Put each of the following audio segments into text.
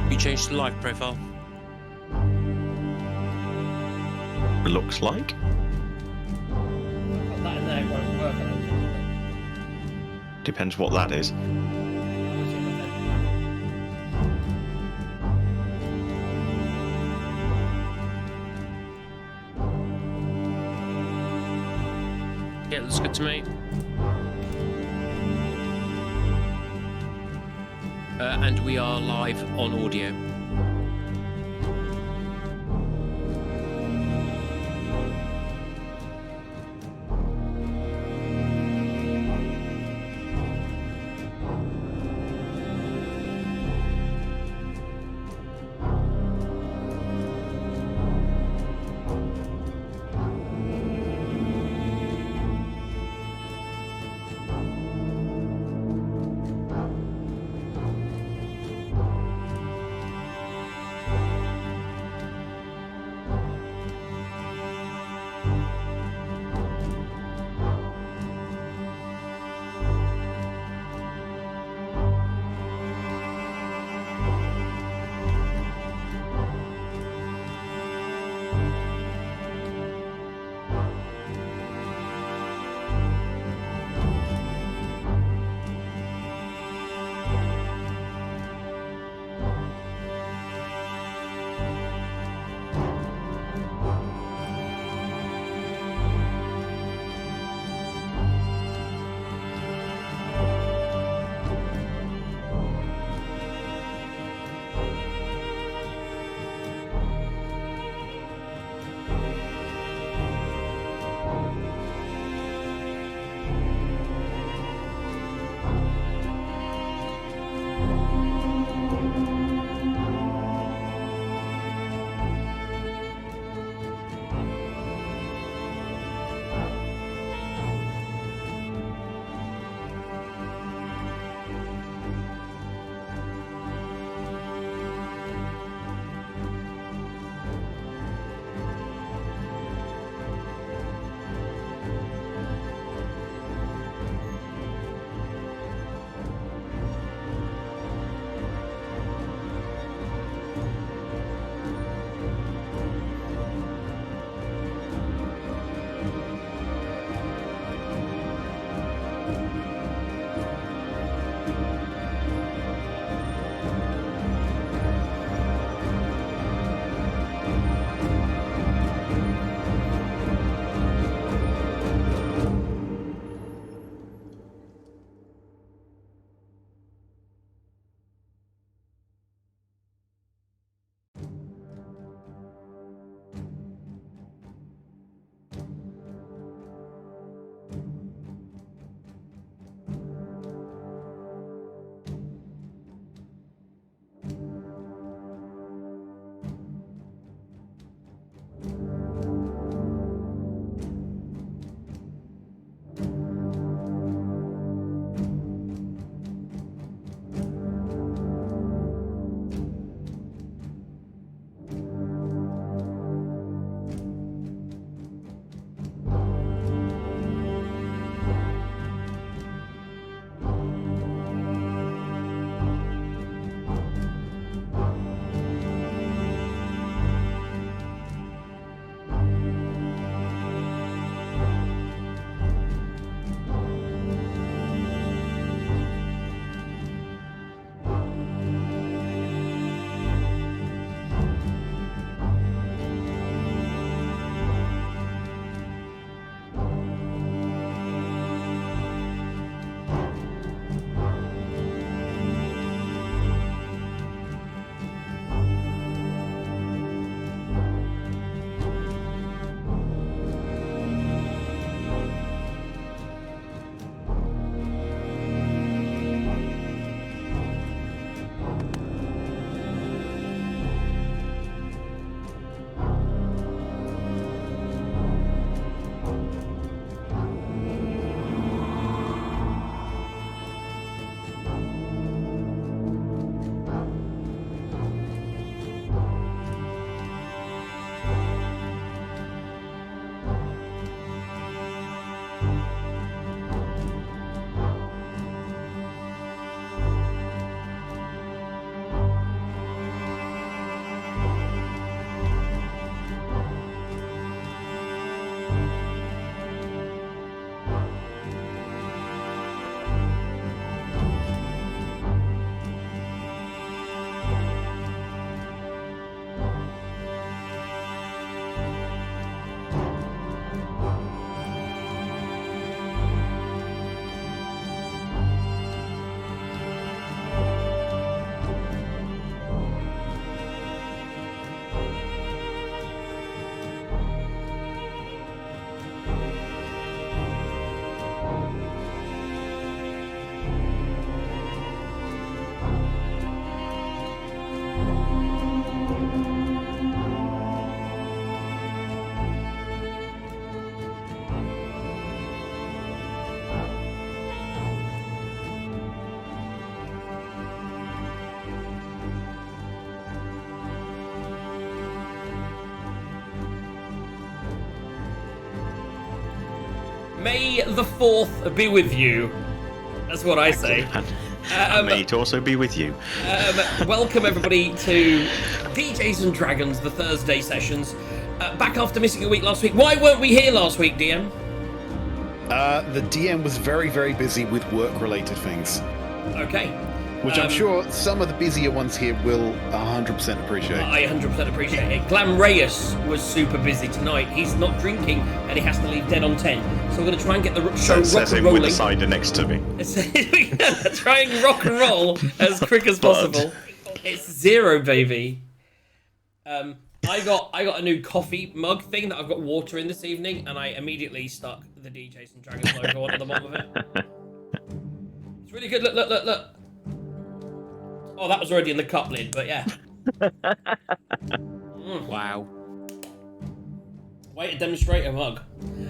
You changed the live profile. Looks like. Put that in there, it won't work. Depends what that is. Yeah, looks good to me. And we are live on audio. May the 4th be with you. That's what I say. And may it also be with you. Welcome everybody to DJs and Dragons, the Thursday sessions. Back after missing a week last week. Why weren't we here last week, DM? The DM was very, very busy with work-related things. Okay. Which I'm sure some of the busier ones here will 100% appreciate. I 100% appreciate it. Glam Reyes was super busy tonight. He's not drinking and he has to leave dead on 10. So we're going to try and get the show rock and rolling. With the cider next to me. Try and rock and roll as quick as possible. It's 0, baby. I got a new coffee mug thing that I've got water in this evening, and I immediately stuck the DJs and Dragons logo onto the bottom of it. It's really good. Look. Oh, that was already in the cup lid, but yeah. Wow. Way to demonstrate a mug.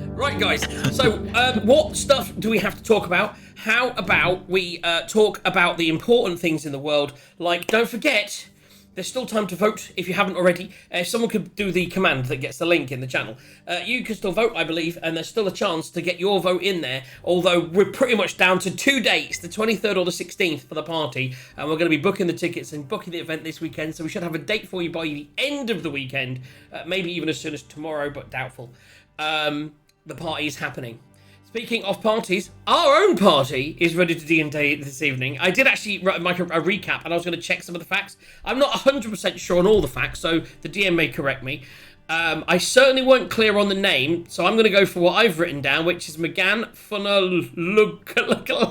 Right, guys. So, what stuff do we have to talk about? How about we talk about the important things in the world? Like, don't forget, there's still time to vote if you haven't already. If someone could do the command that gets the link in the channel, you can still vote, I believe, and there's still a chance to get your vote in there. Although we're pretty much down to 2 dates, the 23rd or the 16th for the party, and we're going to be booking the tickets and booking the event this weekend. So we should have a date for you by the end of the weekend, maybe even as soon as tomorrow, but doubtful. The party is happening. Speaking of parties, our own party is ready to D&D this evening. I did actually write a recap, and I was going to check some of the facts. I'm not 100% sure on all the facts, so the DM may correct me. I certainly weren't clear on the name, so I'm going to go for what I've written down, which is Megan Funaluk.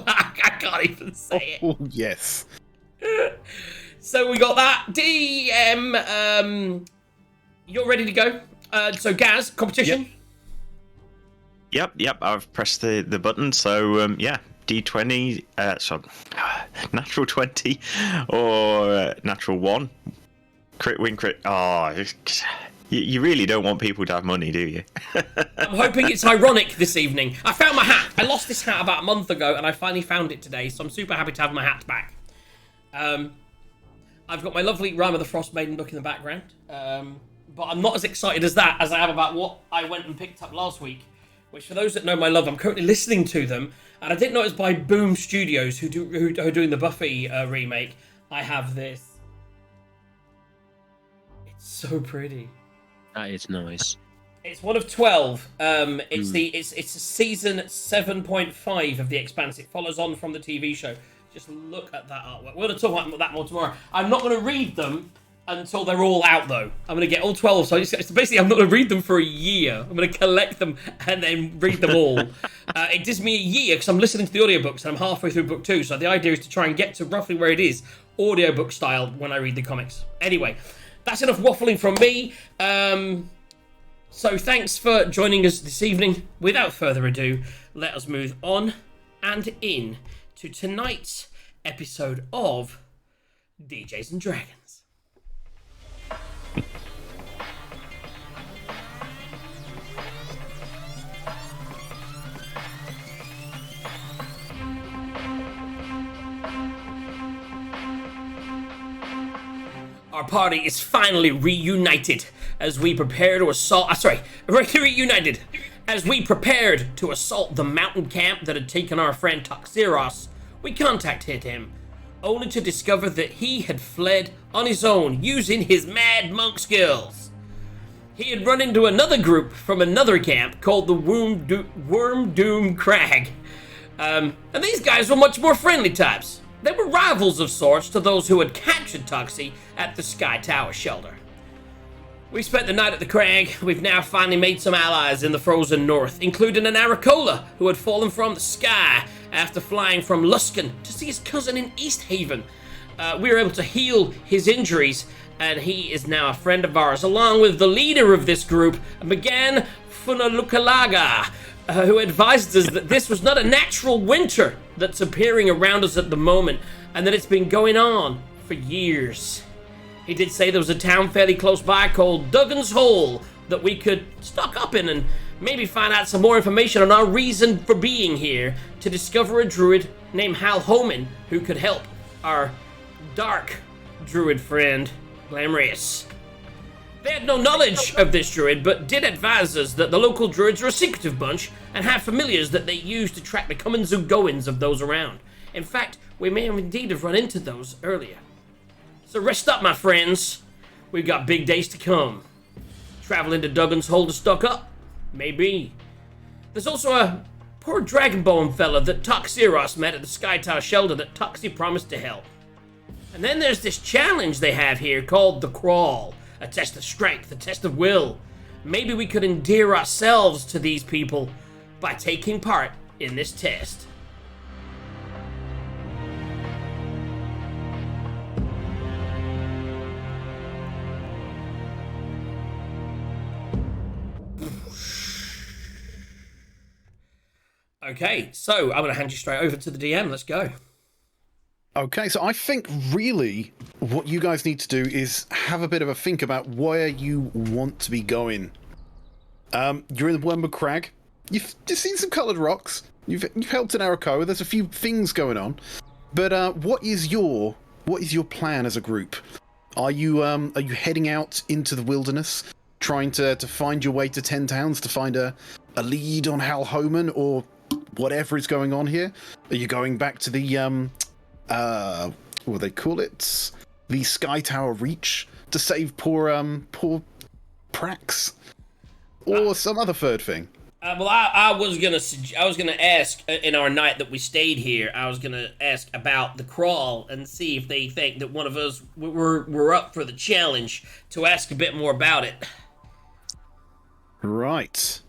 I can't even say it. Oh, yes. So we got that. DM, you're ready to go. So Gaz, competition? Yep. Yep, I've pressed the button, so yeah, D20, so natural 20 or natural 1. Crit win, crit. Oh, you really don't want people to have money, do you? I'm hoping it's ironic this evening. I found my hat. I lost this hat about a month ago, and I finally found it today, so I'm super happy to have my hat back. I've got my lovely Rime of the Frost Maiden book in the background, but I'm not as excited as that as I am about what I went and picked up last week. Which, for those that know my love, I'm currently listening to them, and I didn't know it's by Boom Studios, who are doing the Buffy remake. I have this. It's so pretty. That is nice. It's one of 12. It's a season 7.5 of The Expanse. It follows on from the TV show. Just look at that artwork. We're going to talk about that more tomorrow. I'm not going to read them until they're all out, though. I'm going to get all 12, so it's basically I'm not going to read them for a year. I'm going to collect them and then read them all. It gives me a year, because I'm listening to the audiobooks, and I'm halfway through book 2, so the idea is to try and get to roughly where it is, audiobook style, when I read the comics. Anyway, that's enough waffling from me. So thanks for joining us this evening. Without further ado, let us move on and in to tonight's episode of DJs and Dragons. Our party is finally reunited as we prepare to assault. Reunited as we prepared to assault the mountain camp that had taken our friend Toxi. We contacted him, only to discover that he had fled on his own using his mad monk skills. He had run into another group from another camp called the Worm Doom Crag, and these guys were much more friendly types. They were rivals of sorts to those who had captured Toxi at the Sky Tower shelter. We spent the night at the crag. We've now finally made some allies in the frozen north, including an Aracola who had fallen from the sky after flying from Luskan to see his cousin in East Haven. We were able to heal his injuries, and he is now a friend of ours, along with the leader of this group, Megan Funalukalaga, who advised us that this was not a natural winter that's appearing around us at the moment, and that it's been going on for years. He did say there was a town fairly close by called Duggan's Hole that we could stock up in and maybe find out some more information on our reason for being here, to discover a druid named Hal Homan who could help our dark druid friend, Glamrius. They had no knowledge of this druid, but did advise us that the local druids are a secretive bunch and have familiars that they use to track the comings and goings of those around. In fact, we may have indeed have run into those earlier. So rest up, my friends. We've got big days to come. Traveling to Duggan's Hole to stock up? Maybe. There's also a poor dragonbone fella that Toxi met at the Sky Tower shelter that Toxi promised to help. And then there's this challenge they have here called the Crawl. A test of strength, a test of will. Maybe we could endear ourselves to these people by taking part in this test. Okay, so I'm going to hand you straight over to the DM. Let's go. Okay, so I think really what you guys need to do is have a bit of a think about where you want to be going. You're in the Wormwood Crag. You've just seen some coloured rocks. You've helped an Arakoa. There's a few things going on. But what is your plan as a group? Are you heading out into the wilderness, trying to find your way to 10 Towns to find a lead on Hal Homan or whatever is going on here? Are you going back to the what do they call it? The Sky Tower Reach to save poor Prax, or some other third thing? Well, I was gonna ask in our night that we stayed here. I was gonna ask about the Crawl and see if they think that one of us were up for the challenge to ask a bit more about it. Right.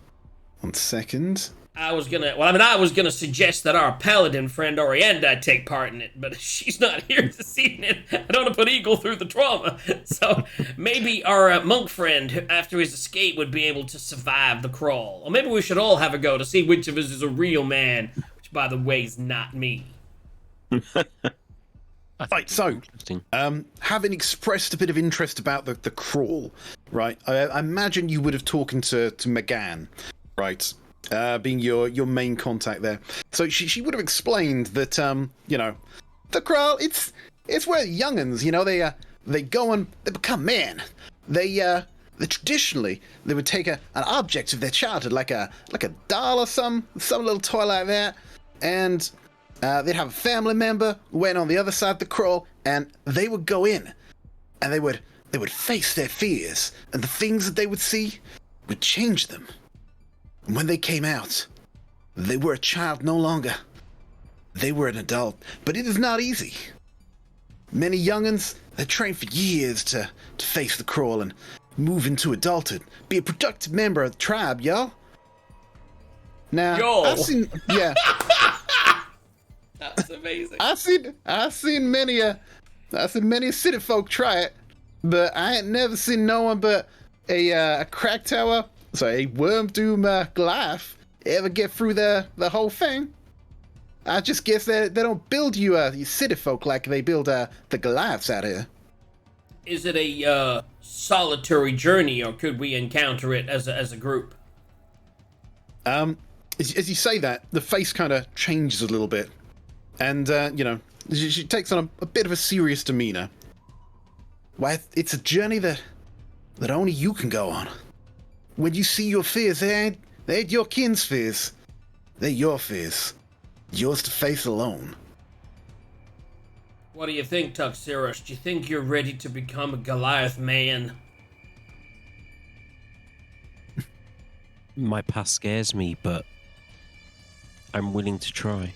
1 second. I was gonna suggest that our paladin friend Orienda take part in it, but she's not here this evening. I don't want to put Eagle through the trauma. So maybe our monk friend, after his escape, would be able to survive the Crawl. Or maybe we should all have a go to see which of us is a real man, which, by the way, is not me. Right, so, having expressed a bit of interest about the Crawl, right, I imagine you would have talked to McGann, right? Being your main contact there. So she would have explained that, the Crawl, it's where young'uns, they go and they become men. They traditionally, they would take an object of their childhood, like a doll or some little toy like that, and they'd have a family member went on the other side of the Crawl, and they would go in, and they would face their fears, and the things that they would see would change them. And when they came out, they were a child no longer. They were an adult, but it is not easy. Many young'uns, they train for years to face the Crawl and move into adulthood, be a productive member of the tribe, y'all. Now, I've seen, yeah. That's amazing. I've seen many city folk try it, but I ain't never seen no one but a crack tower. So a worm doom Goliath ever get through the whole thing? I just guess they don't build you city folk like they build the Goliaths out here. Is it a solitary journey, or could we encounter it as a group? As you say that, the face kind of changes a little bit, and she takes on a bit of a serious demeanor. Why, it's a journey that only you can go on. When you see your fears, they ain't your kin's fears. They're your fears. Yours to face alone. What do you think, Toxi? Do you think you're ready to become a Goliath man? My past scares me, but I'm willing to try.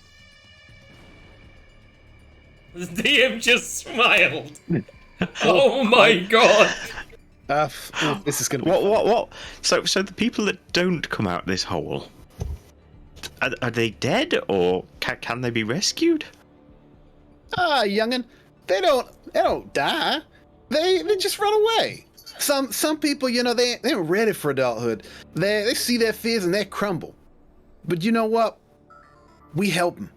The DM just smiled. Oh my god! This is gonna be what? So the people that don't come out this hole, are they dead, or can they be rescued? Youngin, they don't die. They just run away. Some people, they ain't ready for adulthood. They see their fears and they crumble. But you know what? We help them.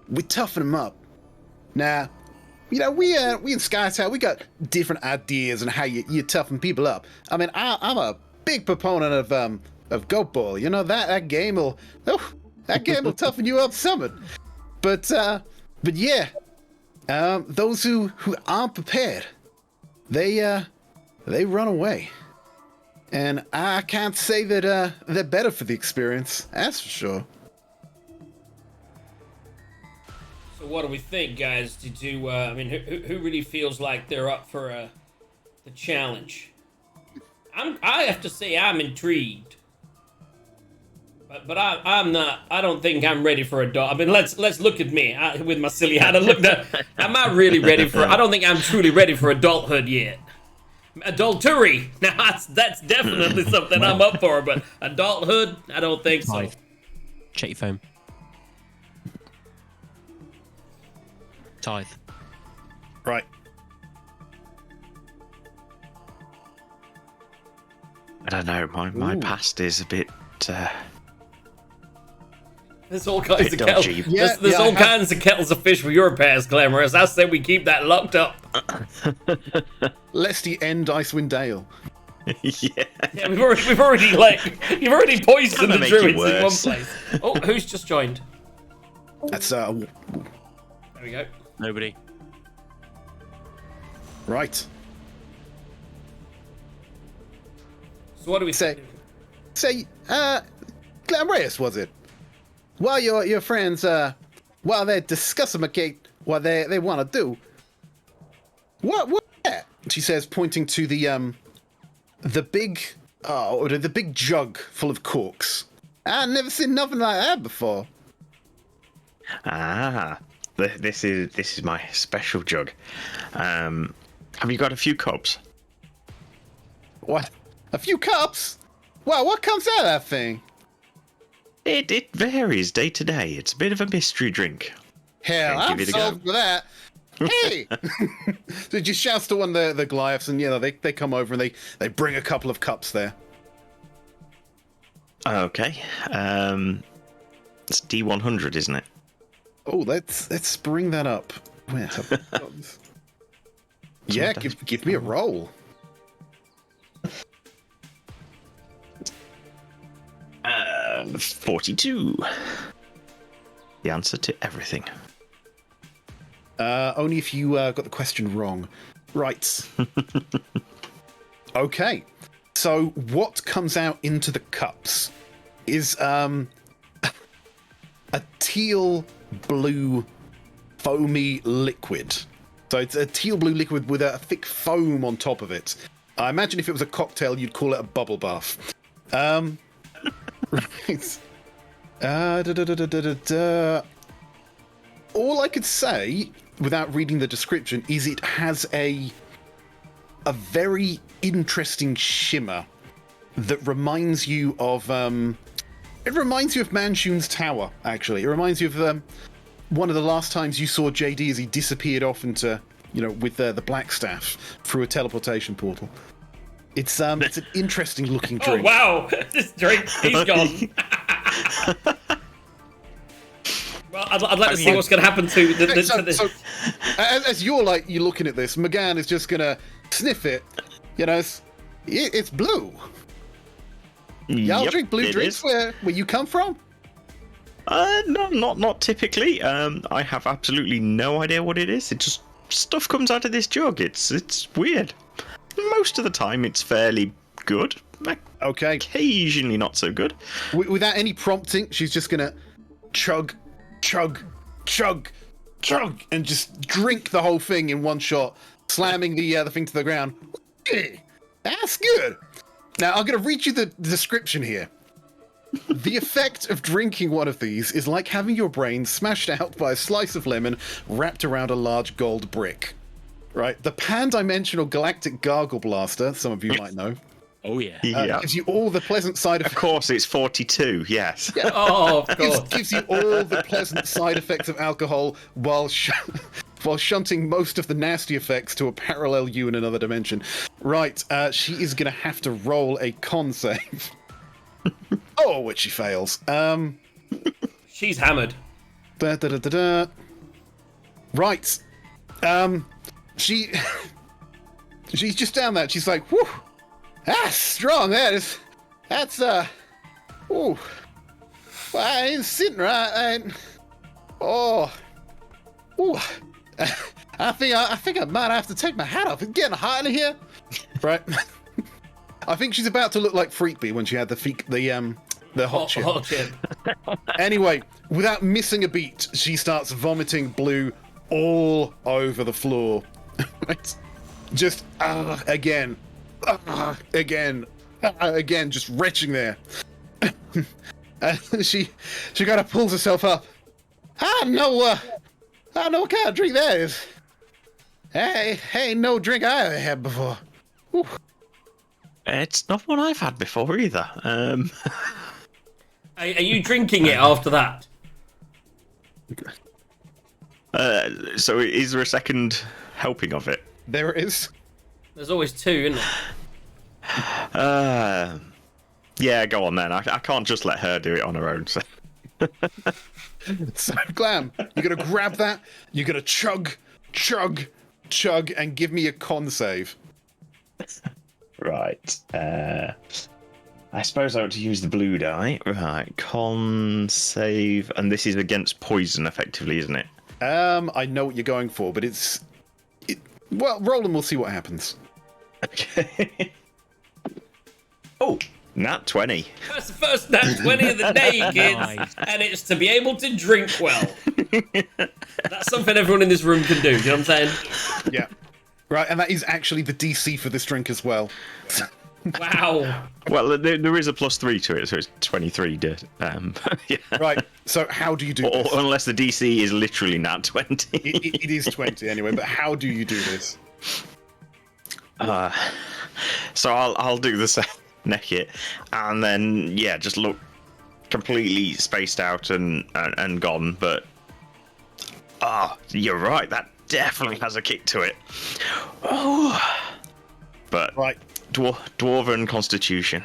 We toughen them up. Now, we in Sky Tower, we got different ideas on how you toughen people up. I mean, I'm a big proponent of Goat Ball. That game will toughen you up something. But yeah, those who aren't prepared, they they run away. And I can't say that they're better for the experience, that's for sure. So what do we think, guys? I mean, who really feels like they're up for the challenge? I have to say I'm intrigued. But I'm not. I don't think I'm ready for adult. I mean, let's look at me with my silly hat. Am I really ready for? I don't think I'm truly ready for adulthood yet. Adultery. Now that's definitely something I'm up for. But adulthood, I don't think so. Check your phone. Tithe. Right. I don't know. My past is a bit. There's all kinds of kettles. Yeah, There's all kinds of kettles of fish for your past, Glamorous. I say we keep that locked up. Lest he end Icewind Dale. Yeah. Yeah, we've already you've already poisoned the make druids it in one worse. place. Oh, who's just joined? That's There we go. Nobody. right. So what do we Say, Glamorous, was it? While your friends, while they're discussing what they want to do, what that? She says, pointing to the big jug full of corks. I've never seen nothing like that before. This is my special jug. Have you got a few cups? What? A few cups? Wow, what comes out of that thing? It varies day to day. It's a bit of a mystery drink. Hell, Okay, I'm give it a sold for that. Hey! So he just shouts to one of the Goliaths, and they come over and they bring a couple of cups there. Okay. It's D100, isn't it? Oh, let's bring that up. Where have we got this? Yeah, give me a roll. 42. The answer to everything. Only if you got the question wrong. Right. Okay. So what comes out into the cups is a teal blue foamy liquid. So it's a teal blue liquid with a thick foam on top of it. I imagine if it was a cocktail, you'd call it a bubble bath. Right. All I could say, without reading the description, is it has a very interesting shimmer that reminds you of Manshun's tower. Actually, it reminds you of one of the last times you saw JD as he disappeared off into with the Blackstaff through a teleportation portal. It's an interesting looking drink. Oh wow, this drink, he's gone. Well, I'd like to see what's going to happen to this. So, as you're looking at this, McGann is just gonna sniff it. It's blue. Y'all drink blue drinks where you come from? No, not typically. I have absolutely no idea what it is. It just stuff comes out of this jug. It's weird. Most of the time, it's fairly good. Okay. Occasionally, not so good. Without any prompting, she's just gonna chug, and just drink the whole thing in one shot, slamming the thing to the ground. That's good. Now I'm gonna read you the description here. The effect of drinking one of these is like having your brain smashed out by a slice of lemon wrapped around a large gold brick. Right, the pan-dimensional galactic gargle blaster, some of you might know. Oh yeah. Gives you all the pleasant side effects. Of course, it's 42. Yes. Yeah. Oh, of course. Gives you all the pleasant side effects of alcohol while shunting most of the nasty effects to a parallel you in another dimension. Right, she is going to have to roll a con save. Oh, which she fails. She's hammered. Right. She's just down there. She's like, whew, that's strong. That's ooh. Well, I ain't sitting right. Ooh. I think I might have to take my hat off. It's getting hot in here. Right. I think she's about to look like Freakby when she had the hot chip. Hot chip. Anyway, without missing a beat, she starts vomiting blue all over the floor. Right? Just again, again, just retching there. She kind of pulls herself up. I don't know what kind of drink that is. Hey, no drink I ever had before. Whew. It's not one I've had before either. Are you drinking it after that? So is there a second helping of it? There it is. There's always two, isn't there? Yeah, go on then. I can't just let her do it on her own. So. So, Glam, you're gonna grab that. You're gonna chug, and give me a con save. Right. I suppose I ought to use the blue die. Right. Con save, and this is against poison, effectively, isn't it? I know what you're going for, but well, roll and we'll see what happens. Okay. Oh, nat 20. That's the first nat 20 of the day, kids. Nice. And it's to be able to drink well. That's something everyone in this room can do, you know what I'm saying? Yeah. Right, and that is actually the DC for this drink as well. Wow. Well, there is a +3 to it, so it's 23. Yeah. Right, so how do you do this? Or unless the DC is literally nat 20. It is 20 anyway, but how do you do this? So I'll do the same, neck it, and then just look completely spaced out and gone. But you're right. That definitely has a kick to it. Oh, but Right. Dwarven Constitution.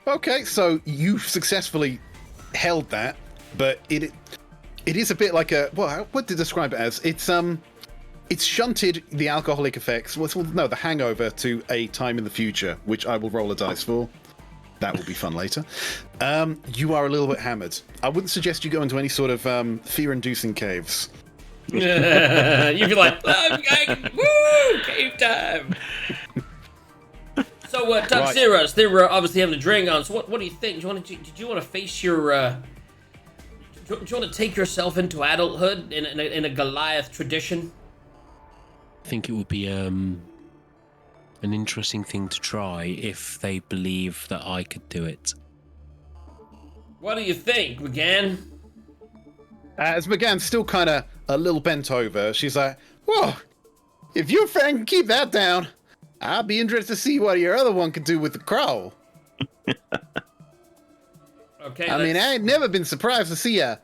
Okay, so you've successfully held that, but it is a bit like what to describe it as? It's shunted the alcoholic effects, the hangover to a time in the future, which I will roll a dice for. That will be fun later. You are a little bit hammered. I wouldn't suggest you go into any sort of fear-inducing caves. You'd be like, woo, cave time. So, Toxi, they're obviously having a drink on. So, what do you think? Did you want to face your? Do you want to take yourself into adulthood in a Goliath tradition? I think it would be an interesting thing to try if they believe that I could do it. What do you think, McGann? As McGann's still kind of a little bent over, she's like, "Whoa, if your friend can keep that down, I'll be interested to see what your other one can do with the crow." Okay. I mean, I ain't never been surprised to see a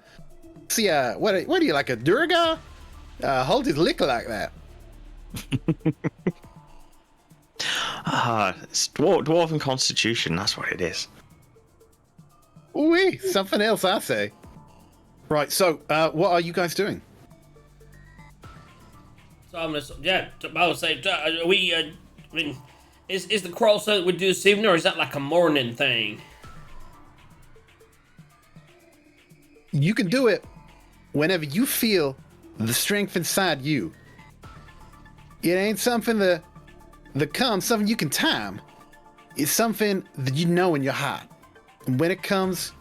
what are you, like a Durga? Hold his liquor like that. It's Dwarven Constitution. That's what it is. Ooh, something else, I say. Right. So, what are you guys doing? So I'm gonna, I would say, I mean, is the crawl something we do this evening, or is that like a morning thing? You can do it whenever you feel the strength inside you. It ain't something that comes, something you can time. It's something that you know in your heart. And when it comes,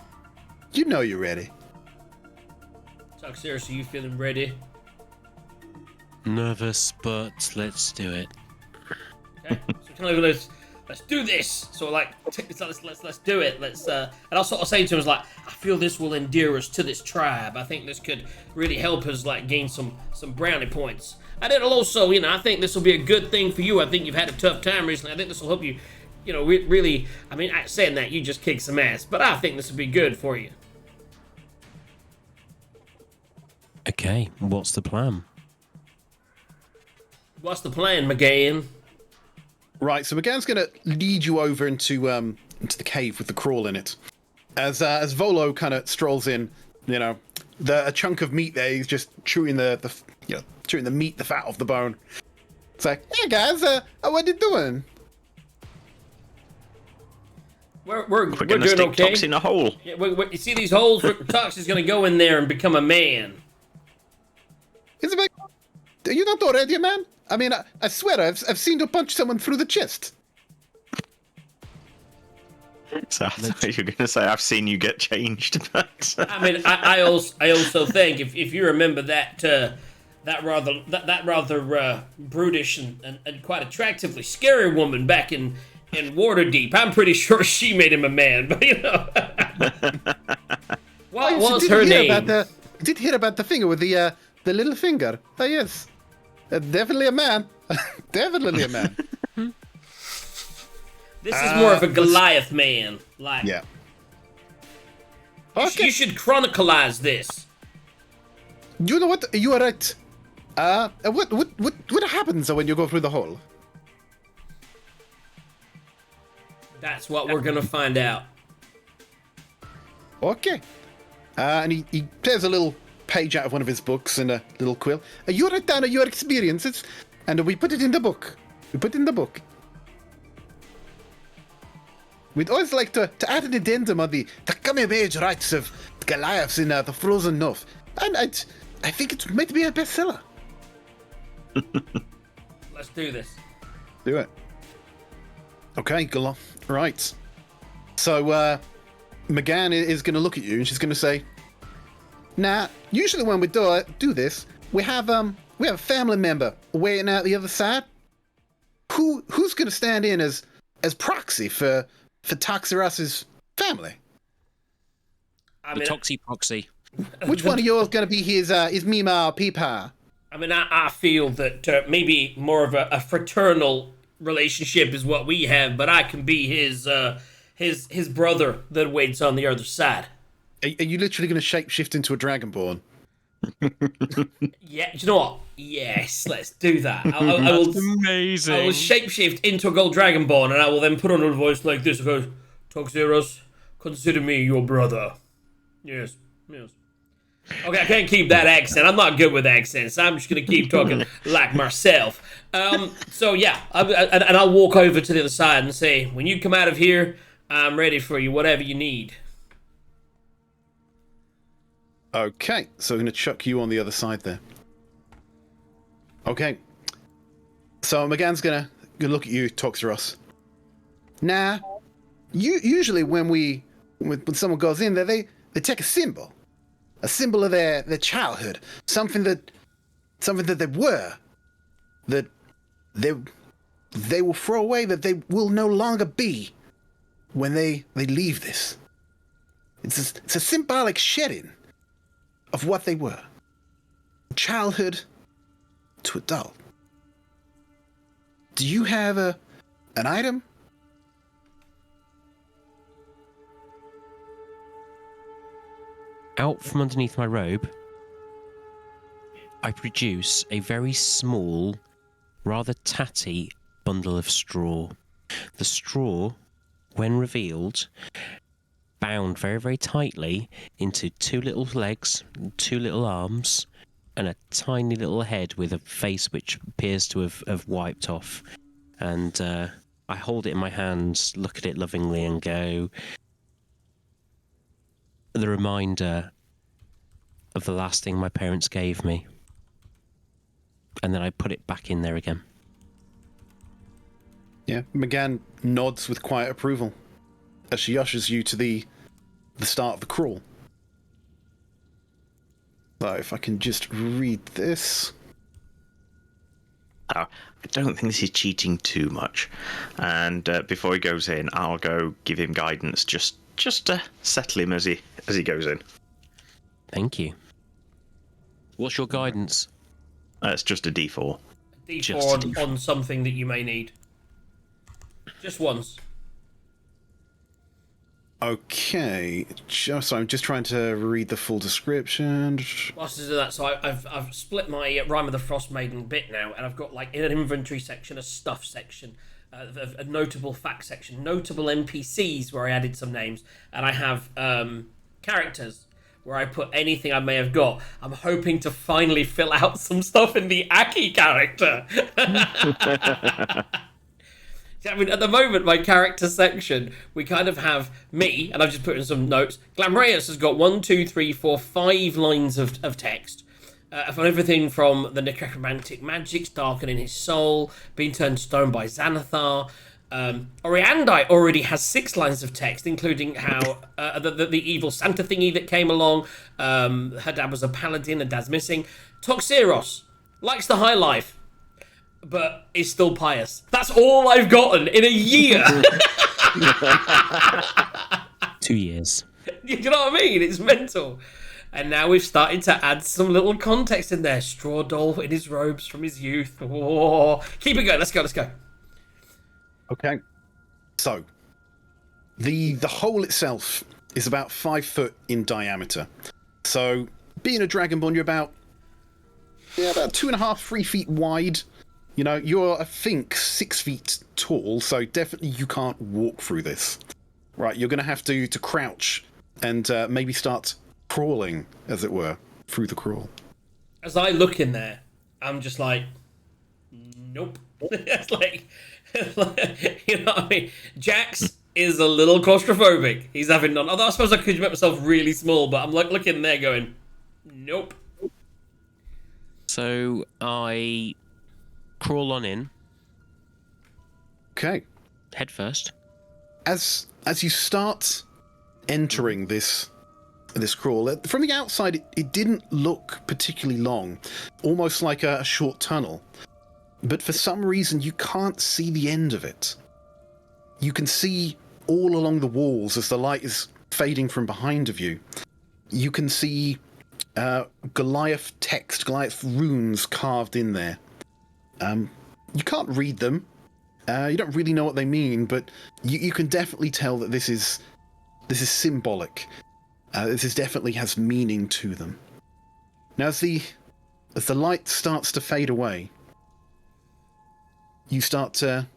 you know you're ready. Talk seriously, you feeling ready? Nervous, but let's do it. Okay, so kind of let's do this. So like, let's do it. And I'll sort of say to him, like, I feel this will endear us to this tribe. I think this could really help us like gain some brownie points. And it'll also, I think this will be a good thing for you. I think you've had a tough time recently. I think this will help you, really. I mean, saying that, you just kick some ass, but I think this will be good for you. Okay, what's the plan? What's the plan, McGann? Right, so McGann's going to lead you over into the cave with the crawl in it. As Volo kind of strolls in, a chunk of meat there, he's just chewing chewing the meat, the fat off the bone. It's like, hey guys, what you doing? We're gonna doing stick okay. Toxi in a hole. Yeah, you see these holes? Toxi's gonna go in there and become a man. Is it like, are you not already a man? I mean, I swear I've seen you punch someone through the chest. So I thought you were going to say, I've seen you get changed. But I mean, I also think if you remember that that rather brutish and quite attractively scary woman back in Waterdeep, I'm pretty sure she made him a man. But you know, what was her name? I did hear about the finger with the little finger. Oh yes, definitely a man. Definitely a man. This is more of a Goliath man. Like, Yeah. you should chronicleize this. You know what? You are right. What happens when you go through the hole? That's what we're gonna find out. Okay. And he tears a little page out of one of his books and a little quill. You write down your experiences, and we put it in the book. We'd always like to add an addendum on the coming-of-age rights of Goliaths in the Frozen North. And I think it might be a bestseller. Let's do this. Do it. Okay, go on. Right. So, McGann is going to look at you and she's going to say, "Now, usually when we do this, we have a family member waiting out the other side. Who's going to stand in as proxy for Toxirus's family? The Toxi proxy. Which one of yours going to be his Mima or Peepa?" I mean, I feel that maybe more of a fraternal relationship is what we have, but I can be his brother that waits on the other side. Are you literally going to shapeshift into a Dragonborn? Yeah, do you know what? Yes, let's do that. I will, Amazing. I will shapeshift into a gold dragonborn, and I will then put on a voice like this. I go, Toxirus, consider me your brother. Yes. Okay, I can't keep that accent. I'm not good with accents. I'm just going to keep talking like myself. So yeah, and I'll walk over to the other side and say, when you come out of here, I'm ready for you, whatever you need. Okay, so I'm going to chuck you on the other side there. Okay. So McGann's going to look at you, Toxirus. Now, usually when someone goes in there, they take a symbol of their childhood, something that they were, that they will throw away, that they will no longer be when they leave this. It's a symbolic shedding of what they were, childhood to adult. Do you have an item? Out from underneath my robe, I produce a very small, rather tatty bundle of straw. The straw, when revealed, bound very, very tightly into two little legs, two little arms, and a tiny little head with a face which appears to have wiped off. And I hold it in my hands, look at it lovingly, and go, the reminder of the last thing my parents gave me. And then I put it back in there again. Yeah, McGann nods with quiet approval as she ushers you to the start of the crawl. So if I can just read this. I don't think this is cheating too much. And before he goes in, I'll go give him guidance just to settle him as he goes in. Thank you. What's your guidance? It's just a D4. D4 on something that you may need. Just once. Okay, so I'm just trying to read the full description. Whilst I do that, so I've split my Rime of the Frost Maiden bit now, and I've got like an inventory section, a stuff section, a notable fact section, notable NPCs where I added some names, and I have characters where I put anything I may have got. I'm hoping to finally fill out some stuff in the Aki character. I mean, at the moment, my character section, we kind of have me, and I've just put in some notes. Glamreus has got 5 lines of text. For everything from the necromantic magics darkening his soul, being turned to stone by Xanathar, Oriandai already has 6 lines of text, including how the evil Santa thingy that came along. Her dad was a paladin, her dad's missing. Toxiros likes the high life, but is still pious. That's all I've gotten in a year. 2 years. You know what I mean? It's mental. And now we've started to add some little context in there. Straw doll in his robes from his youth. Oh, keep it going. Let's go. Okay. So, the hole itself is about 5 foot in diameter. So, being a dragonborn, you're about 2.5, 3 feet wide. You know, you're, I think, 6 feet tall, so definitely you can't walk through this. Right, you're going to have to crouch and maybe start crawling, as it were, through the crawl. As I look in there, I'm just like, nope. It's like, you know what I mean? Jax is a little claustrophobic. He's having none. Although I suppose I could make myself really small, but I'm like looking there going, nope. So I crawl on in, Okay. head first. As you start entering this crawl, from the outside, it didn't look particularly long, almost like a short tunnel. But for some reason, you can't see the end of it. You can see all along the walls as the light is fading from behind of you. You can see Goliath text, Goliath runes carved in there. You can't read them. You don't really know what they mean, but you can definitely tell that this is symbolic. This definitely has meaning to them. Now, as the light starts to fade away, you start to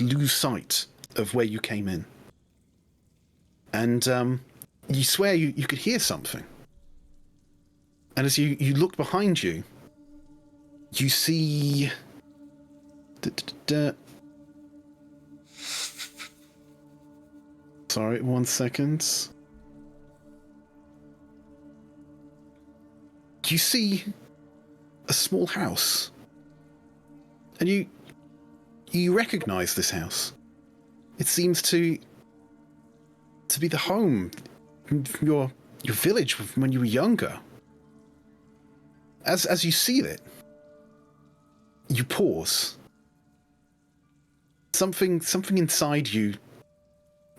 lose sight of where you came in, and you swear you could hear something. And as you look behind you, you see. Sorry, 1 second. You see a small house. And you recognize this house. It seems to be the home from your village from when you were younger. As you see it, you pause. Something inside you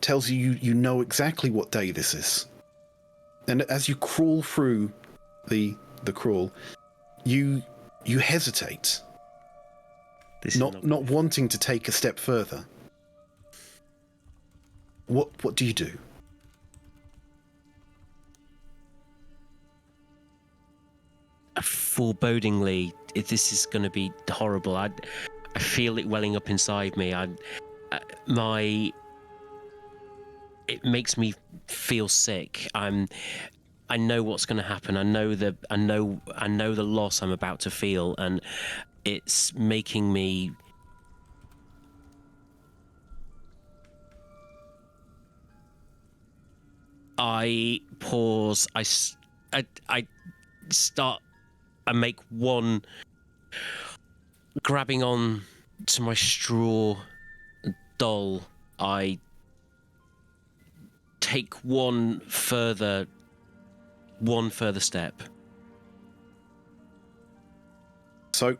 tells you know exactly what day this is. And as you crawl through the crawl, you hesitate. Not wanting to take a step further. What do you do? Forebodingly, this is going to be horrible. I feel it welling up inside me. It makes me feel sick. I know what's going to happen. I know the loss I'm about to feel, and it's making me. I pause. I start. I make one, grabbing on to my straw doll. I take one further step. So,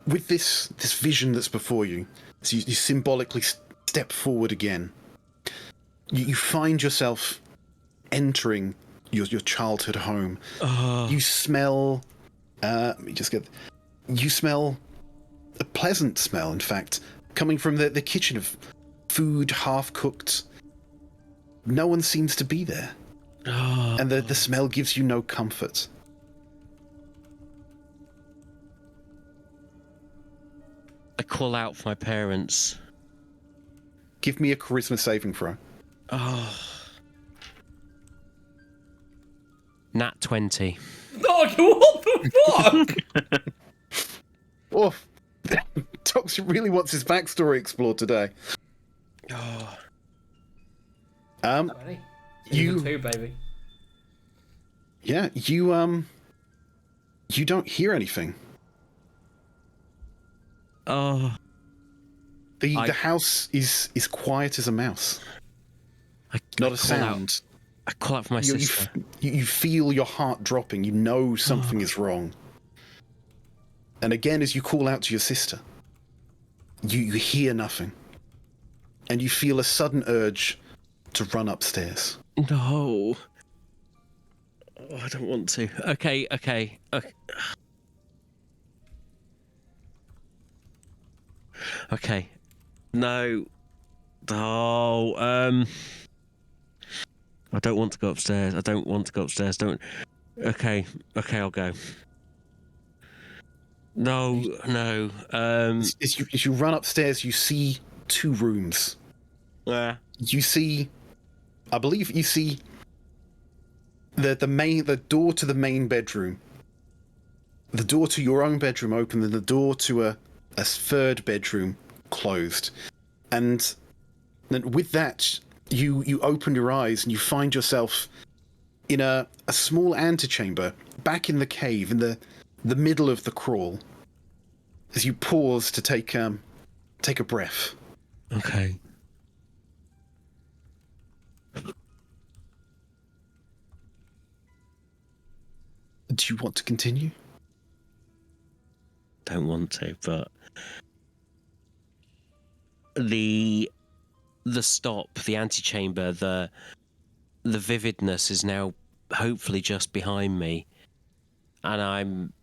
with this vision that's before you, as you symbolically step forward again, you find yourself entering your childhood home. You smell. You smell a pleasant smell, in fact, coming from the kitchen of food half cooked. No one seems to be there. And the smell gives you no comfort. I call out for my parents. Give me a charisma saving throw. Nat 20. Oh, what the fuck? Oh, Toxi really wants his backstory explored today. Ready? You too, baby. Yeah, you don't hear anything. Oh, The house is quiet as a mouse. Not a sound. I call out for my sister. You feel your heart dropping. You know something is wrong. And again, as you call out to your sister, you hear nothing. And you feel a sudden urge to run upstairs. No. Oh, I don't want to. Okay. Okay. No. Oh, I don't want to go upstairs. Don't. Okay, I'll go. No. As you run upstairs, you see 2 rooms. You see, I believe you see the door to the main bedroom. The door to your own bedroom open, and the door to a third bedroom closed. And then with that, you open your eyes and you find yourself in a small antechamber back in the cave, in the middle of the crawl. As you pause to take a breath. Okay. Do you want to continue? Don't want to, but the stop, the antechamber, the vividness is now hopefully just behind me, and I'm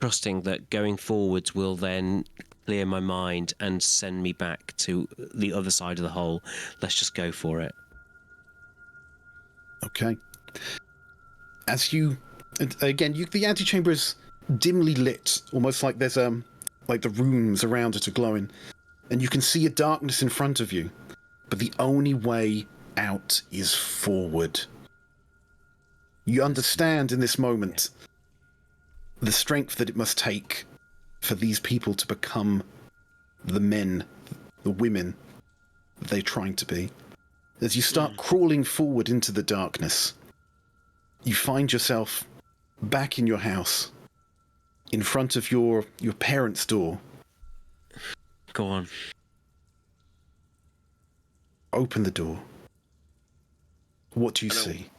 trusting that going forwards will then clear my mind and send me back to the other side of the hole. Let's just go for it. Okay. As you, again, the antechamber is dimly lit, almost like there's like the rooms around it are glowing, and you can see a darkness in front of you, but the only way out is forward. You understand in this moment the strength that it must take for these people to become the men, the women that they're trying to be. As you start crawling forward into the darkness, you find yourself back in your house, in front of your parents' door. Go on. Open the door. What do you see?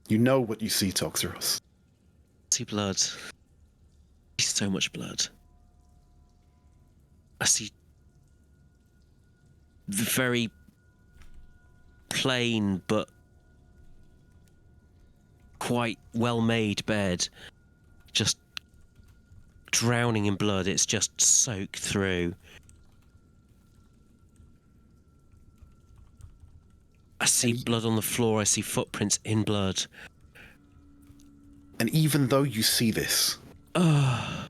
You know what you see, Toxeros. I see blood. I see so much blood. I see the very plain but quite well-made bed, just drowning in blood. It's just soaked through. I see blood on the floor. I see footprints in blood. And even though you see this, the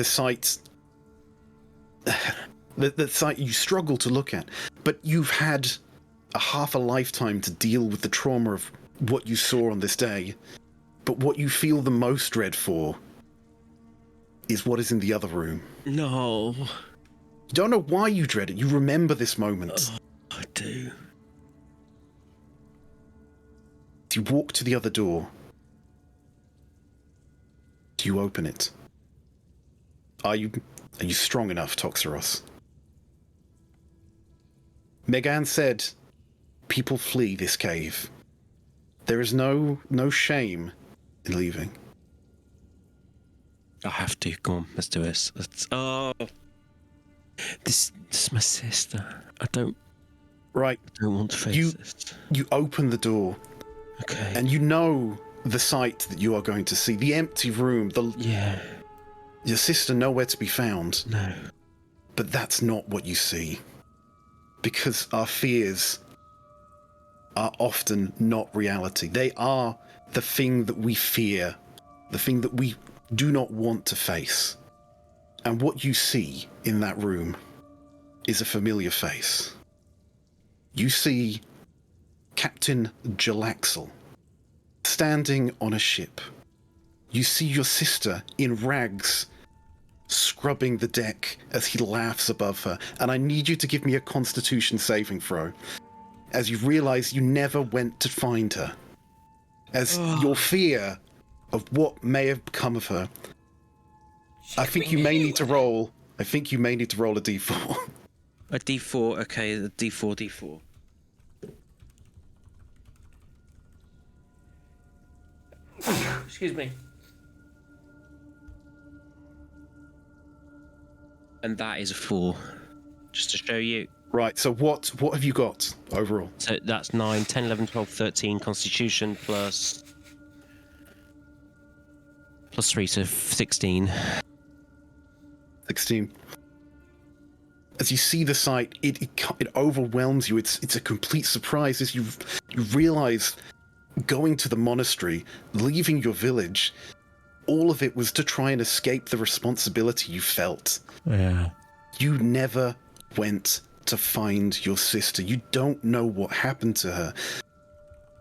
sight, the sight you struggle to look at, but you've had half a lifetime to deal with the trauma of what you saw on this day. But what you feel the most dread for is what is in the other room. No. You don't know why you dread it. You remember this moment. I do. You walk to the other door. Do you open it? Are you strong enough, Toxeros? Megan said, people flee this cave. There is no shame in leaving. I have to. Go on, let's do this. This is my sister. I don't want to face this. You open the door. Okay. And you know the sight that you are going to see. The empty room. Your sister nowhere to be found. No. But that's not what you see. Because our fears are often not reality. They are the thing that we fear. The thing that we do not want to face. And what you see in that room is a familiar face. You see Captain Jalaxel standing on a ship. You see your sister in rags scrubbing the deck as he laughs above her. And I need you to give me a Constitution saving throw as you realize you never went to find her. As your fear of what may have become of her I think you may need to roll. I think you may need to roll a d4. A D4, okay, the D4. Excuse me. And that is a 4. Just to show you. Right. So what have you got overall? So that's 9, 10, 11, 12, 13 Constitution plus 3, so 16. 16. As you see the sight, it overwhelms you. It's a complete surprise as you realize going to the monastery, leaving your village, all of it was to try and escape the responsibility you felt. Yeah. You never went to find your sister. You don't know what happened to her.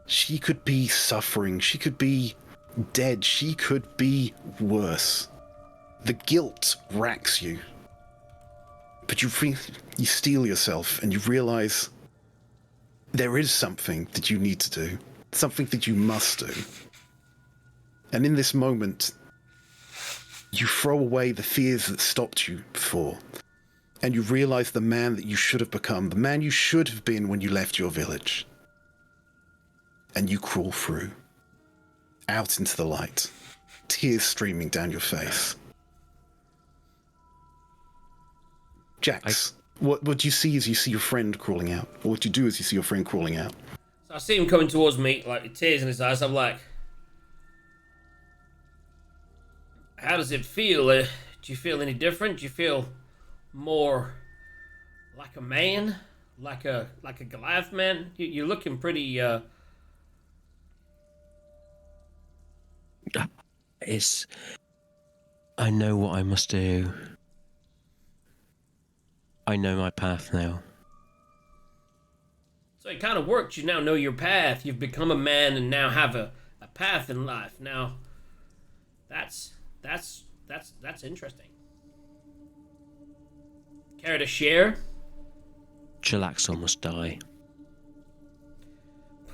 She could be suffering. She could be dead. She could be worse. The guilt racks you. But you steel yourself and you realize there is something that you need to do. Something that you must do. And in this moment, you throw away the fears that stopped you before. And you realize the man that you should have become, the man you should have been when you left your village. And you crawl through, out into the light, tears streaming down your face. Jax, what do you see as you see your friend crawling out? Or what do you do as you see your friend crawling out? So I see him coming towards me, like with tears in his eyes. I'm like, how does it feel? Do you feel any different? Do you feel more like a man? Like a Goliath man? You're looking pretty, I know what I must do. I know my path now. So it kind of worked. You now know your path. You've become a man and now have a path in life. Now, that's interesting. Care to share? Chilaxel must die.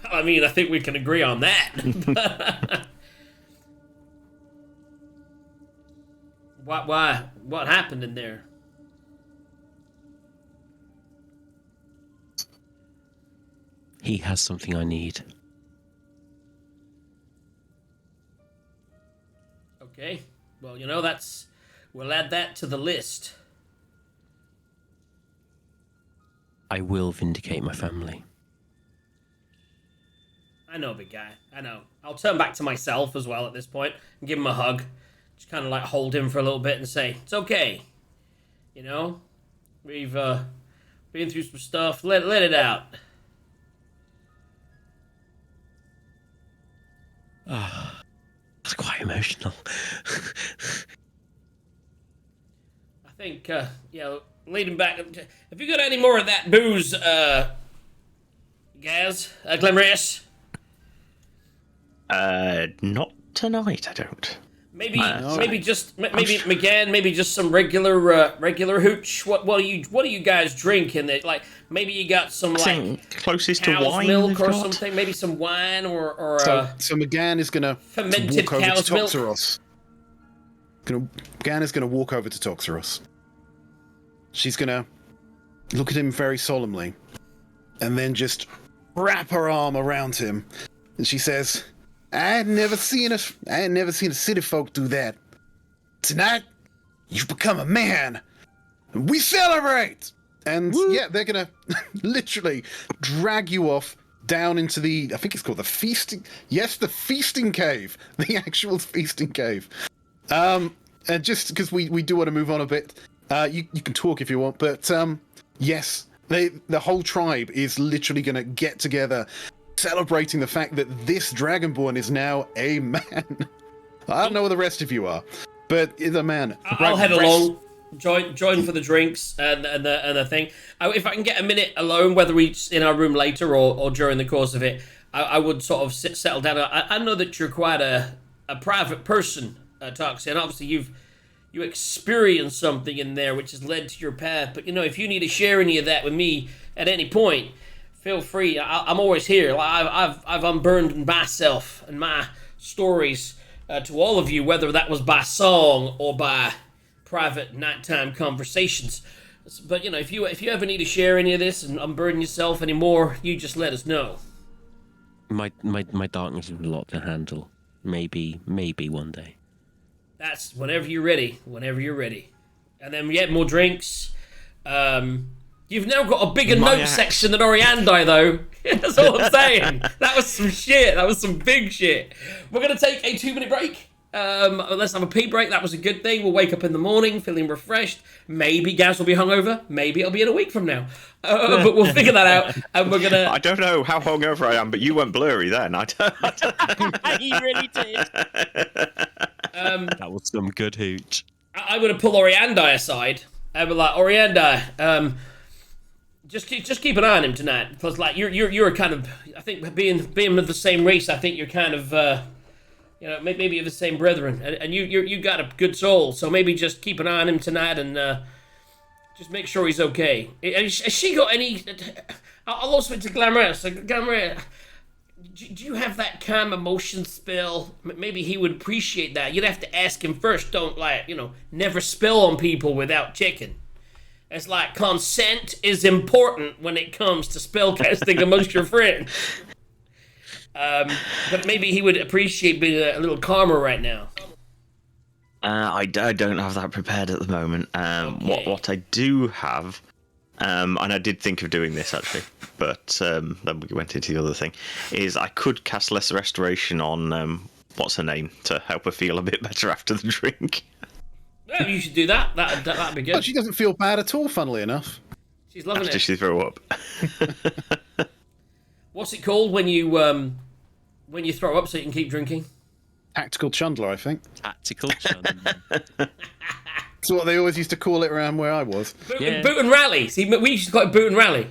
Well, I mean, I think we can agree on that. What happened in there? He has something I need. Okay. Well, we'll add that to the list. I will vindicate my family. I know, big guy. I know. I'll turn back to myself as well at this point and give him a hug. Just kind of like hold him for a little bit and say, it's okay. You know? We've been through some stuff. Let it out. Ah, that's quite emotional. I think, leading back. Have you got any more of that booze, Gaz? Glamrius? Not tonight, I don't. Maybe McGann, maybe just some regular hooch. What do you guys drink in it? Like maybe you got some like closest to cow's wine milk or something. Maybe some wine or so McGann is gonna fermented walk over cow's to milk. Toxeros. McGann is gonna walk over to Toxeros. She's gonna look at him very solemnly, and then just wrap her arm around him, and she says, I had never seen a city folk do that. Tonight, you've become a man, and we celebrate. And yeah, they're gonna literally drag you off down into I think it's called the feasting. Yes, the feasting cave, the actual feasting cave. And just because we do want to move on a bit, you can talk if you want, but yes, the whole tribe is literally gonna get together, celebrating the fact that this Dragonborn is now a man. I don't know where the rest of you are, but is a man. I'll head along, join for the drinks and the thing. If I can get a minute alone, whether we in our room later or during the course of it, I would sort of settle down. I know that you're quite a private person, Toxi, and obviously you experienced something in there which has led to your path. But if you need to share any of that with me at any point, feel free. I'm always here. I've unburned myself and my stories to all of you, whether that was by song or by private nighttime conversations. But you know, if you ever need to share any of this and unburden yourself anymore, you just let us know. My darkness is a lot to handle. Maybe one day. That's whenever you're ready. Whenever you're ready. And then we get more drinks. You've now got a bigger note section than Oriandi, though. That's all I'm saying. That was some shit. That was some big shit. We're going to take a 2-minute break. Let's have a pee break. That was a good thing. We'll wake up in the morning feeling refreshed. Maybe Gaz will be hungover. Maybe it'll be in a week from now. But we'll figure that out. And we're going to... I don't know how hungover I am, but you went blurry then. I don't... He really did. That was some good hooch. I'm going to pull Oriandi aside. And be like, Oriandi, just keep an eye on him tonight, because like you're kind of, I think being of the same race, I think you're kind of maybe you're the same brethren, and you got a good soul, so maybe just keep an eye on him tonight and just make sure he's okay. Has she got any? I'll also speak to Glamour. So Glamour, do you have that calm emotion spill? Maybe he would appreciate that. You'd have to ask him first. Don't never spill on people without checking. It's like consent is important when it comes to spellcasting amongst your friends. But maybe he would appreciate being a little calmer right now. I don't have that prepared at the moment. Okay. What I do have, and I did think of doing this actually, but then we went into the other thing, is I could cast Lesser Restoration on what's her name to help her feel a bit better after the drink. Yeah, you should do that. That'd be good. But she doesn't feel bad at all, funnily enough. She's loving After it. she threw up. What's it called when you throw up so you can keep drinking? Tactical Chundler, I think. Tactical chun. That's what they always used to call it around where I was. Boot, Yeah. boot and rally. See, we used to call it boot and rally.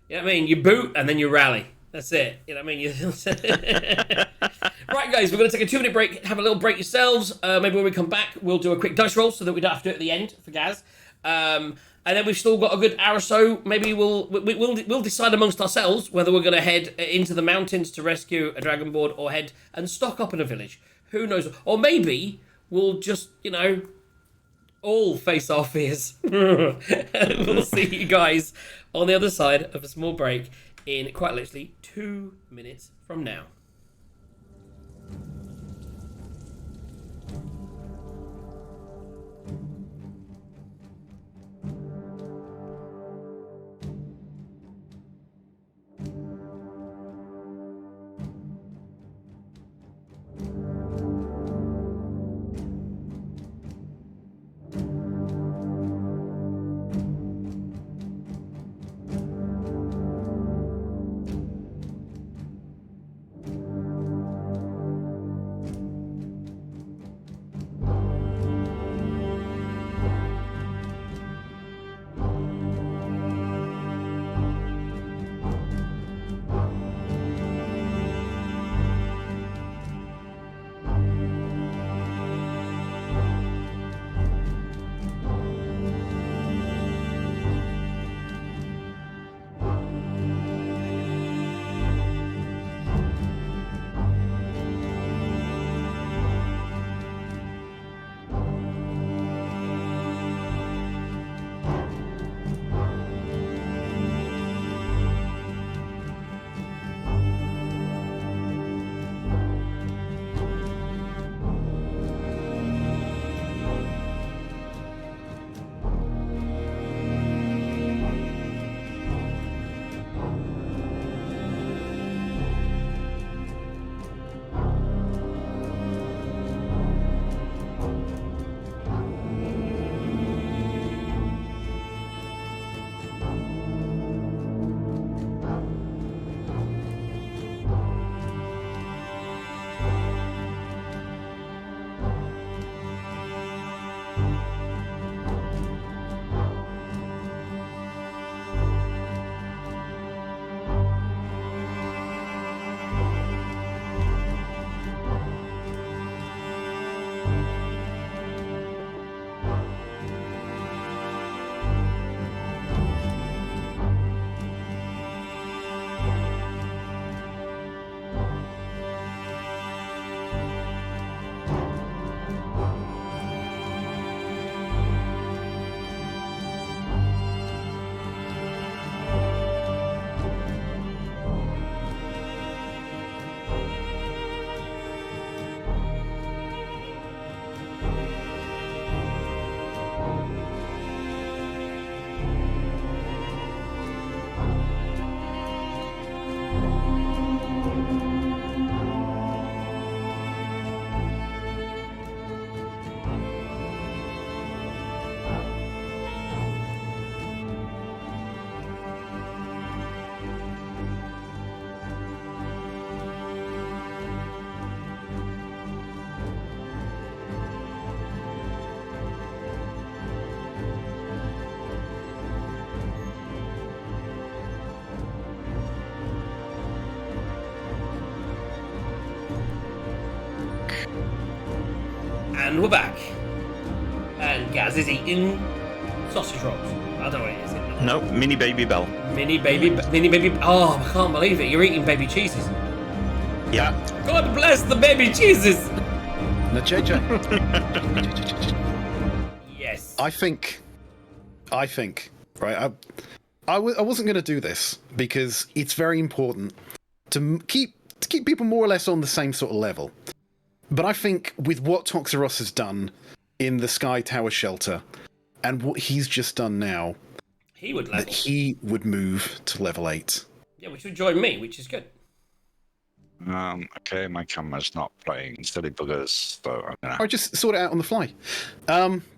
You know what I mean? You boot and then you rally. That's it. You know what I mean? Right, guys, we're going to take a 2-minute break. Have a little break yourselves. Maybe when we come back, we'll do a quick dice roll so that we don't have to do it at the end for Gaz. And then we've still got a good hour or so. Maybe we'll decide amongst ourselves whether we're going to head into the mountains to rescue a dragonborn or head and stock up in a village. Who knows? Or maybe we'll just, all face our fears. We'll see you guys on the other side of a small break in quite literally 2 minutes from now. And we're back. And Gaz is eating sausage rolls. I don't know what it is. No, mini baby bell. Mini baby. Oh, I can't believe it. You're eating baby cheeses. Yeah. God bless the baby cheeses. Now, JJ. Yes. I think, right? I wasn't going to do this because it's very important to keep people more or less on the same sort of level. But I think with what Toxi has done in the Sky Tower shelter and what he's just done now, he would level. that he would move to level 8. Yeah, which would join me, which is good. Okay, my camera's not playing silly buggers, so I'm gonna... I just sort it out on the fly.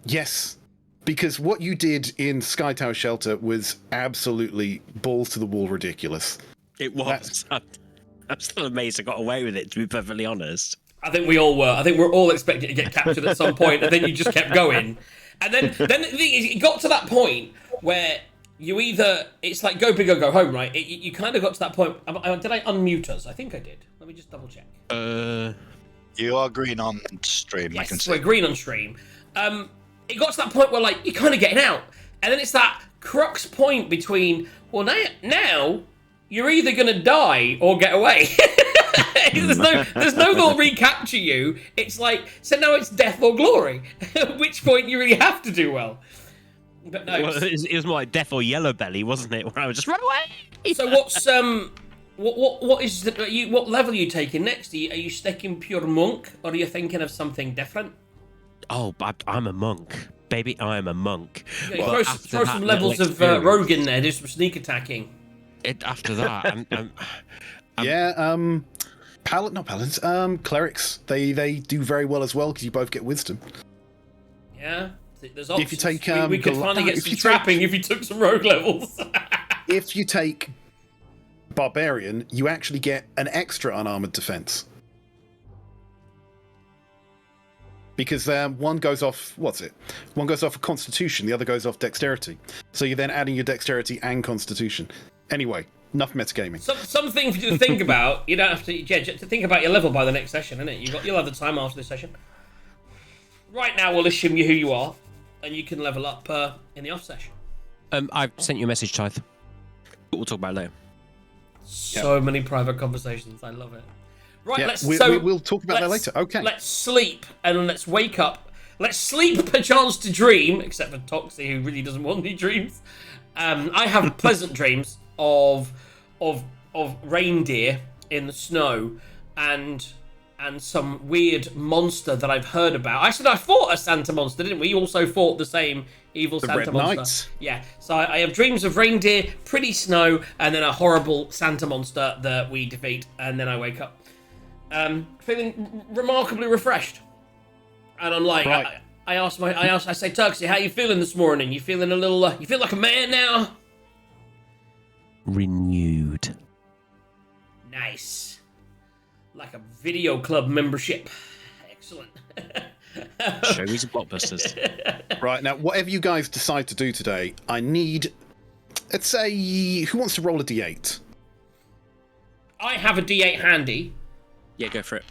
Yes, because what you did in Sky Tower Shelter was absolutely balls to the wall ridiculous. It was. I'm still amazed I got away with it, to be perfectly honest. I think we all were. I think we're all expecting to get captured at some point, and then you just kept going. And then the thing is, it got to that point where you either, it's like go big or go home, right? You kind of got to that point. Did I unmute us? I think I did. Let me just double check. You are green on stream, I can Yes, see. we're green on stream. It got to that point where, like, you're kind of getting out. And then it's that crux point between, well, now you're either going to die or get away. there's no they'll recapture you. It's like, so now it's death or glory. At which point you really have to do well. But no. Well, it was more like Death or Yellow Belly, wasn't it? Where I was just run away. So what's what level are you taking next? Are you sticking pure monk, or are you thinking of something different? Oh, but I'm a monk, baby. I am a monk. Yeah, But throw after some that levels little of experience- rogue in there. Do some sneak attacking. After that, Clerics, they do very well as well because you both get wisdom. Yeah. There's options. If you take, we could finally get if some you take- trapping if you took some rogue levels. If you take Barbarian, you actually get an extra unarmored defense. Because one goes off, one goes off of Constitution, the other goes off Dexterity. So you're then adding your Dexterity and Constitution. Anyway, enough metagaming. Something for you to think about. You don't have to, to think about your level by the next session, innit? You'll have the time after this session. Right now, we'll assume you who you are, and you can level up in the off session. I've sent you a message, Tithe. We'll talk about it later. So many private conversations. I love it. Right, Yeah, let's. we'll talk about that let's- later. Okay. Let's sleep and let's wake up. Let's sleep, perchance to dream. Except for Toxi, who really doesn't want any dreams. I have pleasant dreams of reindeer in the snow and some weird monster that I've heard about. I fought a Santa monster, didn't we? You also fought the same evil Santa Red monster. Knights. Yeah. So I have dreams of reindeer, pretty snow, and then a horrible Santa monster that we defeat, and then I wake up. Feeling remarkably refreshed. And I'm like, Right. I say, Toxi, how you feeling this morning? You feeling a little, you feel like a man now? Renewed. Nice. Like a video club membership. Excellent. Showies and blockbusters. Right, now, whatever you guys decide to do today, I need, let's say, who wants to roll a d8? I have a D8 handy. Yeah, go for it.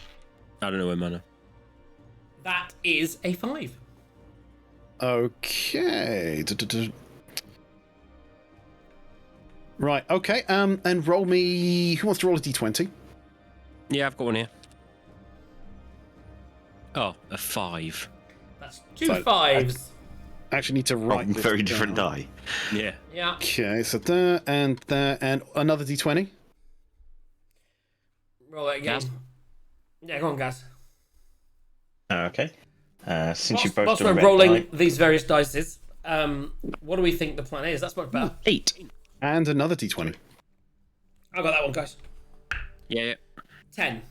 I don't know where mine are. That is a 5. Okay. Right, okay, and roll me, who wants to roll a d20? Yeah, I've got one here. Oh, a 5. That's two So, 5s. I actually need to write From this very different down. die. Yeah. Yeah. Okay, so there, and another d20. Roll it again. Gaz? Yeah, go on, Gaz. Okay. Since you both Whilst done we're red rolling die. these various dices, what do we think the plan is? That's much better. 8. And another d20. I got that one, guys. Yeah. 10.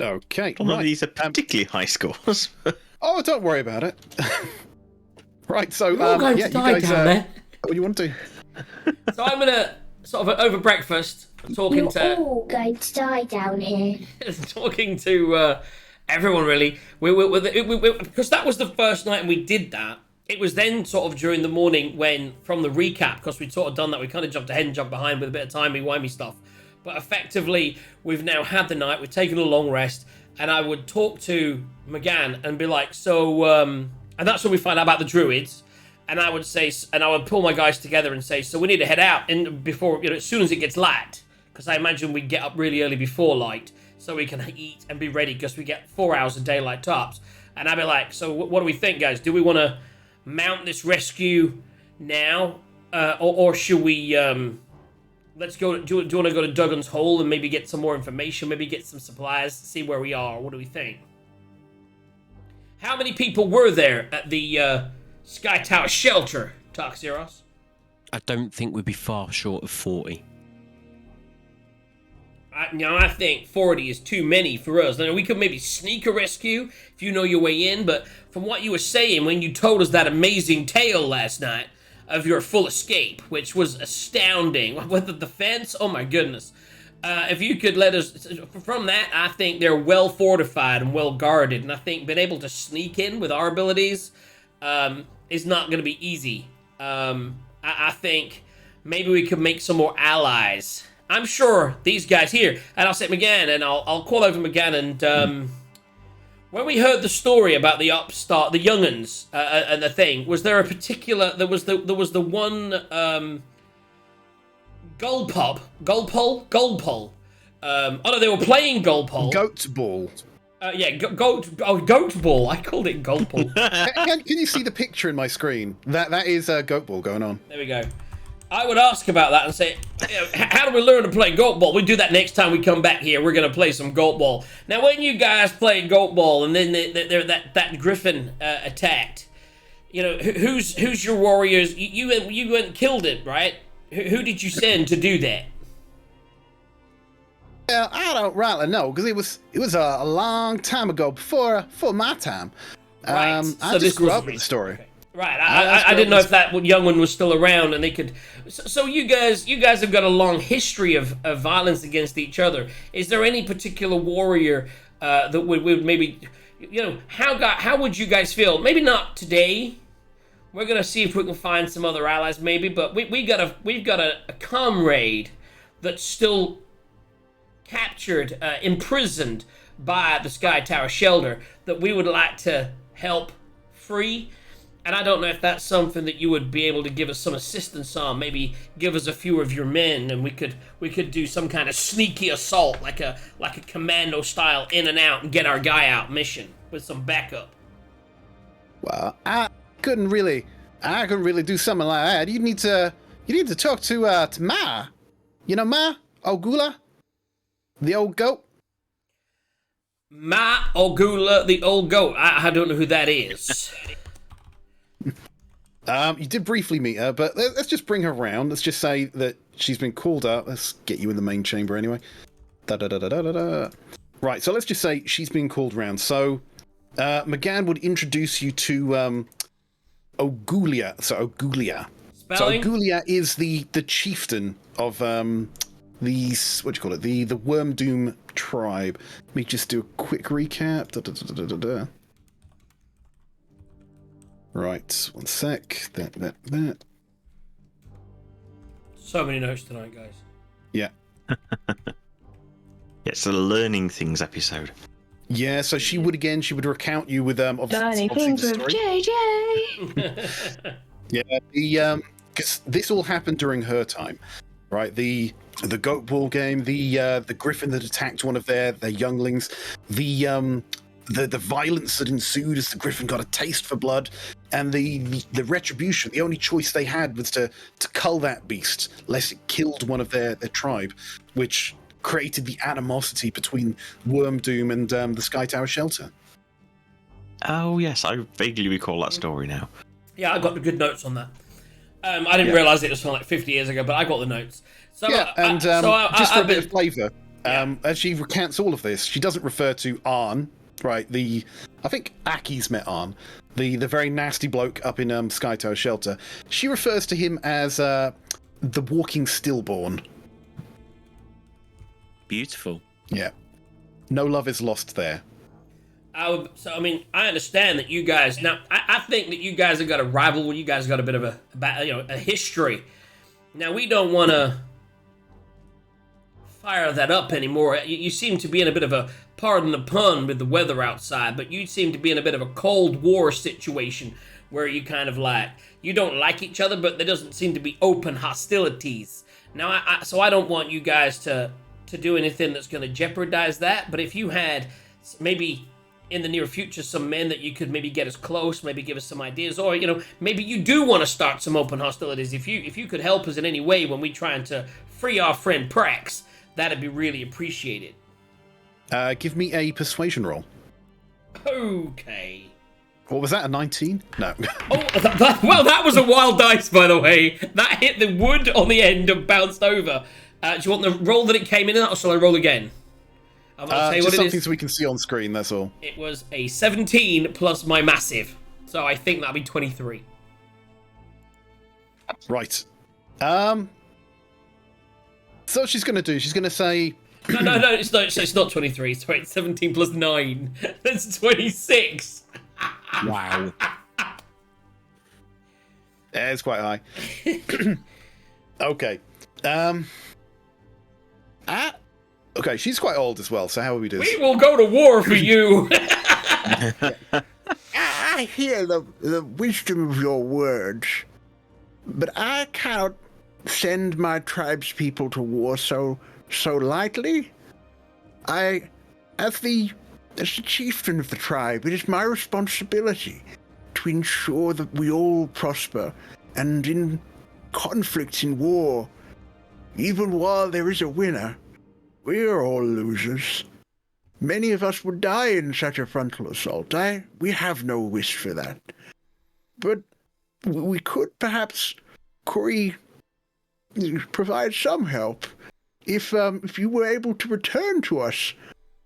Okay, None of right. these are particularly high scores. Oh, don't worry about it. Right, so, We're all going yeah, to die you guys, down there. what do you want to do? So I'm gonna sort of over breakfast talking You're to all going to die down here. talking to everyone really. Because that was the first night and we did that. It was then sort of during the morning when, from the recap, because we'd sort of done that, we kind of jumped ahead and jumped behind with a bit of timey-wimey stuff. But effectively, we've now had the night, we've taken a long rest, and I would talk to McGann and be like, so, and that's when we find out about the druids. And I would say, and I would pull my guys together and say, so we need to head out before, as soon as it gets light. Because I imagine we get up really early before light so we can eat and be ready because we get 4 hours of daylight tops. And I'd be like, so what do we think, guys? Do we want to mount this rescue now? Or should we, let's go, do you want to go to Duggan's Hole and maybe get some more information, maybe get some supplies, see where we are? What do we think? How many people were there at the Sky Tower shelter, Toxiros? I don't think we'd be far short of 40. I think 40 is too many for us. Now, we could maybe sneak a rescue if you know your way in, but from what you were saying when you told us that amazing tale last night of your full escape, which was astounding, with the defense, oh my goodness. If you could let us, from that, I think they're well fortified and well guarded, and I think being able to sneak in with our abilities is not going to be easy. I think maybe we could make some more allies. I'm sure these guys here, and I'll say McGann, and I'll call over McGann, and when we heard the story about the upstart, the young'uns, and the thing, was there a particular, there was the one, Goalpole. Oh no, they were playing Goalpole. Goat ball. Goat ball. I called it Goalpole. Can you see the picture in my screen? That is goat ball going on. There we go. I would ask about that and say, how do we learn to play goat ball? We do that next time we come back here. We're going to play some goat ball. Now, when you guys play goat ball and then that griffin attacked, who's your warriors? You went and killed it, right? Who did you send to do that? Well, I don't rightly know because it was a long time ago before my time. Right. I just grew up with the story. Okay. Right, I didn't know if that young one was still around and they could... So you guys have got a long history of violence against each other. Is there any particular warrior that would maybe... how would you guys feel? Maybe not today. We're going to see if we can find some other allies maybe, but we've got a comrade that's still captured, imprisoned by the Sky Tower shelter that we would like to help free. And I don't know if that's something that you would be able to give us some assistance on. Maybe give us a few of your men, and we could do some kind of sneaky assault, like a commando style, in and out, and get our guy out mission with some backup. Well, I couldn't really do something like that. You need to talk to Ma. You know Ma Ogula, the old goat. Ma Ogula, the old goat. I don't know who that is. You did briefly meet her, but let's just bring her around. Let's just say that she's been called up. Let's get you in the main chamber anyway. Right, so let's just say she's been called around. So, McGann would introduce you to Ogulia. So Ogulia. Spelling? So Ogulia is the chieftain of these, what do you call it? The Worm Doom tribe. Let me just do a quick recap. Right, one sec. That. So many notes tonight, guys. Yeah. It's the learning things episode. Yeah, so she would recount you with Learning things with JJ. Yeah, because this all happened during her time, right? The goat ball game, the griffin that attacked one of their younglings, the violence that ensued as the griffin got a taste for blood, and the retribution. The only choice they had was to cull that beast, lest it killed one of their tribe, which created the animosity between Worm Doom and the Sky Tower shelter. Oh yes, I vaguely recall that story now. Yeah, I got the good notes on that. I didn't realise it was from like 50 years ago, but I got the notes. So, yeah, and just for a bit of flavour, as she recants all of this, she doesn't refer to Arn, right? I think Aki's met Arn, the very nasty bloke up in Sky Tower shelter. She refers to him as the walking stillborn. Beautiful. Yeah. No love is lost there. I understand that you guys... Now, I think that you guys have got a rivalry. You guys have got a bit of a history. Now, we don't want to fire that up anymore. You seem to be in a bit of a, pardon the pun with the weather outside, but you seem to be in a bit of a Cold War situation where you kind of like, you don't like each other, but there doesn't seem to be open hostilities. Now, so I don't want you guys to do anything that's going to jeopardize that, but if you had maybe in the near future some men that you could maybe get us close, maybe give us some ideas, or maybe you do want to start some open hostilities. If you could help us in any way when we trying to free our friend Prax, that'd be really appreciated. Give me a persuasion roll. Okay. What was that, a 19? No. Well, that was a wild dice, by the way. That hit the wood on the end and bounced over. Do you want the roll that it came in at, or shall I roll again? I'm going to tell you what it is. Something so we can see on screen, that's all. It was a 17 plus my massive. So I think that'll be 23. Right. So what she's going to do, she's going to say... No, it's not 23. Sorry, it's 17 plus 9. That's 26. Wow. Yeah, it's quite high. Okay. Okay, she's quite old as well, so how will we do this? We will go to war for you. I hear the wisdom of your words, but I cannot send my tribespeople to war so lightly. As the chieftain of the tribe, it is my responsibility to ensure that we all prosper, and in conflicts in war, even while there is a winner, we are all losers. Many of us would die in such a frontal assault. We have no wish for that. But we could perhaps, Corey, provide some help if you were able to return to us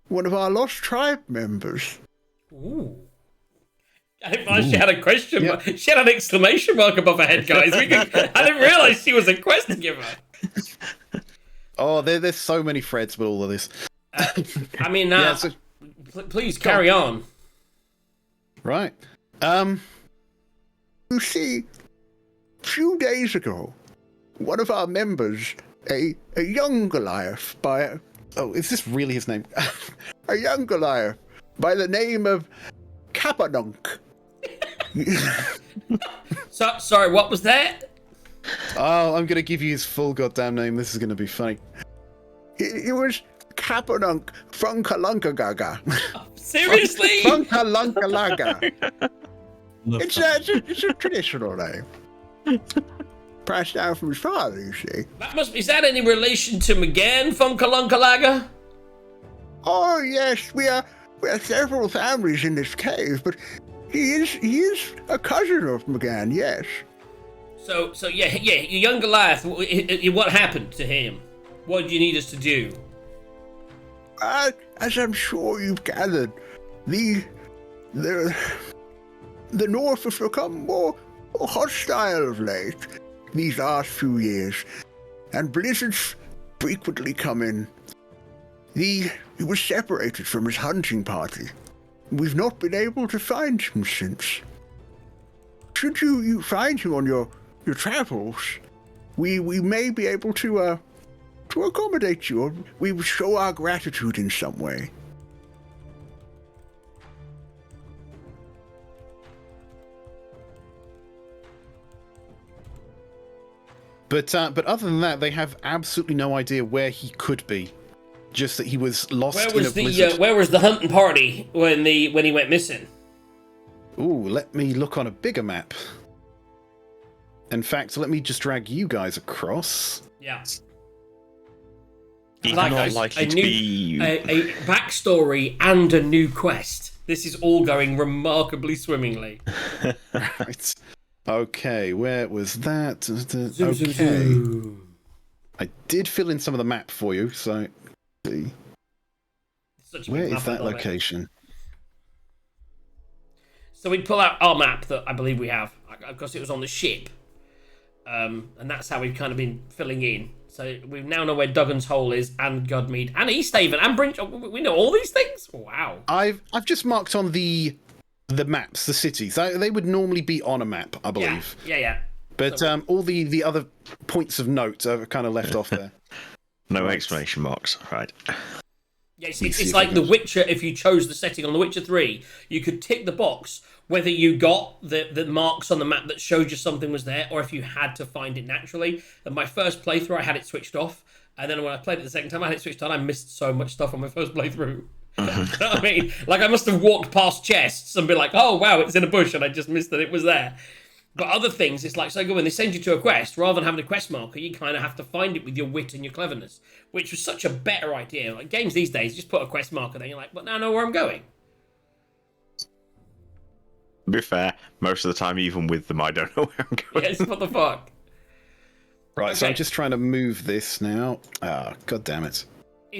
one of our lost tribe members. Ooh. I didn't realize she had a question mark. She had an exclamation mark above her head, guys. I didn't realize she was a quest giver. Oh, there's so many threads with all of this. Please carry on. Right. You see, a few days ago, one of our members, a young Goliath is this really his name? a young Goliath by the name of Kapanunk. Sorry, what was that? Oh, I'm going to give you his full goddamn name. This is going to be funny. It was Kapanunk Funkalunkagaga. Seriously? Funkalunkalaga. It's a traditional name. Passed down from his father, you see. Is that any relation to McGann Funkalunkalaga? Oh yes, we are several families in this cave, but he is a cousin of McGann, yes. So yeah, your young Goliath, what happened to him? What did you need us to do? As I'm sure you've gathered, the North has become more hostile of late these last few years, and blizzards frequently come in. He was separated from his hunting party. We've not been able to find him since. Should you find him on your travels, we may be able to accommodate you, or we will show our gratitude in some way. But other than that, they have absolutely no idea where he could be. Just that he was lost in a blizzard. Where was the hunting party when he went missing? Ooh, let me look on a bigger map. In fact, let me just drag you guys across. Yeah. He's not likely to be... A backstory and a new quest. This is all going remarkably swimmingly. Right. Okay, where was that? Okay. I did fill in some of the map for you, so... See. Where is that location? So we'd pull out our map that I believe we have, because it was on the ship. And that's how we've kind of been filling in. So we now know where Duggan's Hole is, and Godmead, and Easthaven, and Brinch. We know all these things? Wow. I've just marked on the maps, the cities. They would normally be on a map, I believe. Yeah. But all the other points of note are kind of left off there. No Right. exclamation marks. Right. Yeah, it's, Let me it's, see it's if I like can- The Witcher. If you chose the setting on The Witcher 3, you could tick the box whether you got the marks on the map that showed you something was there, or if you had to find it naturally. And my first playthrough, I had it switched off, and then when I played it the second time, I had it switched on. I missed so much stuff on my first playthrough. You know what I mean? Like, I must have walked past chests and be like, oh, wow, it's in a bush, and I just missed that it was there. But other things, it's like so good when they send you to a quest, rather than having a quest marker, you kind of have to find it with your wit and your cleverness, which was such a better idea. Like, games these days, just put a quest marker there, you're like, but now I know where I'm going. To be fair, most of the time, even with them, I don't know where I'm going. Yes, what the fuck? Right, so I'm Okay. just trying to move this now. Ah, god damn it.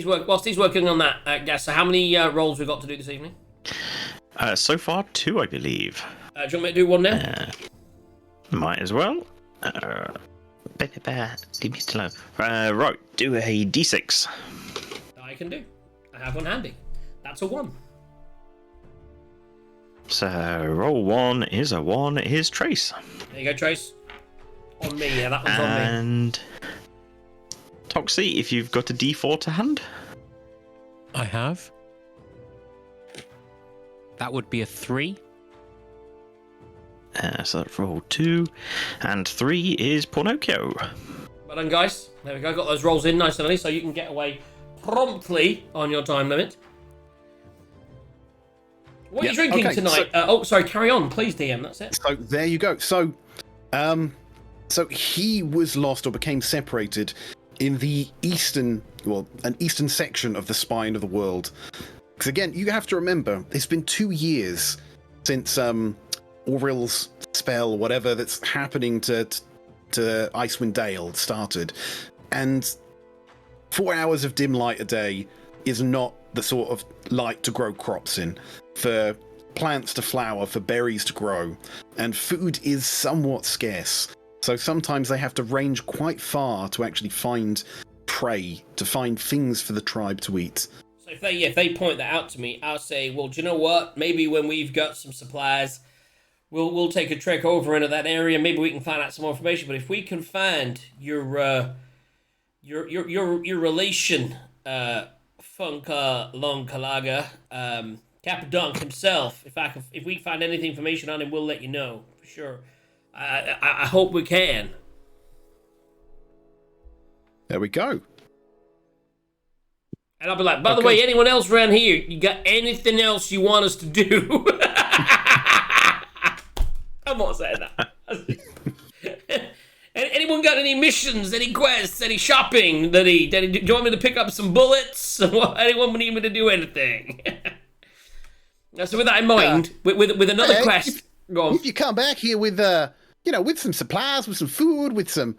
Whilst he's working on that, Gas, so how many rolls we got to do this evening? So far, 2, I believe. Do you want me to do one now? Might as well. Leave me slow. Right, do a d6. I can do. I have one handy. That's a 1. So, roll 1 is a 1, is Trace. There you go, Trace. On me, yeah, that one's on me. And Toxi, if you've got a d4 to hand. I have. That would be a 3. So that's roll 2. And 3 is Pornocchio. Well done, guys. There we go. Got those rolls in nice and early, so you can get away promptly on your time limit. What are you drinking okay, tonight? Sorry, carry on, please, DM. That's it. So there you go. So, so he was lost or became separated in the an eastern section of the spine of the world. Because again, you have to remember, it's been 2 years since Auril's spell, whatever that's happening to Icewind Dale started, and 4 hours of dim light a day is not the sort of light to grow crops in, for plants to flower, for berries to grow, and food is somewhat scarce. So sometimes they have to range quite far to actually find prey, to find things for the tribe to eat. So if they point that out to me, I'll say, well, do you know what? Maybe when we've got some supplies, we'll take a trek over into that area. Maybe we can find out some more information. But if we can find your relation, Funka Longkalaga, Capadunk himself, if we find any information on him, we'll let you know for sure. I hope we can. There we go. And I'll be like, by the Okay. way, anyone else around here, you got anything else you want us to do? I'm not saying that. Anyone got any missions, any quests, any shopping? Do you want me to pick up some bullets? Anyone need me to do anything? So with that in mind, with another Hey, quest, go on. If you come back here with with some supplies, with some food, with some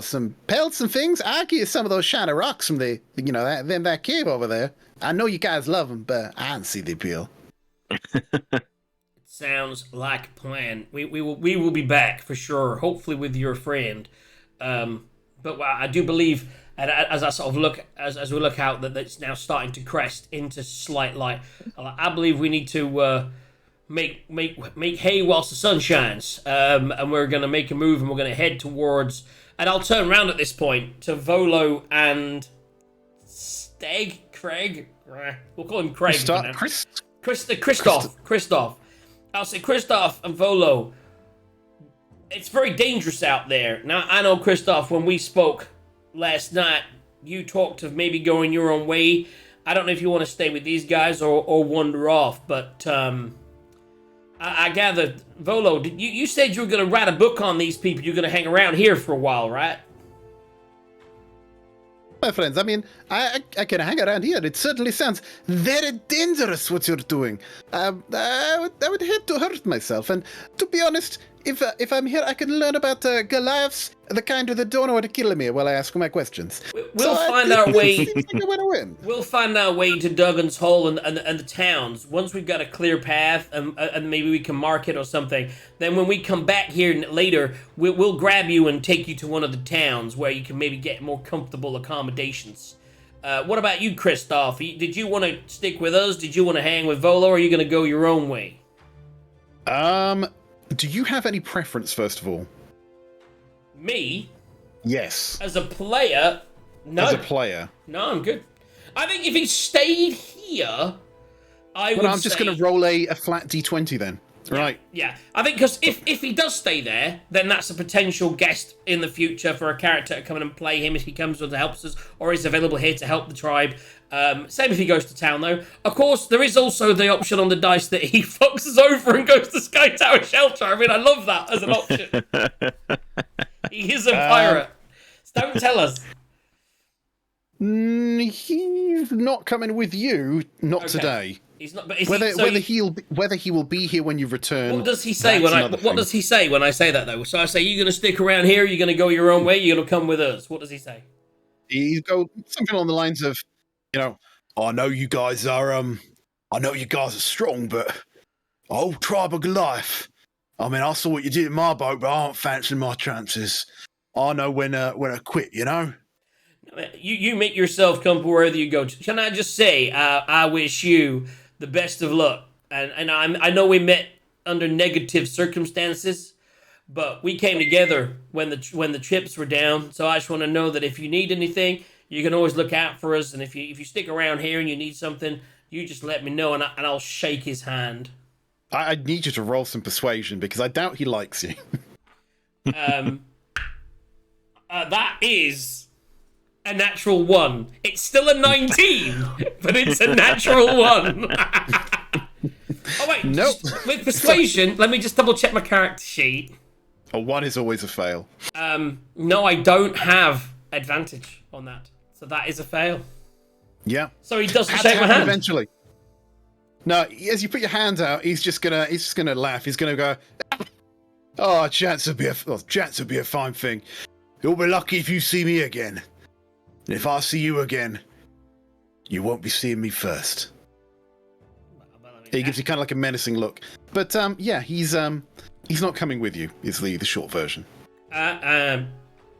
some pelts and things, I'll give you some of those shiny rocks from that cave over there. I know you guys love them, but I don't see the appeal. Sounds like a plan. We will be back for sure. Hopefully with your friend. But I do believe, and as I sort of look as we look out, that it's now starting to crest into slight light. I believe we need to make hay whilst the sun shines. And we're gonna make a move, and we're gonna head towards. And I'll turn around at this point to Volo and Craig. We'll call him Craig. for now. Christoph. I'll say Christoph and Volo. It's very dangerous out there. Now, I know, Christoph, when we spoke last night, you talked of maybe going your own way. I don't know if you want to stay with these guys or wander off, but I gather, Volo, you said you were going to write a book on these people. You're going to hang around here for a while, right? My friends, I mean, I can hang around here. It certainly sounds very dangerous what you're doing. I would hate to hurt myself. And to be honest, if I'm here, I can learn about Goliaths, the kind that don't know how to kill me while I ask my questions. We'll find our way. Seems like a win-win. We'll find our way to Duggan's Hole and the towns. Once we've got a clear path and maybe we can mark it or something, then when we come back here later, we'll grab you and take you to one of the towns where you can maybe get more comfortable accommodations. What about you, Christoph? Did you want to stick with us? Did you want to hang with Volo, or are you going to go your own way? Do you have any preference, first of all? Me, Yes. as a player, No. as a player. No, I'm good. I think if he stayed here, I would I'm just say... going to roll a flat d20 then. Right. Yeah, I think because if he does stay there, then that's a potential guest in the future for a character to come in and play him if he comes and helps us, or is available here to help the tribe. Same if he goes to town, though. Of course, there is also the option on the dice that he fucks us over and goes to Sky Tower Shelter. I mean, I love that as an option. He is a pirate. Don't tell us. He's not coming with you. Not today. He's not. But is Whether he will be here when you return. What does he say What does he say when I say that though? So I say, "You going to stick around here? You're going to go your own way? You're going to come with us?" What does he say? He go something along the lines of, I know you guys are strong, but tribe of Goliath. I mean, I saw what you did in my boat, but I aren't fancying my chances. I know when I quit. You make yourself comfortable wherever you go. Can I just say, I wish you the best of luck. And I know we met under negative circumstances, but we came together when the chips were down. So I just want to know that if you need anything, you can always look out for us. And if you stick around here and you need something, you just let me know, and I'll shake his hand. I need you to roll some persuasion because I doubt he likes you. That is a natural 1. It's still a 19, but it's a natural 1. Oh wait, nope. With persuasion, let me just double check my character sheet. A 1 is always a fail. No, I don't have advantage on that, so that is a fail. Yeah. So he doesn't shake my hand eventually. No, as you put your hands out, he's just gonna laugh. He's gonna go, "Oh, chance would be a fine thing. You'll be lucky if you see me again. And if I see you again, you won't be seeing me first." He gives you kind of like a menacing look. But he's not coming with you. Is the short version. I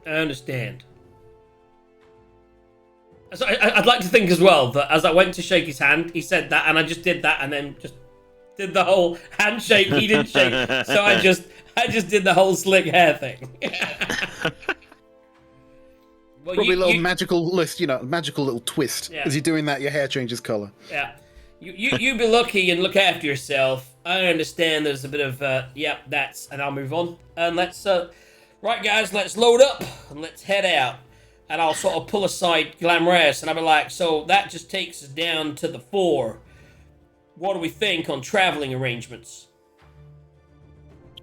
understand. So I'd like to think as well that as I went to shake his hand, he said that, and I just did that, and then just did the whole handshake. He didn't shake, so I just did the whole slick hair thing. Well, Probably a little magical little twist. Yeah. As you're doing that, your hair changes color. Yeah. You be lucky and look after yourself. I understand there's a bit of, and I'll move on. And let's, right guys, let's load up and let's head out. And I'll sort of pull aside Glamorous and I'll be like, so that just takes us down to the 4. What do we think on traveling arrangements?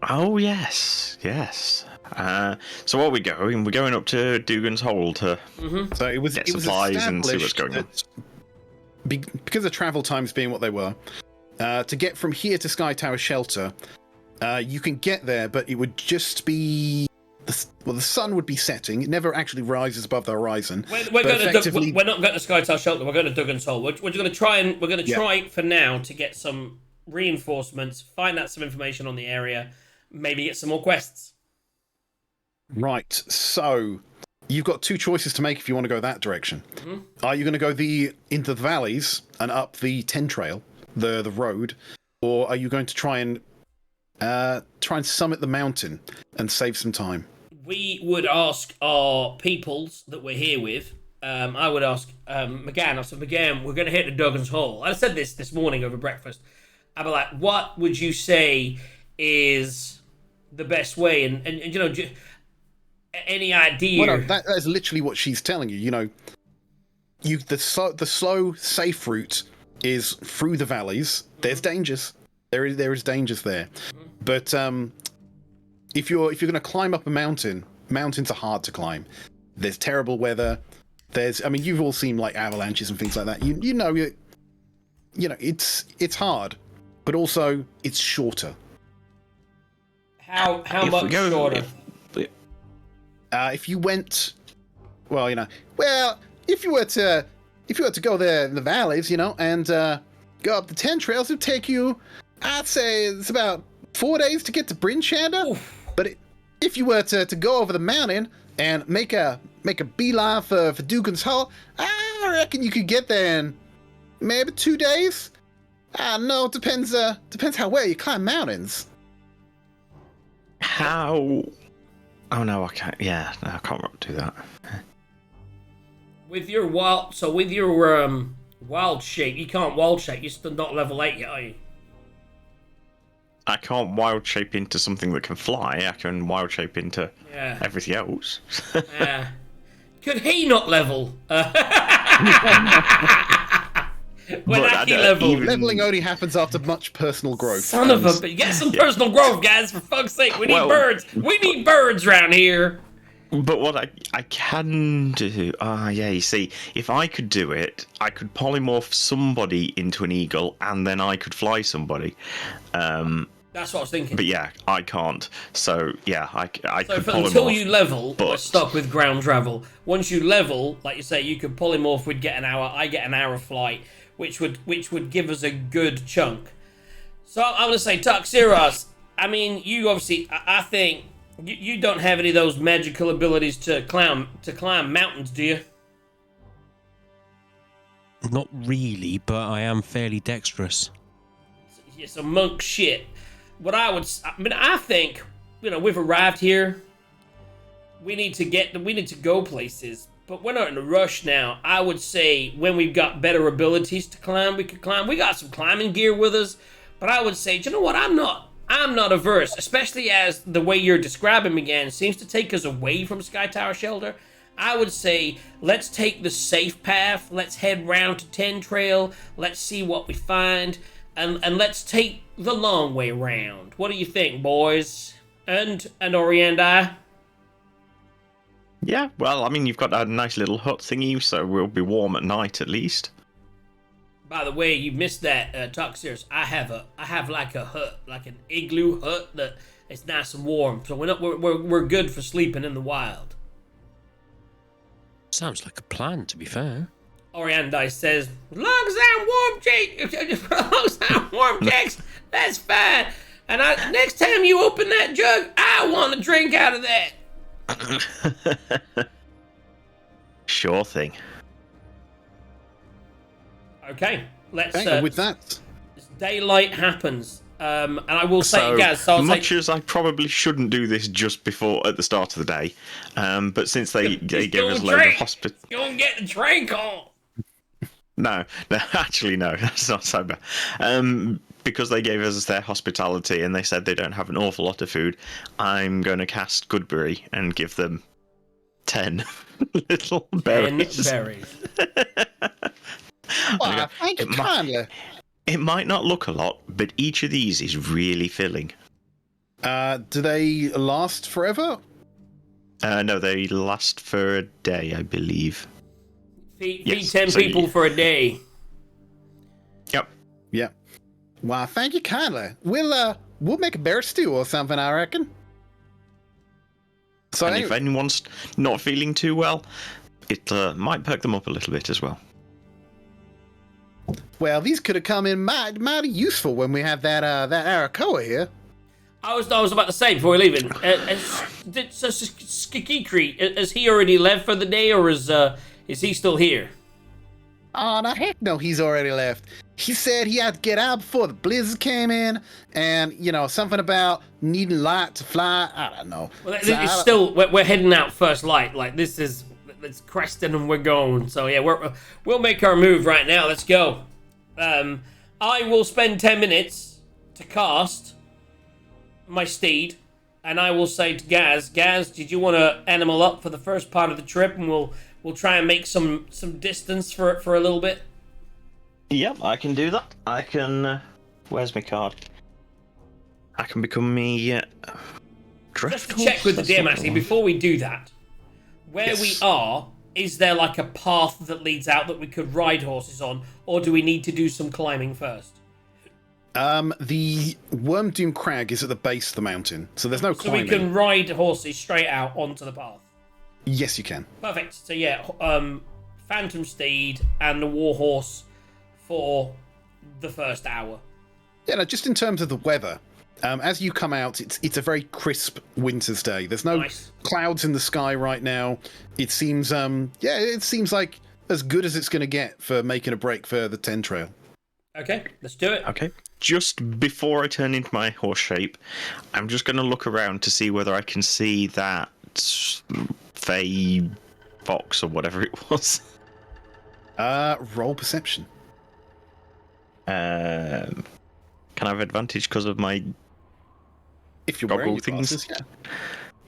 Oh, yes. So what are we going? We're going up to Dugan's Hole to So it was get it was supplies and see what's going on. Because of travel times being what they were, to get from here to Sky Tower Shelter, you can get there, but it would just be the sun would be setting. It never actually rises above the horizon. We're not going to Sky Tower Shelter. We're going to Duggan's Hole. We're going to try for now to get some reinforcements, find out some information on the area, maybe get some more quests. Right. So you've got 2 choices to make if you want to go that direction. Are you going to go into the valleys and up the 10 trail, the road, or are you going to try and summit the mountain and save some time? We would ask our peoples that we're here with. I would ask McGann. I said, McGann, we're going to hit the Duggan's Hole. I said this morning over breakfast. I'd be like, what would you say is the best way? And any idea? Well, no, that is literally what she's telling you. The slow, safe route is through the valleys. There's dangers. There is dangers there. But if you're going to climb up a mountain, mountains are hard to climb. There's terrible weather. You've all seen like avalanches and things like that. It's hard, but also it's shorter. How much shorter? If you went, if you were to go there in the valleys, and go up the 10 trails, it'd take you, I'd say it's about 4 days to get to Bryn Shander. But if you were to go over the mountain and make a beeline for Dugan's Hole, I reckon you could get there in maybe 2 days. I don't know, depends how well you climb mountains. How? Oh no, I can't. Yeah, no, I can't do that. With your wild wild shape, you can't wild shape. You're still not level 8 yet, are you? I can't wild shape into something that can fly. I can wild shape into Yeah. everything else. Could he not level? When I he don't level. even- Leveling only happens after much personal growth. Son of a... Get some personal growth, guys, for fuck's sake. We need Well- birds. We need birds around here. But what I can do, yeah, you see, if I could do it, I could polymorph somebody into an eagle, and then I could fly somebody. That's what I was thinking. But yeah, I can't. So yeah, I So could for, polymorph. until you level, we're but- stuck with ground travel. Once you level, like you say, you could polymorph. We'd get an hour. I get an hour of flight, which would give us a good chunk. So I'm gonna say Toxiros. I mean, you obviously. I think you don't have any of those magical abilities to climb mountains, do you? Not really, but I am fairly dexterous. It's a monk shit. I think, we've arrived here. We need to go places, but we're not in a rush now. I would say when we've got better abilities to climb, we could climb. We got some climbing gear with us, but I would say, you know what? I'm not averse, especially as the way you're describing me again seems to take us away from Sky Tower Shelter. I would say let's take the safe path. Let's head round to 10 Trail. Let's see what we find. And let's take the long way round. What do you think, boys? And Oriandi? Yeah, well, I mean, you've got a nice little hut thingy, so we'll be warm at night at least. By the way, you missed that, Toxiers. I have like a hut, like an igloo hut that is nice and warm. So we're good for sleeping in the wild. Sounds like a plan, to be fair. Oriandi says, as long as I'm warm, Jake, as long as I'm warm, Jax, that's fine. And next time you open that jug, I want to drink out of that. Sure thing. Okay, let's. And with that, daylight happens, and I will say, So guys. So I'll much say, as I probably shouldn't do this just at the start of the day, but since they gave us a load of hospital. you don't get the drink on. No, actually, no, that's not so bad. Because they gave us their hospitality and they said they don't have an awful lot of food, I'm going to cast Goodberry and give them 10 little berries. 10 berries. wow, thank you kindly. It might not look a lot, but each of these is really filling. Do they last forever? No, they last for a day, I believe. Feed Yes, 10 so people you- for a day. Yep. Yeah. Wow, thank you kindly. We'll make a bear stew or something, I reckon. So And anyway, if anyone's not feeling too well, it might perk them up a little bit as well. well, these could have come in mighty useful when we have that Arakoa here. I was about to say before we leave it. Skikikri, has he already left for the day, or is he still here? Oh, no, heck no, he's already left. He said he had to get out before the blizzard came in, and, something about needing light to fly. I don't know. Well, So it's still we're heading out first light. Like it's cresting and we're going. So yeah, we'll make our move right now. Let's go. I will spend 10 minutes to cast my steed, and I will say to Gaz, did you want to animal up for the first part of the trip, and we'll try and make some distance for a little bit. Yep, I can do that. I can. Where's my card? I can become me. Just to check with the DM actually before we do that, where we are, is there like a path that leads out that we could ride horses on, or do we need to do some climbing first? The Wormdoom Crag is at the base of the mountain, so there's no So climbing. we can ride horses straight out onto the path. Yes, you can. Perfect. So yeah, Phantom Steed and the War Horse for the first hour. Yeah, no, just in terms of the weather, as you come out, it's a very crisp winter's day. There's no Nice. clouds in the sky right now. It seems, it seems like as good as it's going to get for making a break for the 10 Trail. Okay, let's do it. Okay. Just before I turn into my horse shape, I'm just going to look around to see whether I can see that Fey fox or whatever it was. Roll perception. Can I have advantage because of my If you're wearing goggle your things? glasses, yeah.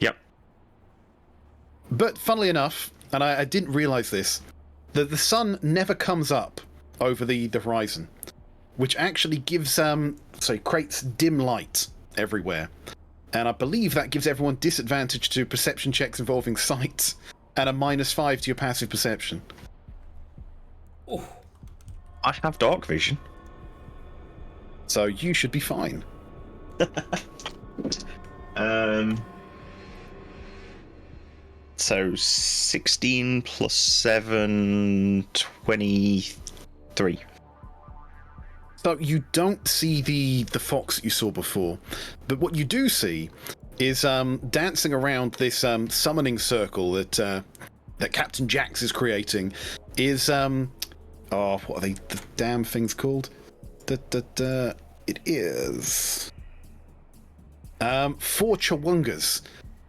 Yep. But funnily enough, and I didn't realise this, that the sun never comes up over the horizon, which actually gives creates dim light everywhere. And I believe that gives everyone disadvantage to perception checks involving sight and a -5 to your passive perception. Oh, I have dark vision. So you should be fine. So 16 plus 7, 23. So you don't see the fox that you saw before, but what you do see is dancing around this summoning circle that Captain Jax is creating is what are the damn things called? It is 4 Chawungas,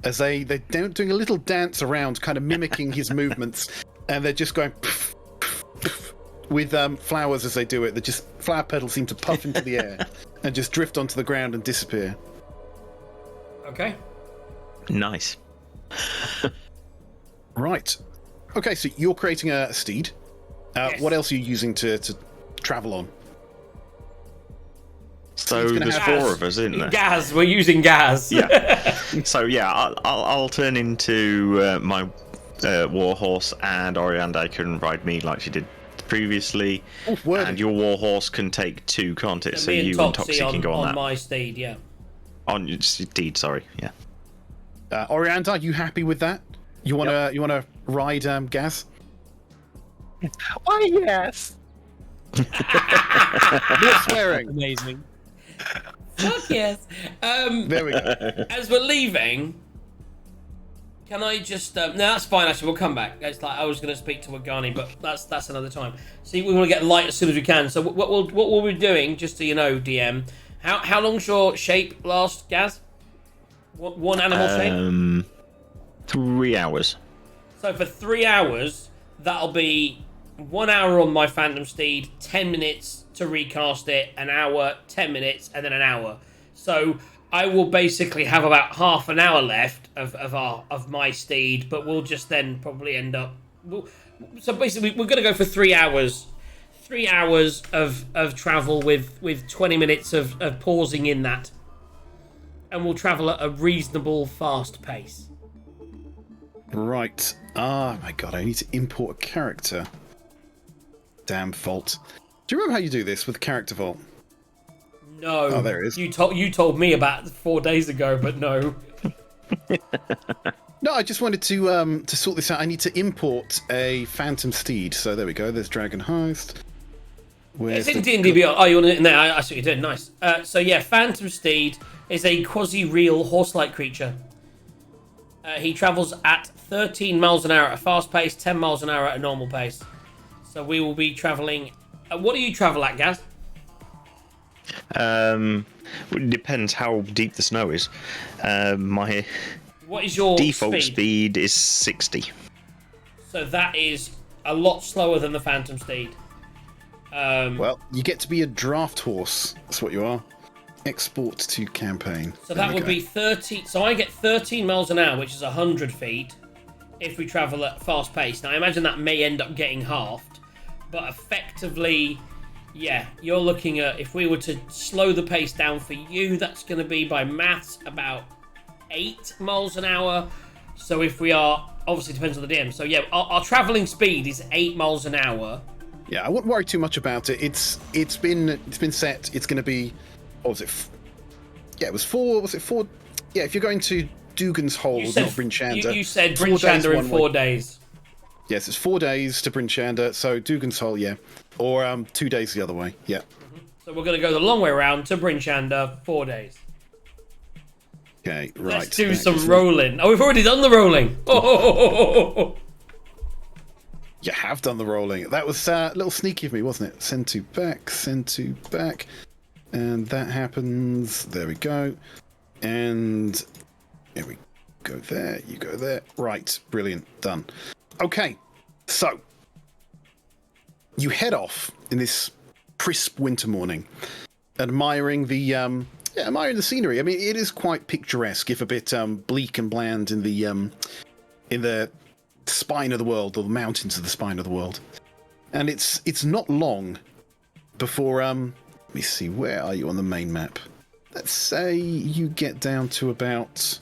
as they're doing a little dance around, kind of mimicking his movements, and they're just going pff, pff, pff, with flowers as they do it. Flower petals seem to puff into the air and just drift onto the ground and disappear. okay. Nice. Right. Okay, so you're creating a steed. Yes. What else are you using to travel on? So Steed's gonna there's have- 4 of us, isn't there? Gaz, we're using Gaz. Yeah. So yeah, I'll turn into my warhorse, and Orianda can ride me like she did previously. Oh, worthy. And your warhorse can take 2, can't it? So Me and you and Toxi can go on that. my steed, yeah. On your steed, sorry. Yeah. Orianda, are you happy with that? You wanna ride Gaz? Why, yes. No swearing. Amazing. Fuck yes. There we go. As we're leaving, can I just? No, that's fine. Actually, we'll come back. It's like I was going to speak to Wagani, but that's another time. See, we want to get light as soon as we can. So what we'll be doing, just so you know, DM. How long's your shape last, Gaz? One animal shape. 3 hours. So for 3 hours, that'll be 1 hour on my Phantom Steed, 10 minutes to recast it, an hour, 10 minutes, and then an hour. So I will basically have about half an hour left of my steed, but we'll just then probably end up. So basically, we're going to go for 3 hours. 3 hours of travel with 20 minutes of pausing in that. And we'll travel at a reasonable fast pace. Right. Oh my god, I need to import a character. Damn fault. Do you remember how you do this with Character Vault? No. Oh, there it is. You told me about 4 days ago, but no. No, I just wanted to sort this out. I need to import a Phantom Steed. So there we go. There's Dragon Heist. Where's It's in the- D&D Beyond. Oh, you want it in there? I see what you did. Nice. So yeah, Phantom Steed is a quasi-real horse-like creature. He travels at 13 miles an hour at a fast pace, 10 miles an hour at a normal pace. So we will be traveling. What do you travel at, Gaz? It depends how deep the snow is. My What is your default speed? speed is 60. So that is a lot slower than the Phantom Steed. Well, you get to be a draft horse. That's what you are. Export to campaign. So There that we would go. be 30. So I get 13 miles an hour, which is 100 feet, if we travel at fast pace. Now I imagine that may end up getting halved, but effectively, yeah, you're looking at, if we were to slow the pace down for you, that's going to be by maths about 8 miles an hour. So if we are, obviously depends on the DM. So yeah, our traveling speed is 8 miles an hour. Yeah, I wouldn't worry too much about it. It's been set. It's going to be. What was it? Yeah, it was 4. Was it 4? Yeah, if you're going to Dugan's Hole, not Bryn Shander. You said 4 Bryn days, Shander in 1 4 week. days. Yes, it's 4 days to Bryn Shander. So Dugan's Hole, yeah, or 2 days the other way. Yeah. So we're going to go the long way around to Bryn Shander, 4 days. Okay, right. Let's do that some gives me- rolling. Oh, we've already done the rolling. Oh. You have done the rolling. That was a little sneaky of me, wasn't it? Send to back. And that happens. There we go. And here we go there. You go there. Right. Brilliant. Done. Okay. So, you head off in this crisp winter morning, admiring the scenery. I mean, it is quite picturesque, if a bit bleak and bland in the spine of the world, or the mountains of the spine of the world. And it's not long before let me see, where are you on the main map? Let's say you get down to about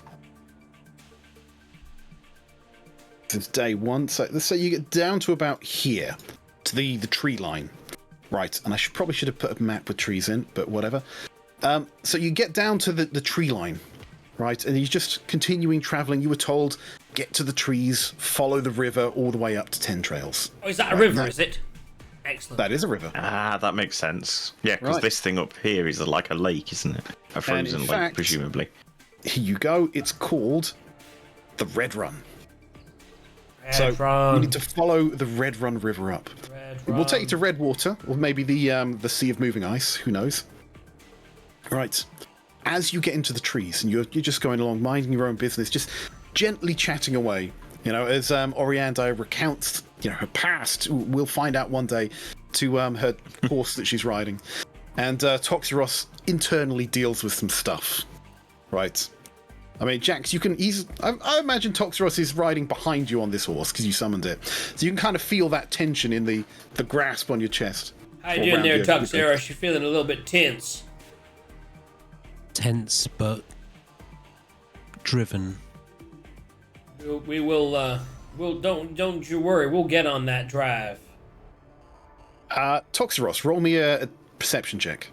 it's day one. So let's say you get down to about here, to the tree line. Right, and I probably should have put a map with trees in, but whatever. So you get down to the tree line, right? And you're just continuing traveling. You were told, get to the trees, follow the river all the way up to 10 Trails. Oh, is that a river, is it? Excellent. That is a river. Ah, that makes sense. Yeah, because Right. this thing up here is like a lake, isn't it? A frozen lake, fact- presumably. Here you go. It's called the Red Run. Red Run. You need to follow the Red Run River up. Red It will take you Run. to Redwater, or maybe the Sea of Moving Ice. Who knows? Right. As you get into the trees, and you're just going along, minding your own business, just gently chatting away. You know, as Orianda recounts, her past. We'll find out one day to her horse that she's riding, and Toxiros internally deals with some stuff. Right. I mean, Jax, you can I imagine Toxiros is riding behind you on this horse because you summoned it. So you can kind of feel that tension in the grasp on your chest. How you Or doing around there, you. Toxeros? You're feeling a little bit tense. Tense but driven. We will. Don't you worry. We'll get on that drive. Toxiros, roll me a perception check.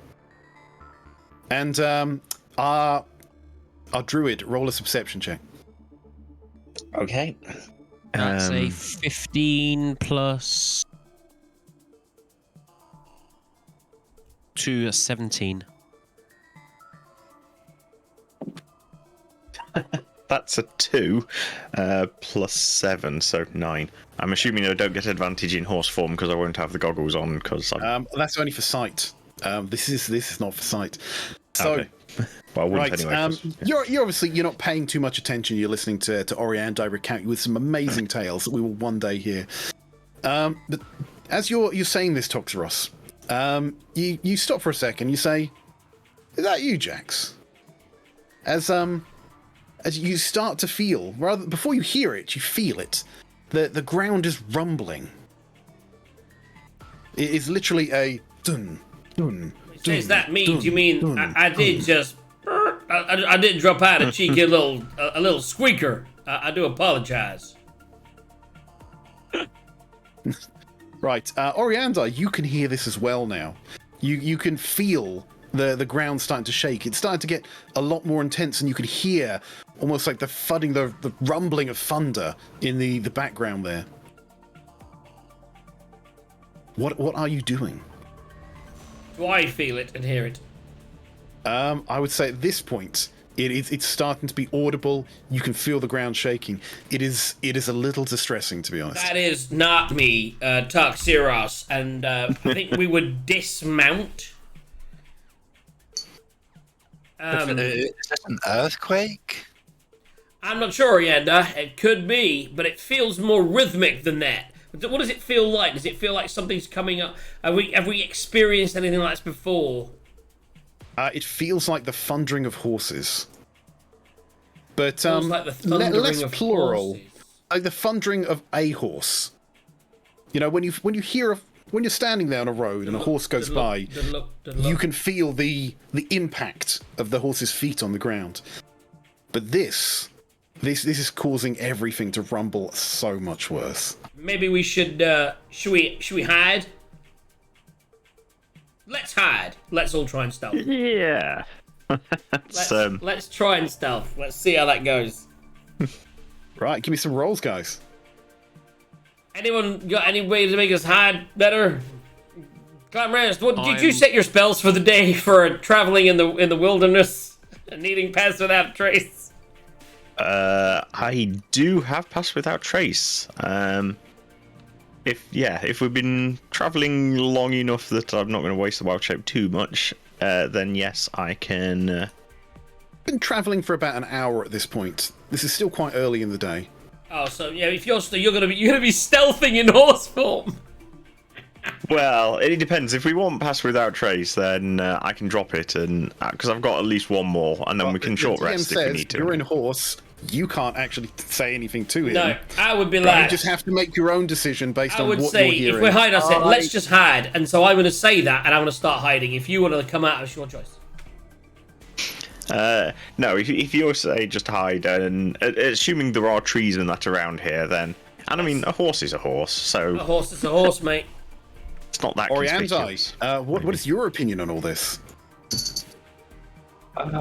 And our druid, roll us a perception check. Okay. That's a 15 plus 2, 17. That's a 2 plus 7, so 9. I'm assuming I don't get advantage in horse form because I won't have the goggles on because I'm... That's only for sight. This is not for sight. So, Okay. Well, I wouldn't right, anyway. 'Cause- you're obviously you're not paying too much attention. You're listening to Orianda recount you with some amazing tales that we will one day hear. But as you're saying this, Toxiros, you stop for a second. You say, "Is that you, Jax?" As you start to feel, rather before you hear it, you feel it. The ground is rumbling. It is literally a dun dun. Says that me? dun, Do you mean dun, I did just? I did drop out a cheeky little squeaker. I do apologize. Right, Orianda, you can hear this as well now. You can feel the ground starting to shake. It's starting to get a lot more intense, and you can hear almost like the thudding, the rumbling of thunder in the background there. What are you doing? Do I feel it and hear it? I would say at this point, it's starting to be audible. You can feel the ground shaking. It is a little distressing, to be honest. That is not me, Toxeros, and I think we would dismount. Is this an earthquake? I'm not sure, Yanda. It could be, but it feels more rhythmic than that. What does it feel like? Does it feel like something's coming up? Have we experienced anything like this before? It feels like the thundering of horses. But Feels like the thundering less of plural. horses. Like the thundering of a horse. You know, when you hear when you're standing there on a road and a horse goes by, you can feel the impact of the horse's feet on the ground. But this is causing everything to rumble so much worse. Maybe we should we hide? Let's hide. Let's all try and stealth. Yeah. Let's try and stealth. Let's see how that goes. Right, give me some rolls, guys. Anyone got any way to make us hide better? Comrades, did you I'm- set your spells for the day for traveling in the wilderness and needing pass without trace? I do have Pass Without Trace. If we've been travelling long enough that I'm not going to waste the wild shape too much, then yes, I can. Been traveling for about an hour at this point. This is still quite early in the day. Oh, so yeah, if you're gonna be stealthing in horse form. Well, it depends. If we want pass without trace, then I can drop it, and because I've got at least one more, and then we can short rest if we need to. You're in horse. You can't actually say anything to him. No, I would be You like. just have to make your own decision based I on would what say you're hearing. if we're hiding, I said let's just hide, and so I'm going to say that, and I'm going to start hiding. If you want to come out, it's your choice. No, if you say just hide, and assuming there are trees and that around here, then, and I mean a horse is a horse, so A horse is a horse, mate. it's not that Orianti, conspicuous. what is your opinion on all this? I'm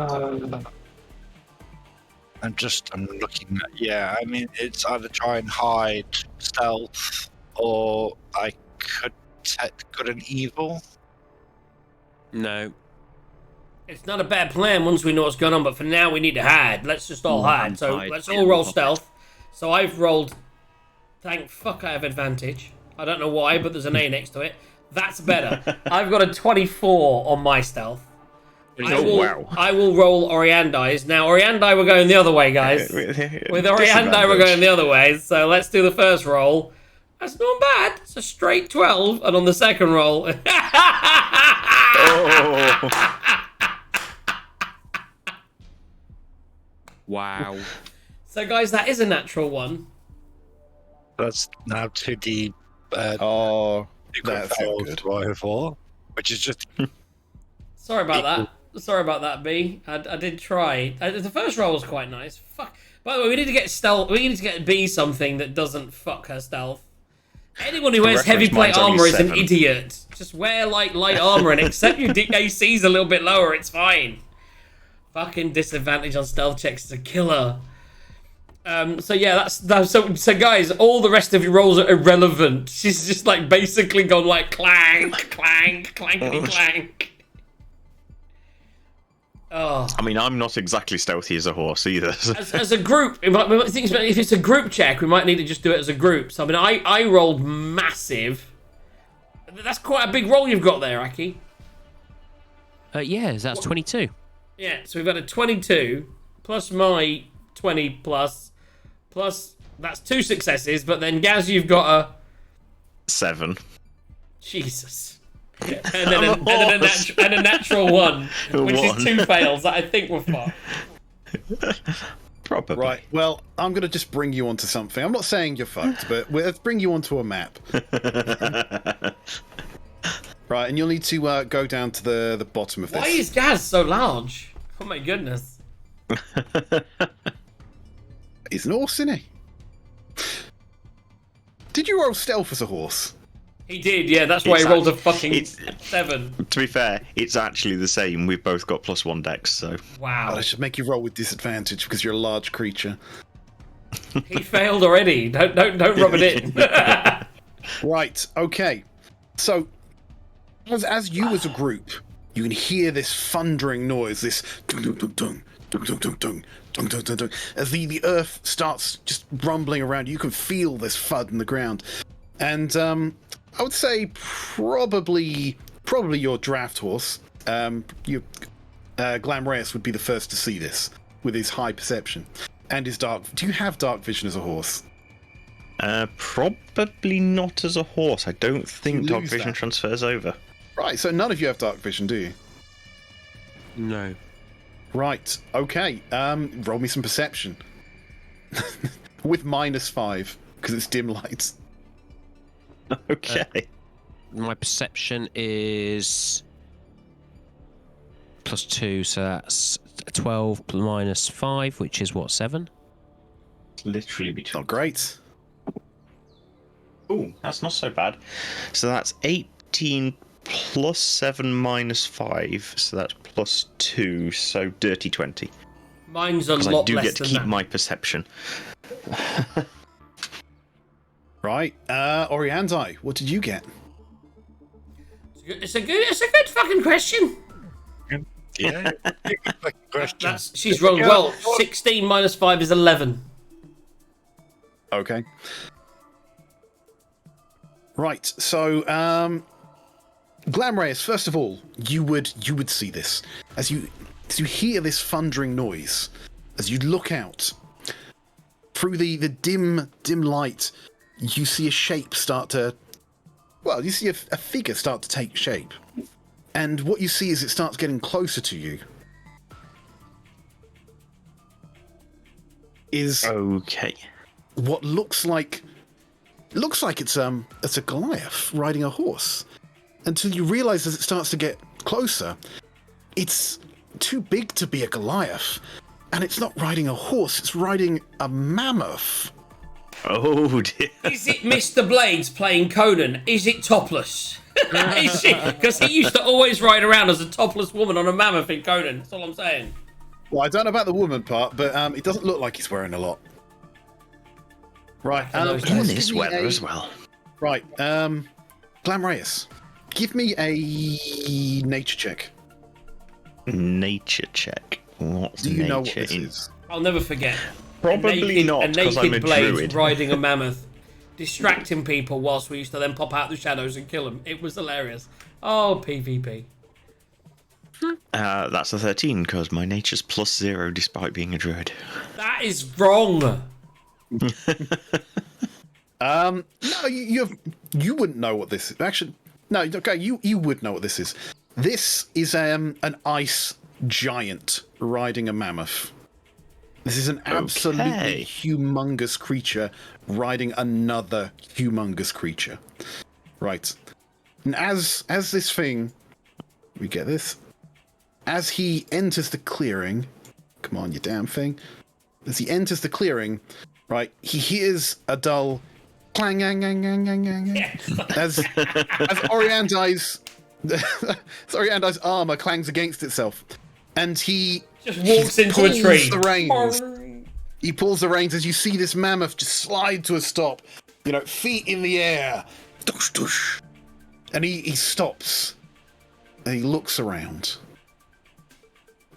looking at, yeah, I mean, it's either try and hide, stealth, or I could detect good and evil. No. It's not a bad plan once we know what's going on, but for now we need to hide. Let's just all hide. So hide. let's all roll stealth. So I've rolled. Thank fuck I have advantage. I don't know why, but there's an A next to it. That's better. I've got a 24 on my stealth. Wow. I will roll Oriandi's. Now, Oriandi, we're going the other way, guys. With Oriandi, we're going the other way. So let's do the first roll. That's not bad. It's a straight 12. And on the second roll... Oh. Wow. So, guys, that is a natural one. That's now 2D. Oh, That's that's not good. Roy 4, which is just. Sorry about that. Sorry about that, B. I did try. The first roll was quite nice. Fuck. By the way, we need to get stealth. We need to get B something that doesn't fuck her stealth. Anyone who wears heavy plate mine's only armor is an 7. idiot. Just wear like light armor and accept your AC's a little bit lower. It's fine. Fucking disadvantage on stealth checks is a killer. So yeah, that's so guys, all the rest of your rolls are irrelevant. She's just like basically gone like clank, clank, clankety clank. Oh. I mean, I'm not exactly stealthy as a horse either. So. As a group, we might think if it's a group check, we might need to just do it as a group. So I mean, I rolled massive. That's quite a big roll you've got there, Aki. Yeah, that's 22. Yeah, so we've got a 22 plus my 20 plus that's 2 successes, but then Gaz, you've got a 7. Jesus. And then a natural 1, which is 2 fails. That I think we're fucked. Probably. Right, well, I'm going to just bring you onto something. I'm not saying you're fucked, but let's bring you onto a map. Right, and you'll need to go down to the bottom of this. Why is Gaz so large? Oh my goodness. He's an horse, isn't he? Did you roll stealth as a horse? He did, yeah, that's why he rolled a fucking 7. To be fair, it's actually the same. We've both got +1 dex, so. Wow. Oh, I should make you roll with disadvantage because you're a large creature. He failed already. Don't rub it in. Right, okay. So, as you as a group, you can hear this thundering noise, this dung dung dung dung dung dung dung dung dung dung dung dung. As the earth starts just rumbling around, you can feel this thud in the ground. And I would say probably your draft horse, Glamreus would be the first to see this with his high perception and his dark. Do you have dark vision as a horse? Probably not as a horse. I don't think dark vision transfers over. Right, so none of you have dark vision, do you? No. Right, okay. Roll me some perception. With -5, because it's dim light. Okay. My perception is +2, so that's 12 -5, which is what, 7? It's literally between. Not great. Ooh, that's not so bad. So that's 18 plus 7 minus 5, so that's +2, so dirty 20. Mine's a Because lot I do less get to than keep that. my perception. Right, Orianti, what did you get? It's a good fucking question. Yeah. Question. She's rolled well. 16 minus 5 is 11. Okay. Right, so Glamreus, first of all, you would see this as you hear this thundering noise, as you look out through the dim light. You see a shape start to well, you see a figure start to take shape. And what you see is it starts getting closer to you. Is Okay. what looks like it's a Goliath riding a horse. Until you realise as it starts to get closer, it's too big to be a Goliath. And it's not riding a horse, it's riding a mammoth. Oh dear. Is it Mr. Blades playing Conan? Is it topless? Because he used to always ride around as a topless woman on a mammoth in Conan. That's all I'm saying. Well, I don't know about the woman part, but it doesn't look like he's wearing a lot. Right, those In days. this weather as well. Right, Glamreus, give me a nature check. Nature check. What's Do you nature know what this in? is? I'll never forget. Probably not, A because I'm a naked Blades druid. riding a mammoth, distracting people whilst we used to then pop out the shadows and kill them. It was hilarious. Oh, PvP. That's a 13, because my nature's +0 despite being a druid. That is wrong. No, you wouldn't know what this is. Actually, no, okay, you would know what this is. This is an ice giant riding a mammoth. This is an absolutely Okay. humongous creature riding another humongous creature. Right. And as this thing, we get this. As he enters the clearing, come on, you damn thing. As he enters the clearing, right, he hears a dull clang, gang, gang, gang, gang, gang, gang. Yes. As Oriandi's armor clangs against itself, and he Just walks into a pulls tree. The reins. He pulls the reins as you see this mammoth just slide to a stop. You know, feet in the air, doosh, doosh. And he stops, and he looks around.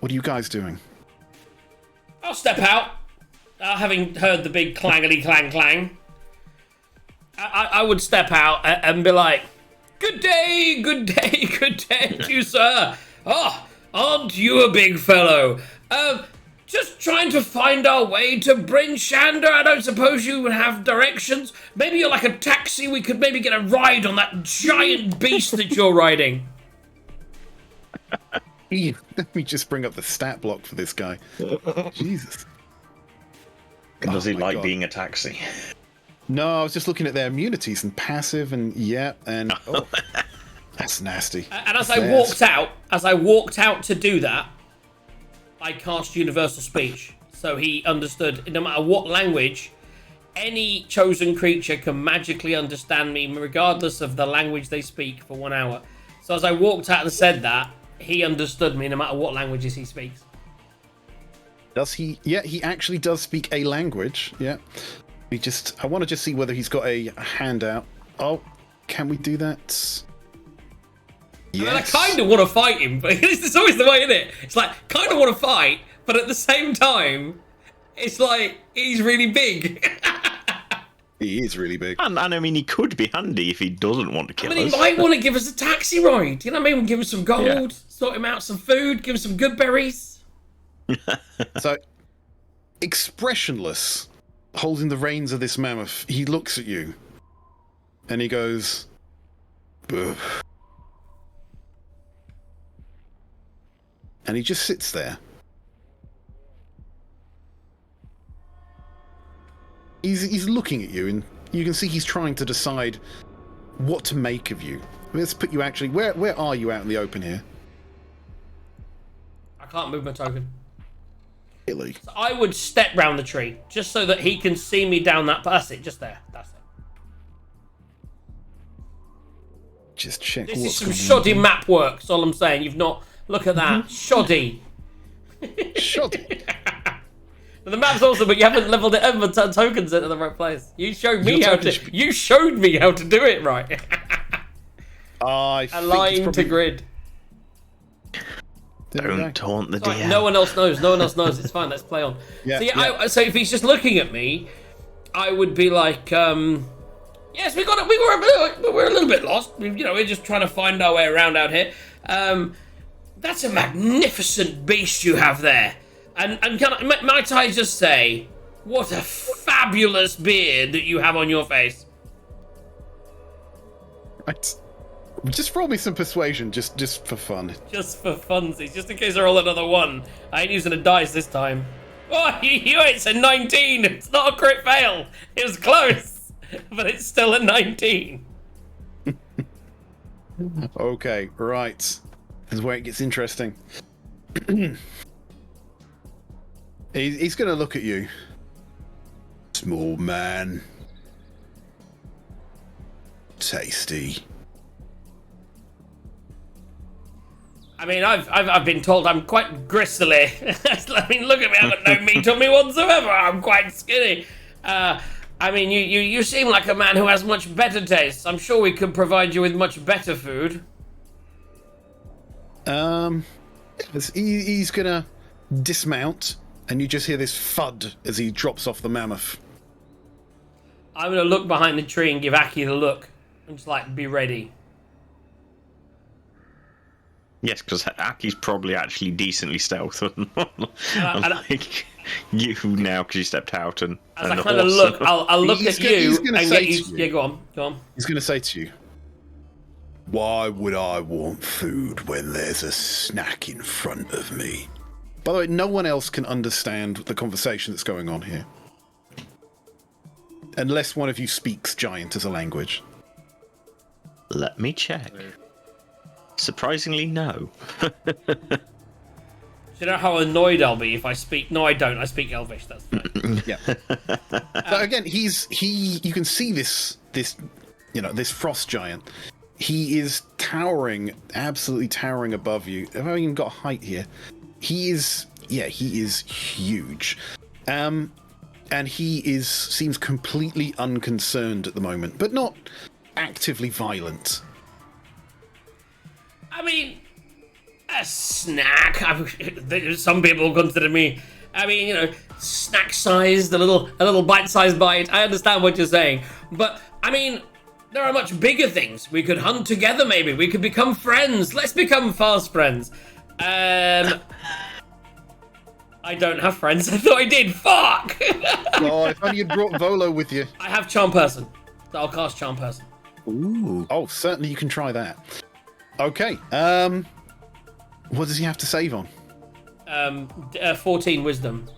What are you guys doing? I'll step out, having heard the big clangety clang clang. I would step out and be like, good day, good day, good day to you, sir. Oh, aren't you a big fellow? Just trying to find our way to Bryn Shander. I don't suppose you would have directions. Maybe you're like a taxi. We could maybe get a ride on that giant beast that you're riding. Let me just bring up the stat block for this guy. Jesus. Does he my like God. being a taxi? No, I was just looking at their immunities and passive and oh, that's nasty. And as I walked out to do that, I cast universal speech. So he understood, no matter what language, any chosen creature can magically understand me, regardless of the language they speak, for 1 hour. So as I walked out and said that, he understood me no matter what languages he speaks. Does he? Yeah, he actually does speak a language. Yeah. I want to just see whether he's got a handout. Oh, can we do that? I mean, I kind of want to fight him, but it's always the way, isn't it? It's like, kind of want to fight, but at the same time, it's like, he's really big. He is really big. And I mean, he could be handy if he doesn't want to kill I mean, us. he might want to give us a taxi ride. You know what I mean? Give him some gold, Yeah. sort him out some food, give him some good berries. So, expressionless, holding the reins of this mammoth, he looks at you, and he goes, "Ugh." And he just sits there. He's looking at you, and you can see he's trying to decide what to make of you. Let's put you actually. Where are you out in the open here? I can't move my token. Really? So I would step round the tree, just so that he can see me down that... That's it, just there. That's it. Just check. This is what's some going shoddy on. map work, that's all I'm saying. You've not... Look at that. Shoddy. Shoddy. The map's awesome, but you haven't leveled it over tokens into the right place. You showed me Your how tokens- to... You showed me how to do it right. I think it's Align probably- to grid. There we go. Don't taunt the It's like, DM. no one else knows. No one else knows. It's fine. Let's play on. Yeah, so yeah. so if he's just looking at me, I would be like, yes, we were a little bit lost. We're just trying to find our way around out here. That's a magnificent beast you have there. And might I just say, what a fabulous beard that you have on your face. Right. Just roll me some persuasion, just for fun. Just for funsies, just in case I roll another one. I ain't using a dice this time. Oh, it's a 19. It's not a crit fail. It was close, but it's still a 19. Okay, right. This is where it gets interesting. He's going to look at you. Small man. Tasty. I mean, I've been told I'm quite gristly. I mean, look at me. I've got no meat on me whatsoever. I'm quite skinny. I mean, you seem like a man who has much better taste. I'm sure we could provide you with much better food. He's gonna dismount, and you just hear this thud as he drops off the mammoth. I'm gonna look behind the tree and give Aki the look. And just like, be ready. Yes, because Aki's probably actually decently stealth, unlike you now because you stepped out and. As I kind of look, I'll look at you and get you. To you. Yeah, go on. He's going to say to you, "Why would I want food when there's a snack in front of me?" By the way, no one else can understand the conversation that's going on here, unless one of you speaks Giant as a language. Let me check. Surprisingly, no. Do you know how annoyed I'll be if I speak? No, I don't. I speak Elvish. That's fine. Yeah. So again, you can see this frost giant. He is towering, absolutely towering above you. I've even got height here. He is huge. And he seems completely unconcerned at the moment, but not actively violent. I mean, a snack. Some people consider me. I mean, snack-sized, a little bite-sized bite. I understand what you're saying, but I mean, there are much bigger things. We could hunt together. Maybe we could become friends. Let's become fast friends. I don't have friends. I thought I did. Fuck. Oh, if only you'd brought Volo with you. I have Charm Person. I'll cast Charm Person. Ooh. Oh, certainly you can try that. Okay. What does he have to save on? 14 Wisdom.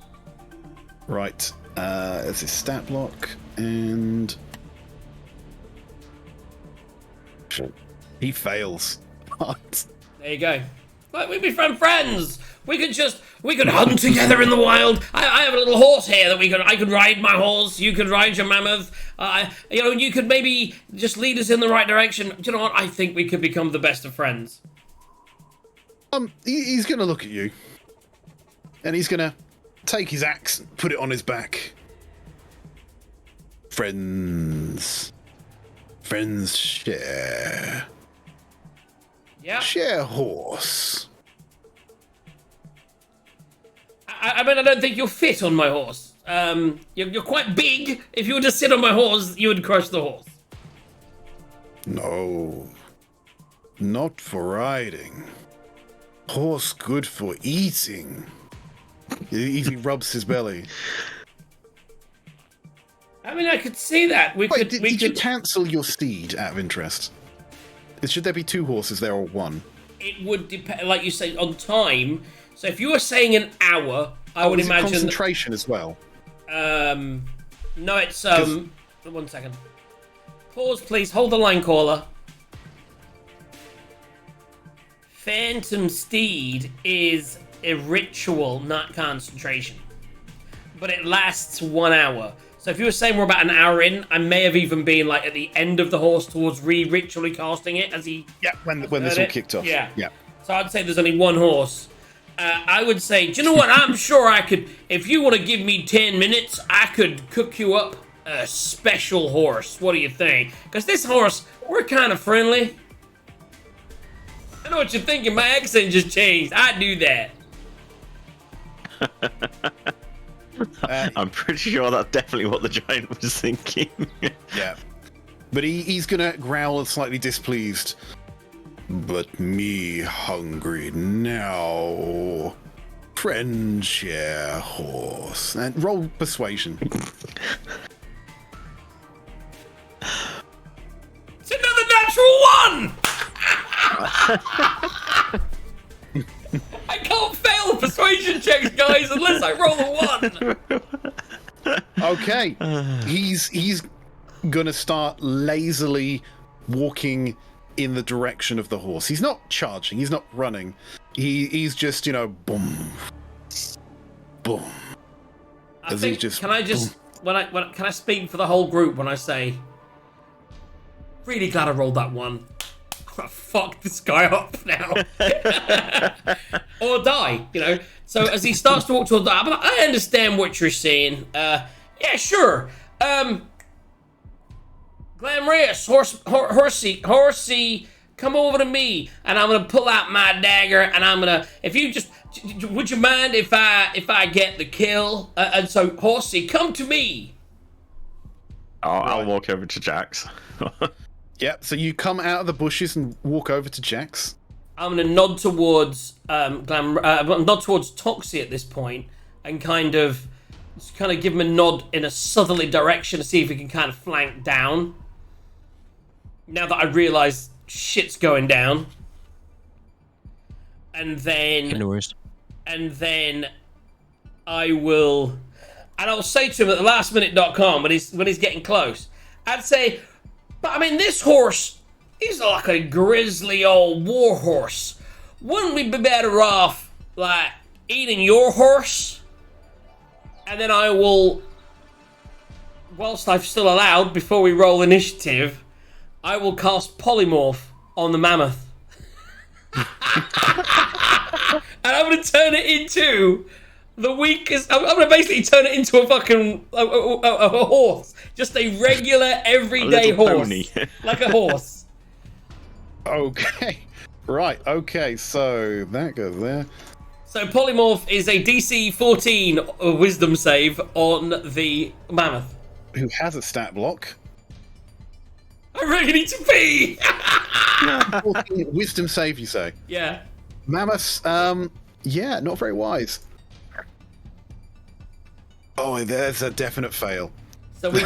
Right. It's his stat block, and he fails. What? There you go. Like, we'd be friends. We could hunt together in the wild. I have a little horse here that I could ride my horse. You could ride your mammoth. You could maybe just lead us in the right direction. Do you know what? I think we could become the best of friends. He's gonna look at you, and he's gonna take his axe, put it on his back. Friends share. Yeah. Share horse. I mean, I don't think you'll fit on my horse. You're quite big. If you were to sit on my horse, you would crush the horse. No. Not for riding. Horse good for eating. He rubs his belly. I mean, I could see that. Did you cancel your steed out of interest? Should there be 2 horses there or 1? It would depend, like you say, on time. So if you were saying an hour, I would imagine concentration as well. No, it's 1 second. Pause, please. Hold the line, caller. Phantom Steed is a ritual, not concentration, but it lasts 1 hour. So if you were saying we're about an hour in, I may have even been like at the end of the horse towards ritually casting it as he. Yeah, when this all kicked off. Yeah. Yeah. So I'd say there's only 1 horse. I would say, do you know what? I'm sure I could, if you want to give me 10 minutes, I could cook you up a special horse. What do you think? Because this horse, we're kind of friendly. I know what you're thinking. My accent just changed. I do that. I'm pretty sure that's definitely what the giant was thinking. Yeah. But he's gonna growl slightly displeased. But me hungry now. Friend share horse. And roll persuasion. It's another natural I can't fail persuasion checks, guys, unless I roll a 1. Okay, he's gonna start lazily walking in the direction of the horse. He's not charging. He's not running. He's just boom, boom. I think, can I just can I speak for the whole group when I say, really glad I rolled that 1. I'm gonna fuck this guy up now, or die. So as he starts to walk toward that, I understand what you're saying. Yeah, sure. Glamorous, horsey, come over to me, and I'm gonna pull out my dagger, and I'm gonna. Would you mind if I get the kill? And so, horsey, come to me. I'll walk over to Jax. Yep. So you come out of the bushes and walk over to Jax. I'm gonna nod towards nod towards Toxi at this point, and kind of give him a nod in a southerly direction to see if he can kind of flank down. Now that I realise shit's going down, and then I will, and I'll say to him at thelastminute.com when he's getting close, I'd say, but I mean, this horse, he's like a grizzly old war horse. Wouldn't we be better off like eating your horse? And then I will, whilst I've still allowed, before we roll initiative, I will cast Polymorph on the mammoth. And I'm going to turn it into the weakest... I'm going to basically turn it into a fucking... a horse. Just a regular, everyday horse. Pony. Like a horse. Okay. Right, okay, so that goes there. So Polymorph is a DC 14 wisdom save on the mammoth. Who has a stat block. I really need to pee! 14 wisdom save, you say? Yeah. Mammoths, yeah, not very wise. Oh, there's a definite fail. So we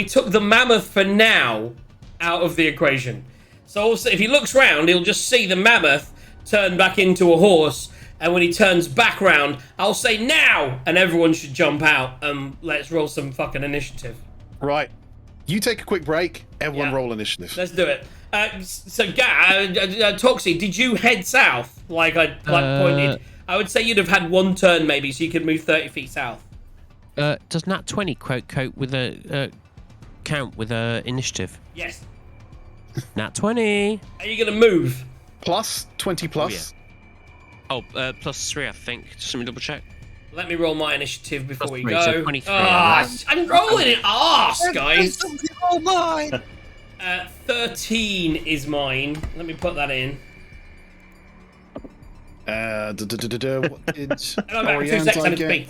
took the mammoth for now out of the equation. So also, if he looks round, he'll just see the mammoth turn back into a horse, and when he turns back round, I'll say now, and everyone should jump out, and let's roll some fucking initiative. Right. You take a quick break, everyone roll initiative. Let's do it. Toxi, did you head south like I pointed? I would say you'd have had one turn maybe, so you could move 30 feet south. Does Nat 20 cope with a count with a initiative? Yes. Nat 20. Are you gonna move? Plus 20 plus. Oh, yeah. Plus 3, I think. Just let me double check. Let me roll my initiative before Plus we 3, go. so 23. I'm rolling it arse, guys. Oh mine. 13 is mine. Let me put that in. What did I'm back in 2 Orianti seconds. I need to pee.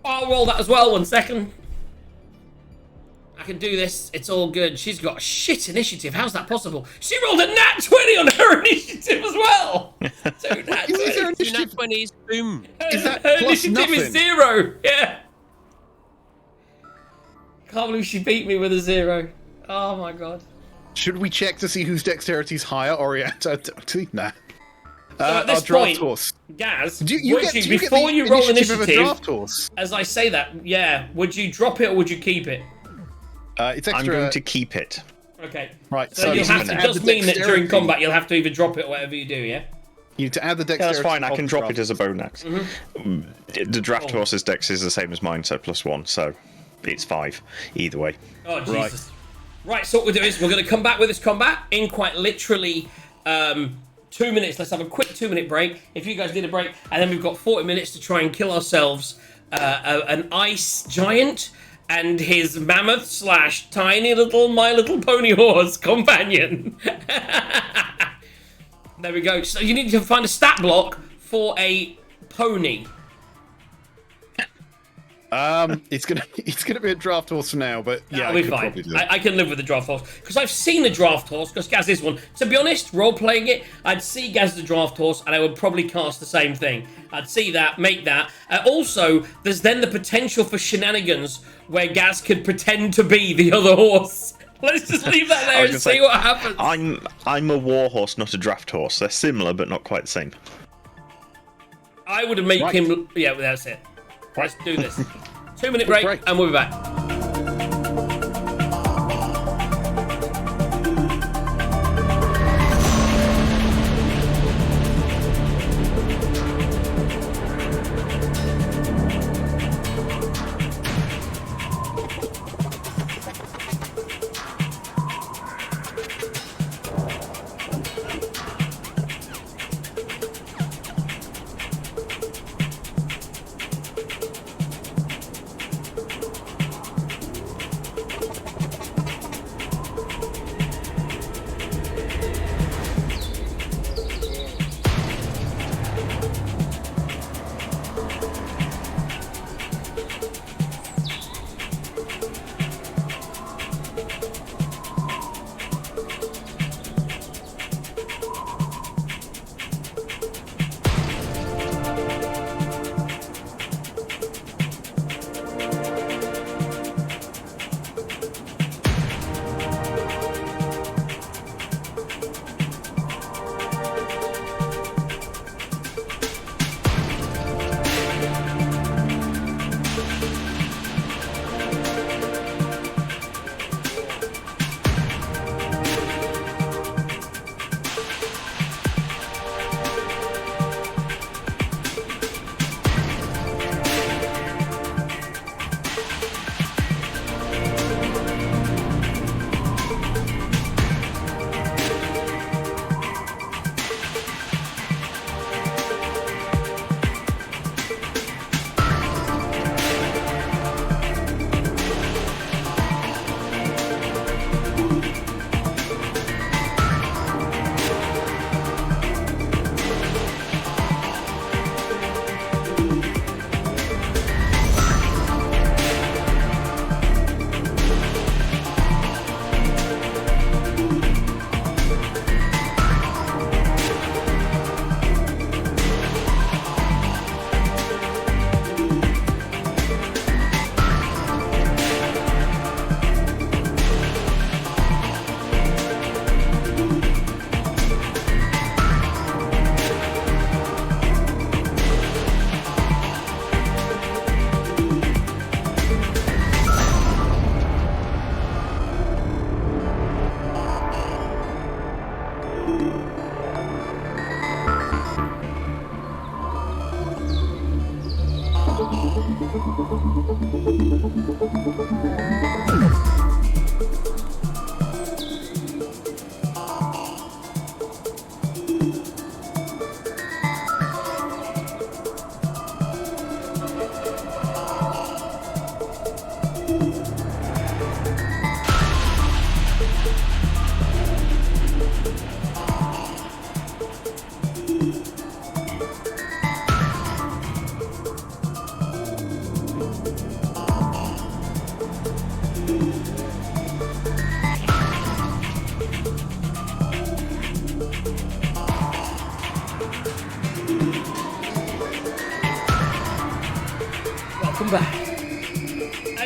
I'll roll that as well. 1 second. I can do this. It's all good. She's got a shit initiative. How's that possible? She rolled a nat 20 on her initiative as well. Two nat 20s. Two Nat 20s. Boom. Is that her plus initiative nothing? is 0. Yeah. Can't believe she beat me with a 0. Oh my god. Should we check to see whose dexterity's higher, Orianti? Nah. At this our draft point, horse. Gaz, before you roll of a initiative, draft horse. as I say that, yeah, would you drop it or would you keep it? It's extra. I'm going to keep it. Okay. Right, So you'll have to, it does mean that during combat you'll have to either drop it or whatever you do, yeah? You need to add the Yeah, dexterity. that's fine. I of can the drop draft. it as a bonus. The draft horse's dex is the same as mine, so +1, so it's 5 either way. Oh, Jesus. Right, so what we'll do is we're going to come back with this combat in quite literally 2 minutes. Let's have a quick 2-minute break. If you guys need a break, and then we've got 40 minutes to try and kill ourselves an ice giant and his mammoth / tiny little My Little Pony horse companion. There we go. So you need to find a stat block for a pony. It's gonna be a draft horse for now, but yeah, That'll I be could fine. probably do it. I can live with the draft horse because I've seen the draft horse. Because Gaz is one. To be honest, role playing it, I'd see Gaz the draft horse, and I would probably cast the same thing. I'd see that, make that. Also, there's then the potential for shenanigans where Gaz could pretend to be the other horse Let's just leave that there and see what happens. I'm a war horse, not a draft horse. They're similar, but not quite the same. I would have made him. Yeah, that's it. Let's do this. 2-minute break, and we'll be back.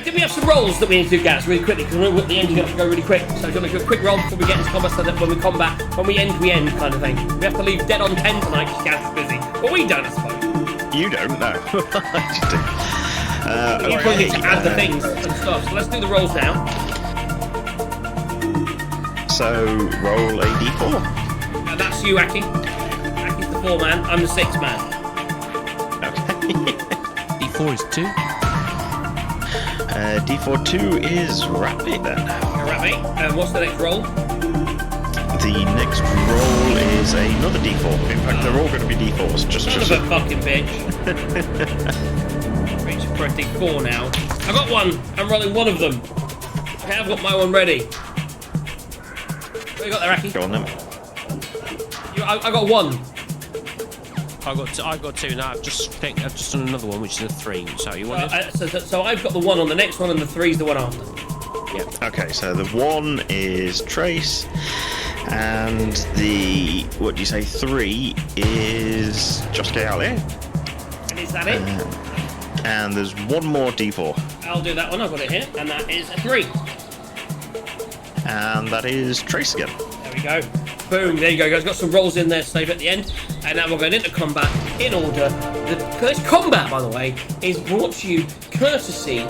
Did we have some rolls that we need to do, guys, really quickly? Because we're at the end, you have to go really quick. So do you want to do a quick roll before we get into combat so that when we combat, when we end kind of thing. We have to leave dead on 10 tonight because Gaz is busy. Well, we don't, I suppose. You don't, no. You probably need to add the things and stuff. So let's do the rolls now. So, roll a d4. And that's you, Aki. Aki's the 4-man. I'm the 6-man. Okay. D4 is 2. D4 2 is Rabbit then. Rabbit. And what's the next roll? The next roll is another D4. In fact, they're all going to be D4s. Just a fucking bitch. Reach for a D4 now. I got one. I'm rolling one of them. Okay, I've got my one ready. What you got there, Aki? Go on then. I got one. I've got 2 now. I've just done another one, which is a 3. So you want it? So I've got the 1 on the next one, and the 3's the one after. Yeah. Okay, so the 1 is Trace, and the 3 is Josuke Ale. And is that it? And there's one more D4. I'll do that one. I've got it here, and that is a 3. And that is Trace again. There we go. Boom, there you go, guys. Got some rolls in there saved at the end. And now we're going into combat in order. This combat, by the way, is brought to you courtesy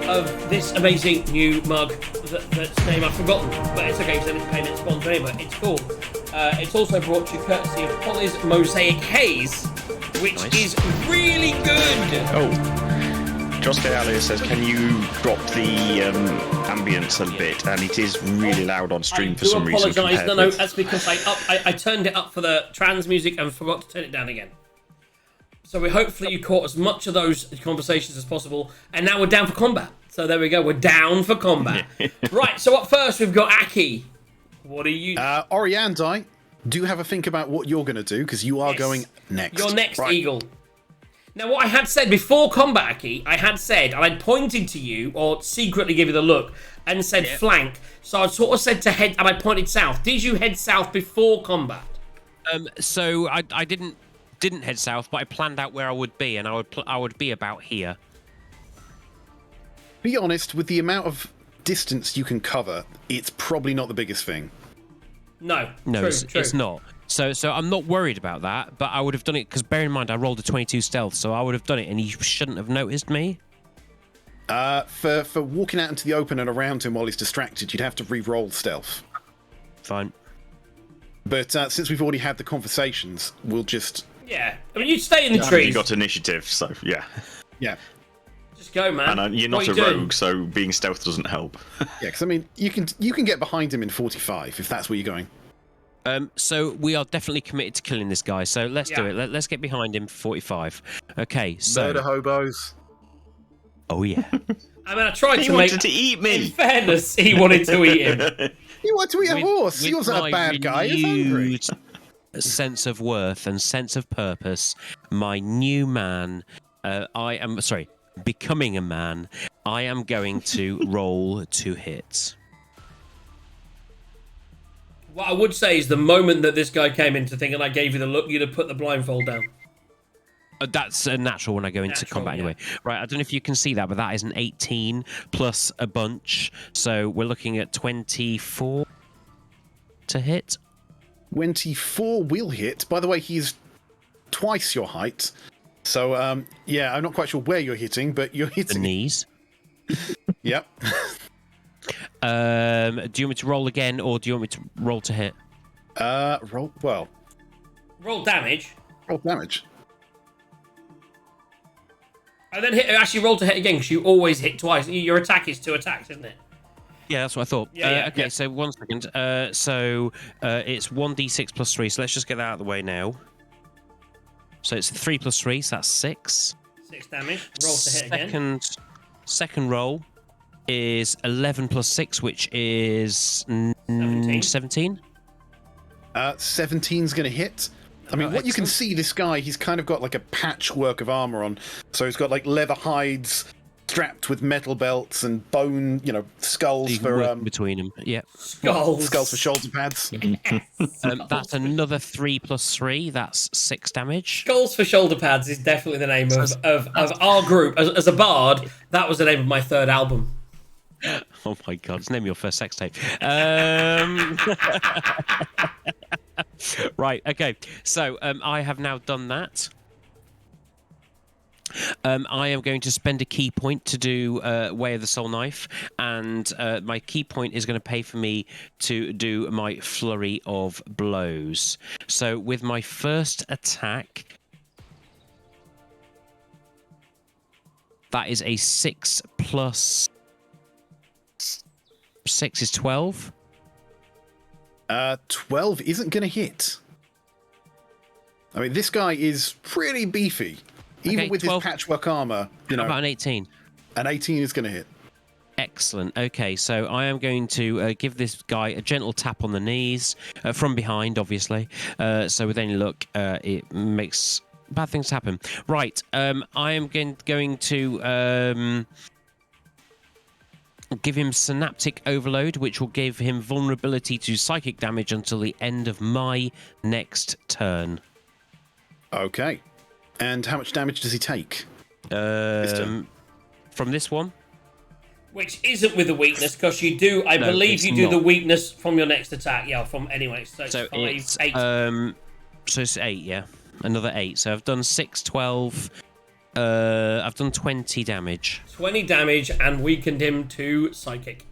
of this amazing new mug that's name I've forgotten. But it's okay, because then it's paying its sponsor anyway. It's cool. It's also brought to you courtesy of Polly's Mosaic Haze, which is really good. Oh. Josuke Alia says, can you drop the ambience a bit? And it is really loud on stream for some reason. I do apologise. No, that's because I turned it up for the trans music and forgot to turn it down again. So hopefully you caught as much of those conversations as possible. And now we're down for combat. So there we go. We're down for combat. Right, so up first we've got Aki. What are you... Oriandai, do have a think about what you're going to do, because you are going next. You're next, right. Eagle. Now, what I had said before combat, Aki, I had said, and I'd pointed to you, or secretly give you the look, and said flank. So I sort of said to head, and I pointed south. Did you head south before combat? So I didn't head south, but I planned out where I would be, and I would be about here. Be honest, with the amount of distance you can cover, it's probably not the biggest thing. No, true. True. It's not. So I'm not worried about that, but I would have done it, because bear in mind I rolled a 22 stealth, so I would have done it, and he shouldn't have noticed me. For walking out into the open and around him while he's distracted, you'd have to re-roll stealth. Fine. But since we've already had the conversations, we'll just... Yeah, I mean, you stay in the trees. You got initiative, so yeah. Yeah. Just go, man. And you're not a rogue, so being stealth doesn't help. Yeah, because I mean, you can get behind him in 45 if that's where you're going. So we are definitely committed to killing this guy. So let's do it. Let's get behind him for 45. Okay. So murder hobos. Oh yeah. I mean, I tried he to wanted to eat me. In fairness, he wanted to eat him. He wanted to eat a horse. He wasn't a bad guy. He was hungry. Sense of worth and sense of purpose. My new man. Becoming a man. I am going to roll to hit. What I would say is the moment that this guy came into thing and I gave you the look, you'd have put the blindfold down. That's a natural when I go into combat anyway. Right, I don't know if you can see that, but that is an 18 plus a bunch. So we're looking at 24 to hit. 24 will hit. By the way, he's twice your height. So, yeah, I'm not quite sure where you're hitting, but you're hitting... The knees. Yep. Do you want me to roll again, or do you want me to roll to hit? Roll damage. Roll damage. And then actually roll to hit again, because you always hit twice. Your attack is 2 attacks, isn't it? Yeah, that's what I thought. Okay, so 1 second. So it's 1d6 plus 3, so let's just get that out of the way now. So it's 3 plus 3, so that's 6. 6 damage. Roll to hit again. Second roll is 11 plus 6, which is 17. 17's going to hit. I mean, what you can see, this guy, he's kind of got like a patchwork of armor on. So he's got like leather hides strapped with metal belts and bone, skulls for between them. Yeah, skulls for shoulder pads. That's another 3 plus 3. That's 6 damage. Skulls for shoulder pads is definitely the name of our group. As a bard, that was the name of my 3rd album. Oh my god, it's name your first sex tape. Right, okay. So I have now done that. I am going to spend a key point to do Way of the Soul Knife, and my key point is going to pay for me to do my flurry of blows. So with my first attack, that is a 6 plus 6 is 12. 12 isn't going to hit. I mean, this guy is pretty beefy. Even with 12, his patchwork armor, How about an 18? An 18 is going to hit. Excellent. Okay, so I am going to give this guy a gentle tap on the knees, from behind, obviously. So with any luck, it makes bad things happen. Right, I am going to give him Synaptic Overload, which will give him vulnerability to psychic damage until the end of my next turn. Okay. And how much damage does he take? From this one? Which isn't with the weakness, because you do, I No, believe it's you do the not. weakness from your next attack. Yeah, from anyway. So, So it's 5, it's 8. so it's 8, yeah. Another 8. So I've done 6, 12. I've done 20 damage. 20 damage and weakened him to psychic.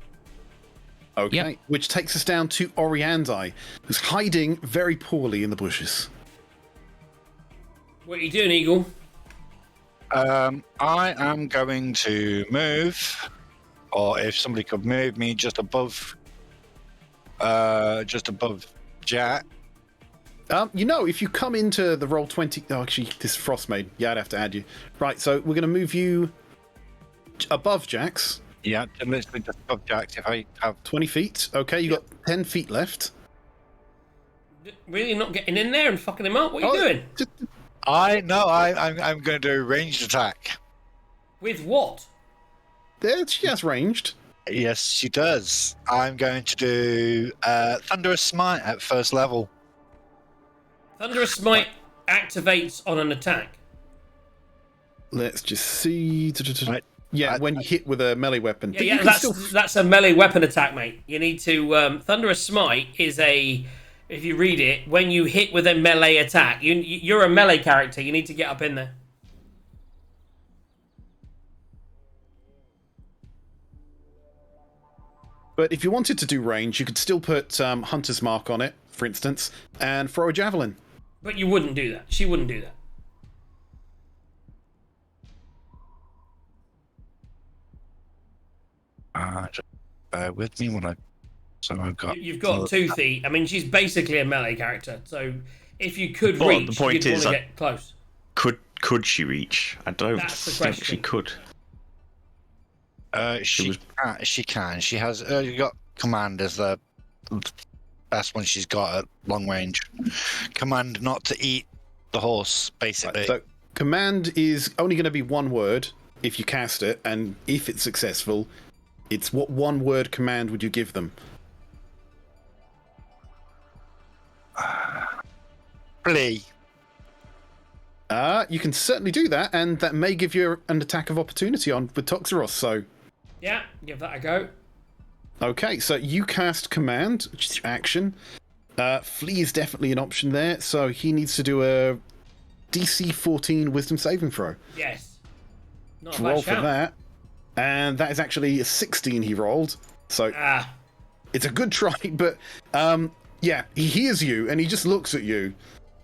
Okay, Yep. which takes us down to Oriandi, who's hiding very poorly in the bushes. What are you doing, Eagle? I am going to move, or if somebody could move me just above Jack. If you come into the roll 20... Oh, actually, this is Frostmaid. Yeah, I'd have to add you. Right, so we're going to move you above Jax. Yeah, literally just above Jack. If I have 20 feet. Okay, you got 10 feet left. Really not getting in there and fucking him up? What are you doing? I'm going to do a ranged attack. With what? There, she has ranged. Yes, she does. I'm going to do Thunderous Smite at first level. Thunderous Smite activates on an attack. Let's just see. Right. Yeah, when you hit with a melee weapon. But you Yeah, can that's a melee weapon attack, mate. You need to... Thunderous Smite is a... If you read it, when you hit with a melee attack, you're a melee character. You need to get up in there. But if you wanted to do range, you could still put Hunter's Mark on it, for instance, and throw a javelin. But you wouldn't do that. She wouldn't do that. Just bear with me when I... So I've got... You've got Toothy. I mean, she's basically a melee character. So if you could Well, reach, the point you'd is, want to get close. Could she reach? I don't That's the think question. she could. She can. She has... you got command as the best one she's got at long range. Command not to eat the horse, basically. Right, so command is only going to be one word if you cast it, and if it's successful, it's what one word command would you give them? Flee. You can certainly do that, and that may give you an attack of opportunity on with Toxeros, so... Yeah, give that a go. Okay, so you cast command, which is your action. Flee is definitely an option there, so he needs to do a DC 14 wisdom saving throw. Yes. Not a To bad roll for shout. that. And that is actually a 16 he rolled. So it's a good try, but yeah, he hears you and he just looks at you.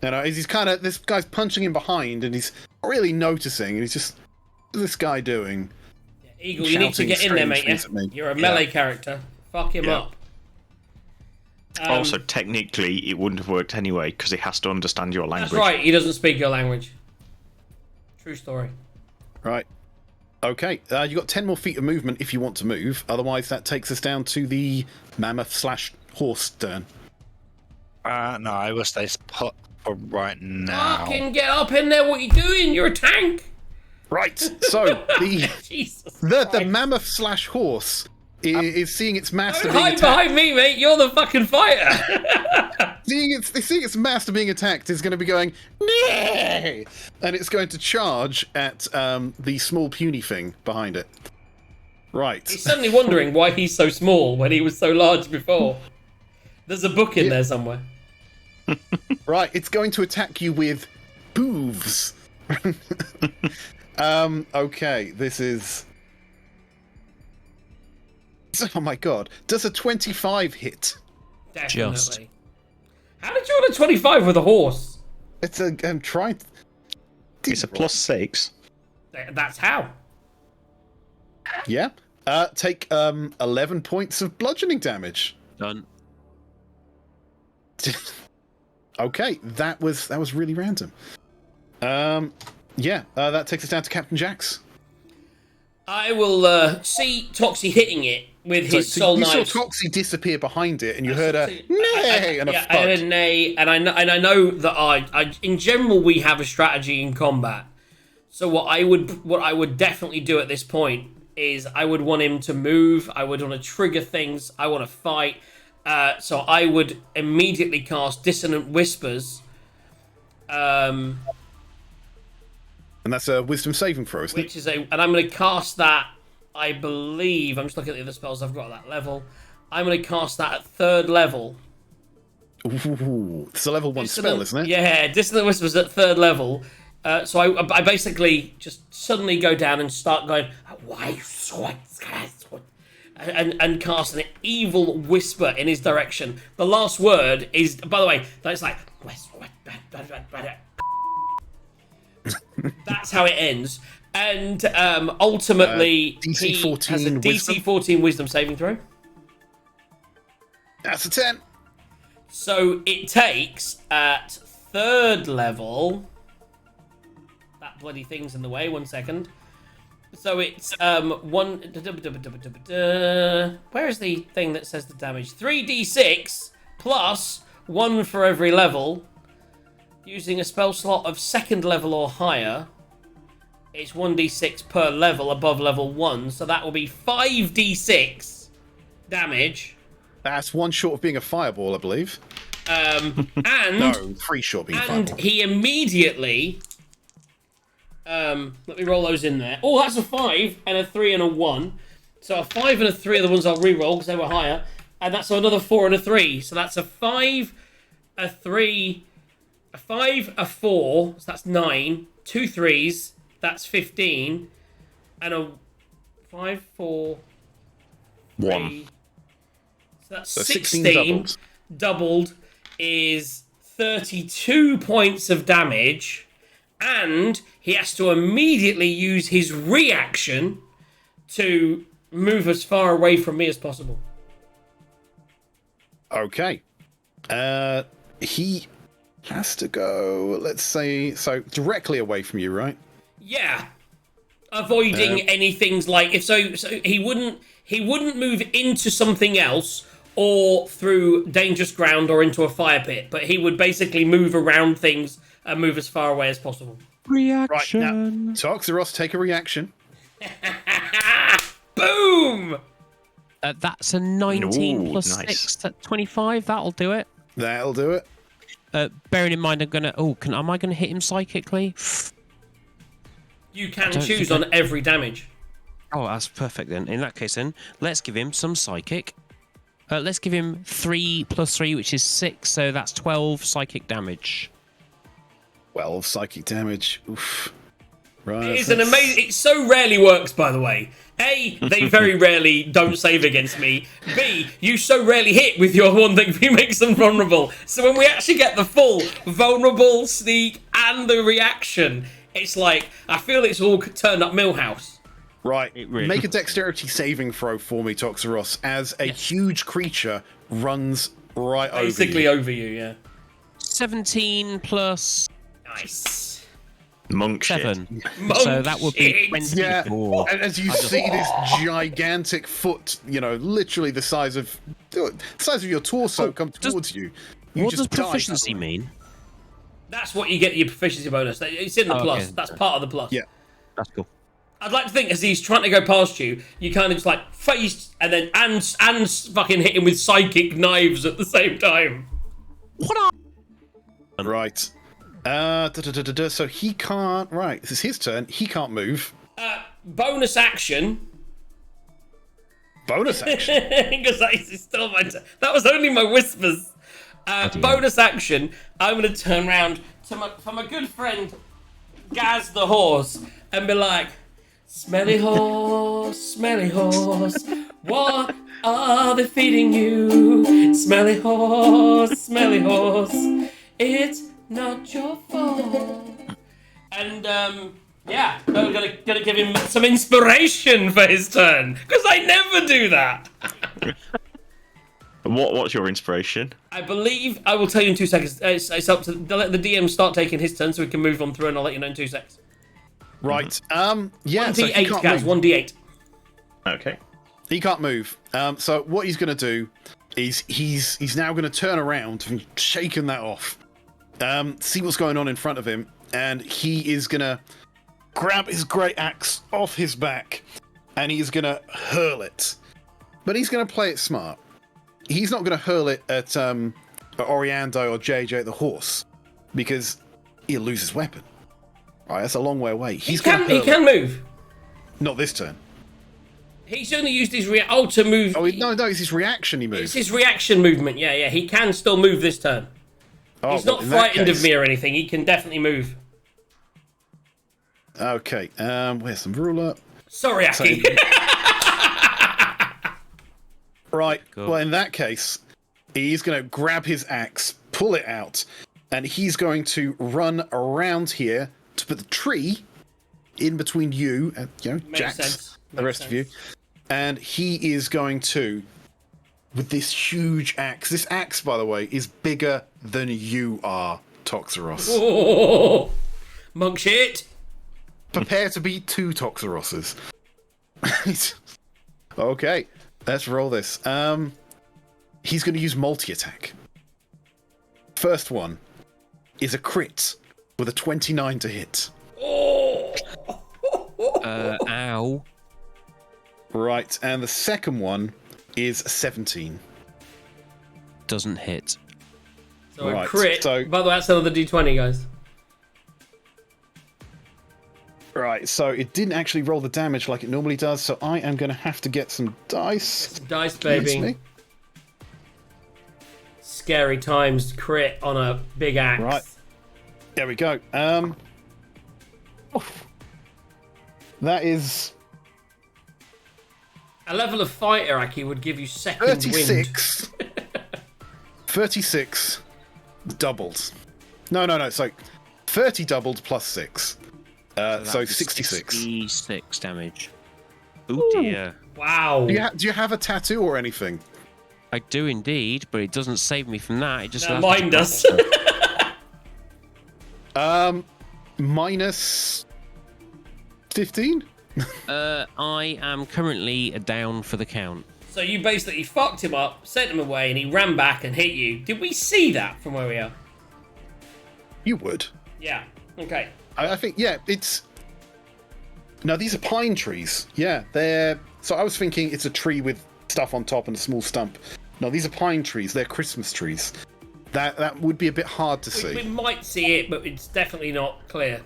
You know, he's kind of, this guy's punching him behind and he's not really noticing, and he's just, what's this guy doing? Eagle, you need to Shouting get in there, strange mate. things Yeah? at me. You're a melee character. Fuck him Yeah. up. Also, technically, it wouldn't have worked anyway because he has to understand your language. That's right, he doesn't speak your language. True story. Right. Okay, you got 10 more feet of movement if you want to move. Otherwise, that takes us down to the mammoth/horse turn. No, I will stay put for right now. Fucking get up in there, what you doing? You're a tank! Right, so Jesus the Christ. mammoth/horse is seeing its master Don't being hide attacked. behind me, mate. You're the fucking fighter. Seeing its master being attacked is going to be going, "Nay!" And it's going to charge at the small puny thing behind it. Right. He's suddenly wondering why he's so small when he was so large before. There's a book in there somewhere. Right, it's going to attack you with hooves. Okay, this is... Oh my god. Does a 25 hit? Definitely. Just. How did you roll a 25 with a horse? It's a... I'm trying... It's a +6. That's how. Yeah. Take 11 points of bludgeoning damage. Done. Okay, that was really random. Yeah, that takes us down to Captain Jax. I will see Toxi hitting it with his So soul you knives. saw Toxi disappear behind it, and you heard a nay and a yeah, thud. I heard a nay, and I know that I in general we have a strategy in combat. So what I would definitely do at this point is I would want him to move. I would want to trigger things. I want to fight. So I would immediately cast Dissonant Whispers. And that's a wisdom saving throw, isn't it? Which is and I'm going to cast that I believe, I'm just looking at the other spells I've got at that level. I'm going to cast that at 3rd level. Ooh, it's a level 1 spell, isn't it? Yeah, Dissonant Whispers at 3rd level. So I basically just suddenly go down and start going, why? And cast an evil whisper in his direction. The last word is, by the way, that's like, that's how it ends. And ultimately, DC he 14 has a DC wisdom? 14 wisdom saving throw. That's a 10. So it takes at 3rd level. That bloody thing's in the way. 1 second. So it's one. Where is the thing that says the damage? 3d6 plus 1 for every level. Using a spell slot of 2nd level or higher. It's 1d6 per level above level 1. So that will be 5d6 damage. That's 1 short of being a fireball, I believe. And No, 3 short of being a and fireball. he immediately. Let me roll those in there. Oh, that's a 5 and a 3 and a 1. So a 5 and a 3 are the ones I'll re-roll because they were higher. And that's another 4 and a 3. So that's a 5, a 3, a 5, a 4. So that's 9. 2 3s. That's 15. And a 5, 4, 3. 1. So that's So 16 doubles. doubled is 32 points of damage. And he has to immediately use his reaction to move as far away from me as possible. Okay. He has to go, let's say, so directly away from you, right? Yeah. Avoiding anything's like if so he wouldn't move into something else or through dangerous ground or into a fire pit, but he would basically move around things and move as far away as possible. Reaction. Right, now, Toxi, take a reaction. Boom! That's a 19 Ooh, plus nice. 6, that's 25. That'll do it. That'll do it. Bearing in mind, I'm gonna. Oh, am I gonna hit him psychically? You can don't choose think on every damage. Oh, that's perfect then. In that case, then let's give him some psychic. Let's give him 3 plus 3, which is 6. So that's 12 psychic damage. 12 psychic damage. Oof. Right. It's an amazing. It so rarely works, by the way. A, they very rarely don't save against me. B, you so rarely hit with your one thing who makes them vulnerable. So when we actually get the full vulnerable, sneak, and the reaction, it's like I feel it's all turned up Millhouse. Right. really- Make a dexterity saving throw for me, Toxaros, as a huge creature runs right Basically over you. over you, yeah. 17 plus Nice. Monk shit. 7. Monk So that would be shit. 24. Yeah, and as you see this gigantic foot, literally the size of your torso come towards you, you What just does die. proficiency mean? That's what you get your proficiency bonus. It's in the Oh, plus. okay. That's part of the plus. Yeah. That's cool. I'd like to think as he's trying to go past you, you kind of just like face and then and fucking hit him with psychic knives at the same time. Right. So he can't. Right. This is his turn. He can't move. Bonus action. Bonus action. Because that is still my turn. That was only my whispers. Bonus action. I'm going to turn around to my good friend Gaz the horse and be like, smelly horse, what are they feeding you? Smelly horse, it's not your fault. And yeah, I'm gonna give him some inspiration for his turn because I never do that. What's your inspiration? I believe I will tell you in 2 seconds. It's up to let the DM start taking his turn so we can move on through, and I'll let you know in 2 seconds. Right. Yeah. So he 1d8, can't guys. move. 1d8. Okay. He can't move. So what he's going to do is he's now going to turn around and shaking that off. See what's going on in front of him, and he is going to grab his great axe off his back, and he's going to hurl it. But he's going to play it smart. He's not going to hurl it at Oriando or JJ the horse, because he'll lose his weapon. Right, that's a long way away. He can move. Not this turn. He's only used his to move. Oh, no, it's his reaction he moves. It's his reaction movement. Yeah. He can still move this turn. Oh, He's not frightened of me or anything. He can definitely move. Okay, where's the ruler? Sorry, Aki. Right, Cool. well, in that case, he's going to grab his axe, pull it out, and he's going to run around here to put the tree in between you and, Jax, sense. the rest of you. And he is going to, with this huge axe. This axe, by the way, is bigger than you are, Toxeros. Oh, monk shit. Prepare to be 2 Toxeroses. Okay, let's roll this. He's going to use multi-attack. First one is a crit with a 29 to hit. Oh. Ow. Right, and the second one is a 17. Doesn't hit. So a Right, crit. so- By the way, that's another D20, guys. Right, so it didn't actually roll the damage like it normally does, so I am going to have to get some dice. Dice, Excuse baby. me. Scary times crit on a big axe. Right. There we go. That is A level of fighter, Aki, would give you second 36. 36 doubled. No. So 30 doubled plus 6. So 66. 66 damage. Oh dear. wind. Wow. Do you have a tattoo or anything? I do indeed, but it doesn't save me from that. It just No, allows me mine to does. Minus 15? I am currently down for the count. So you basically fucked him up, sent him away, and he ran back and hit you. Did we see that from where we are? You would. Yeah. Okay. I think, yeah, it's... No, these are pine trees. Yeah, they're... So I was thinking it's a tree with stuff on top and a small stump. No, these are pine trees. They're Christmas trees. That would be a bit hard to see. We might see it, but it's definitely not clear.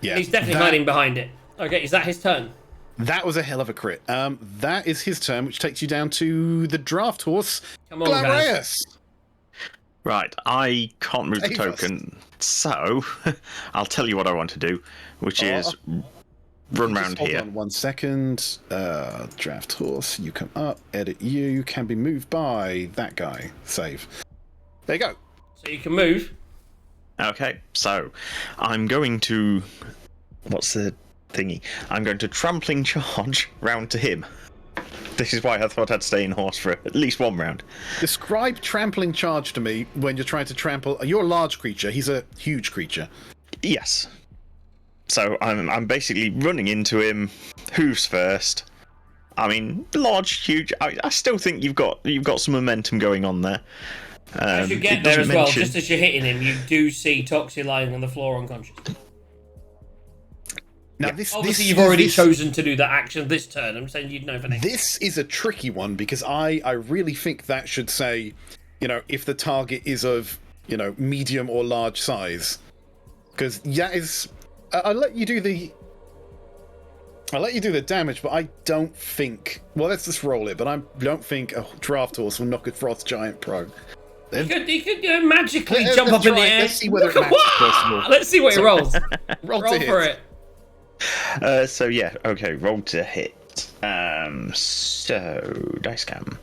Yeah, He's definitely hiding behind it. Okay, is that his turn? That was a hell of a crit. That is his turn, which takes you down to the draft horse, Come on, guys. Glareus. Right, I can't move the Save us. token, so I'll tell you what I want to do, which is run round Hold here. on 1 second. Draft horse, you come up, edit you, can be moved by that guy. Save. There you go. So you can move. Okay, so I'm going to... What's the thingy? I'm going to trampling charge round to him. This is why I thought I'd stay in horse for at least 1 round. Describe trampling charge to me when you're trying to trample. You're a large creature. He's a huge creature. Yes. So I'm basically running into him, hooves first. I mean, large, huge. I still think you've got some momentum going on there. As you It get there doesn't as well, mention- just as you're hitting him, you do see Toxi lying on the floor unconscious. Now, Obviously, you've already chosen to do that action this turn. I'm saying you'd know for next. This is a tricky one because I really think that should say, if the target is of, medium or large size. Because that is... I'll let you do the damage, but I don't think... Well, let's just roll it, but I don't think a draft horse will knock a frost giant prone. He could magically Let's jump up in the try it. air. Let's see whether it matches, first of all. Let's see what he rolls. Roll Roll to for hit. it. So yeah, okay, roll to hit. So dice cam.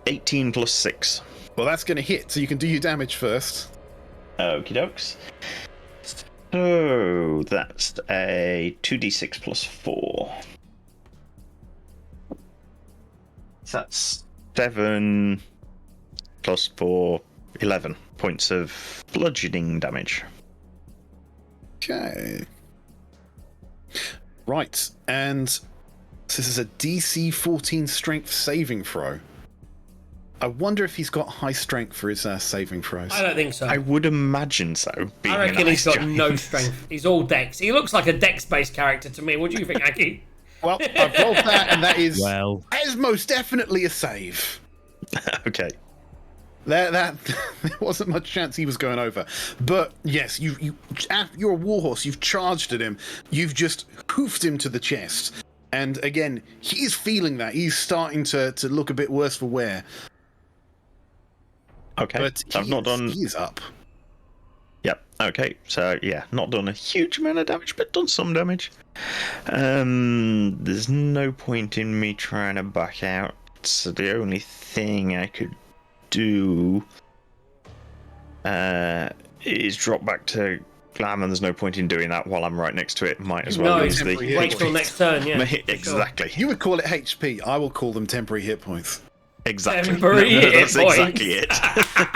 18 plus 6. Well, that's going to hit, so you can do your damage first. Okie dokes. So that's a 2d6 plus 4. So that's 7 plus 4, 11 points of bludgeoning damage. Okay. Right, and this is a DC 14 strength saving throw. I wonder if he's got high strength for his saving throws. I don't think so. I would imagine so. Being I reckon an he's ice got giant. no strength. He's all dex. He looks like a dex-based character to me. What do you think, Aki? Well, I've rolled that, and that is Well, most definitely a save. Okay. there wasn't much chance he was going over. But yes, you're a warhorse. You've charged at him. You've just hoofed him to the chest. And again, he's feeling that. He's starting to look a bit worse for wear. Okay, But so I've not done. He's up. Yep. Okay. So yeah, not done a huge amount of damage, but done some damage. There's no point in me trying to back out. So the only thing I could do is drop back to Glam, and there's no point in doing that while I'm right next to it. Might as well No, use the wait till next turn, yeah. exactly. You would call it HP. I will call them temporary hit points. Exactly. Temporary hit That's points. exactly it.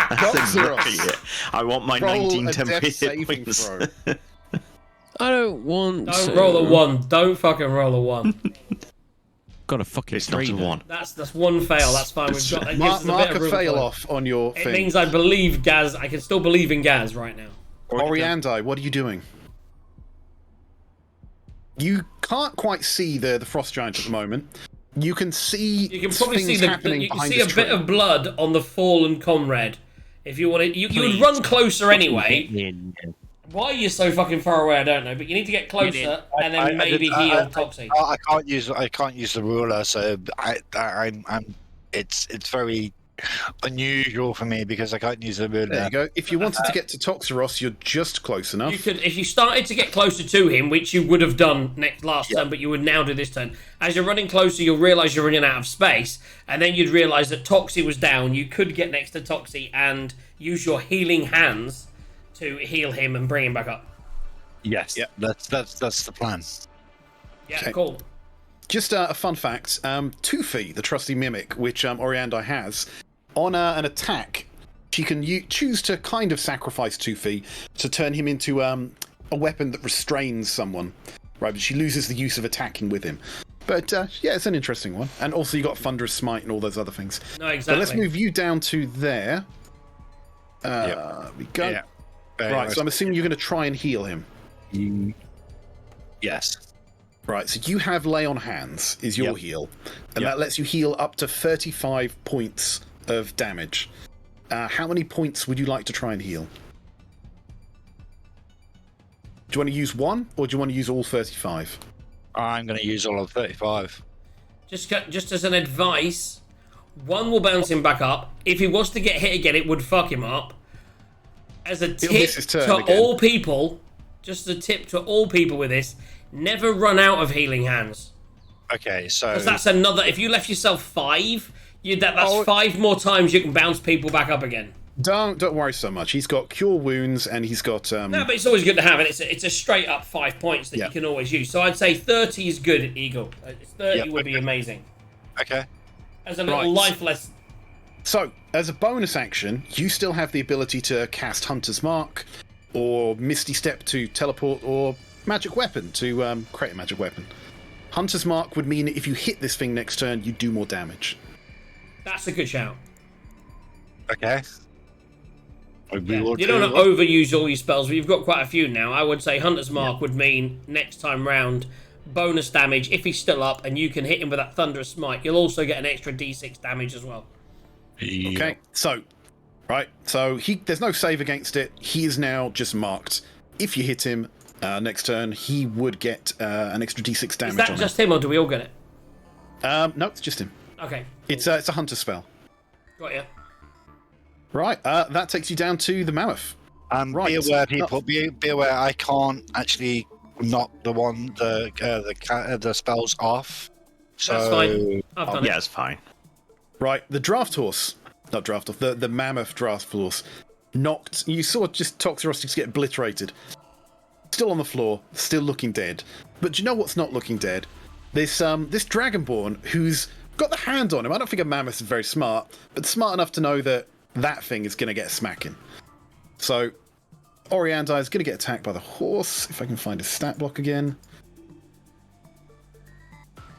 That's exactly it. I want my Roll 19 a temporary death hit saving points. throw. I don't want Don't to. roll a 1. Don't fucking roll a 1. Got a fucking It's not 3 a then. 1. That's one fail. That's fine. We've got that gives Mark, us a mark bit of a room to fail play. off on your It thing. means I believe Gaz. I can still believe in Gaz right now. Oriandi, what are you doing? You can't quite see the frost giant at the moment. You can see You can probably things see happening you can behind see a this bit tree. of blood on the fallen comrade. If you want to, you would Please. run closer anyway. In. Why are you so fucking far away? I don't know, but you need to get closer and then maybe heal Toxi. I can't use the ruler, so I'm. It's very unusual for me because I can't use the ruler. There you go. If you wanted to get to Toxeros, you're just close enough. You could, if you started to get closer to him, which you would have done last turn, but you would now do this turn. As you're running closer, you'll realise you're running out of space, and then you'd realise that Toxi was down. You could get next to Toxi and use your healing hands to heal him and bring him back up. Yes, Yep. that's the plan. Yeah, Okay. cool. Just a fun fact: Tufi, the trusty mimic, which Oriandi has, on an attack, she can choose to kind of sacrifice Tufi to turn him into a weapon that restrains someone, right? But she loses the use of attacking with him. But yeah, it's an interesting one. And also you got Thunderous Smite and all those other things. No, But exactly. let's move you down to there. We go. Yeah. Right, so I'm assuming you're going to try and heal him. Yes. Right, so you have Lay on Hands is your Yep. heal, and Yep. that lets you heal up to 35 points of damage. How many points would you like to try and heal? Do you want to use one, or do you want to use all 35? I'm going to use all of 35. Just as an advice, one will bounce him back up. If he was to get hit again, it would fuck him up. As a tip miss his turn to again. all people, just a tip to all people with this, never run out of healing hands. Okay, so Because that's another, if you left yourself 5, that's Oh. 5 more times you can bounce people back up again. Don't worry so much. He's got Cure Wounds, and he's got No, but it's always good to have it. It's a straight up 5 points that Yeah. you can always use. So I'd say 30 is good, Eagle. 30 Yep, would be okay. amazing. okay. As a little Right. life lesson. So, as a bonus action, you still have the ability to cast Hunter's Mark, or Misty Step to teleport, or Magic Weapon to create a Magic Weapon. Hunter's Mark would mean if you hit this thing next turn, you do more damage. That's a good shout. Okay. Yeah. You don't want to overuse all your spells, but you've got quite a few now. I would say Hunter's Mark would mean next time round, bonus damage if he's still up, and you can hit him with that Thunderous Smite. You'll also get an extra D6 damage as well. Okay, so, right, so there's no save against it. He is now just marked. If you hit him next turn, he would get an extra D6 damage Is that on just him, or do we all get it? it. No, it's just him. Okay. It's a hunter spell. Got you. Right, that takes you down to the mammoth. And Right. be aware, people. Be aware. I can't actually knock the spells off. So That's fine. I've done Yeah, it. it's fine. Right, the draft horse, not draft horse, the mammoth draft horse, knocked. You saw just Toxeros just get obliterated. Still on the floor, still looking dead. But do you know what's not looking dead? This dragonborn who's got the hand on him. I don't think a mammoth is very smart, but smart enough to know that that thing is going to get a smacking. So, Oriandi is going to get attacked by the horse. If I can find his stat block again.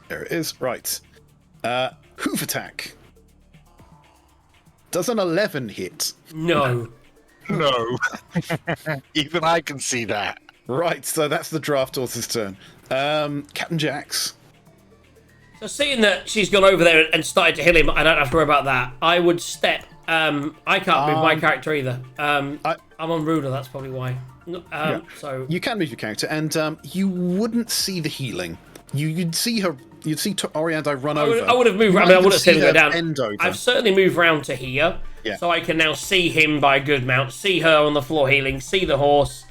There it is. Right. Hoof attack. Does an 11 hit? No. no. Even I can see that. Right, so that's the draft horse's turn. Captain Jax. So seeing that she's gone over there and started to heal him, I don't have to worry about that. I would step I can't move my character either. I'm on ruler, that's probably why. So You can move your character, and you wouldn't see the healing. You'd see her. You'd see Oriandai run over. I would have moved. You I might mean, I even would have seen see him go her down. bend over. I've certainly moved round to here, Yeah. so I can now see him by a good mount, see her on the floor healing, see the horse.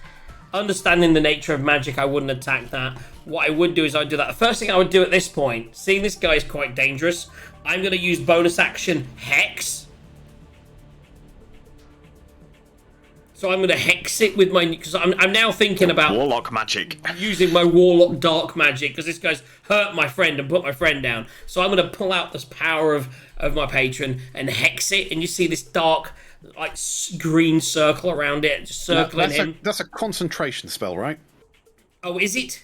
Understanding the nature of magic, I wouldn't attack that. What I would do is I'd do that. The first thing I would do at this point, seeing this guy is quite dangerous, I'm going to use bonus action Hex. So I'm going to Hex it with my... Because I'm now thinking about... Warlock magic. Using my Warlock Dark Magic, because this guy's hurt my friend and put my friend down. So I'm going to pull out this power of my patron and Hex it, and you see this dark... like green circle around it, just circling him. That's a concentration spell, right? Oh, is it?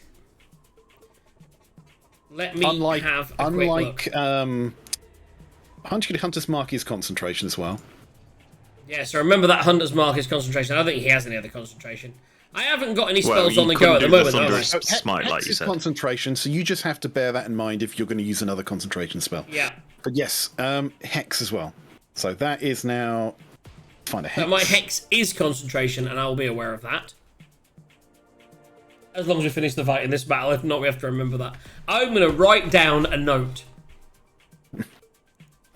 Let me have a quick look. Hunter's Mark is concentration as well. Yeah, so remember that Hunter's Mark is concentration. I don't think he has any other concentration. I haven't got any Well, spells you on the go at the couldn't do moment, the though. Thunderous have I? Smite, like Hex you is said. concentration, so you just have to bear that in mind if you're going to use another concentration spell. Yeah. But yes, Hex as well. So that is now... Find a Hex. So my Hex is concentration, and I'll be aware of that. As long as we finish the fight in this battle. If not, we have to remember that. I'm going to write down a note.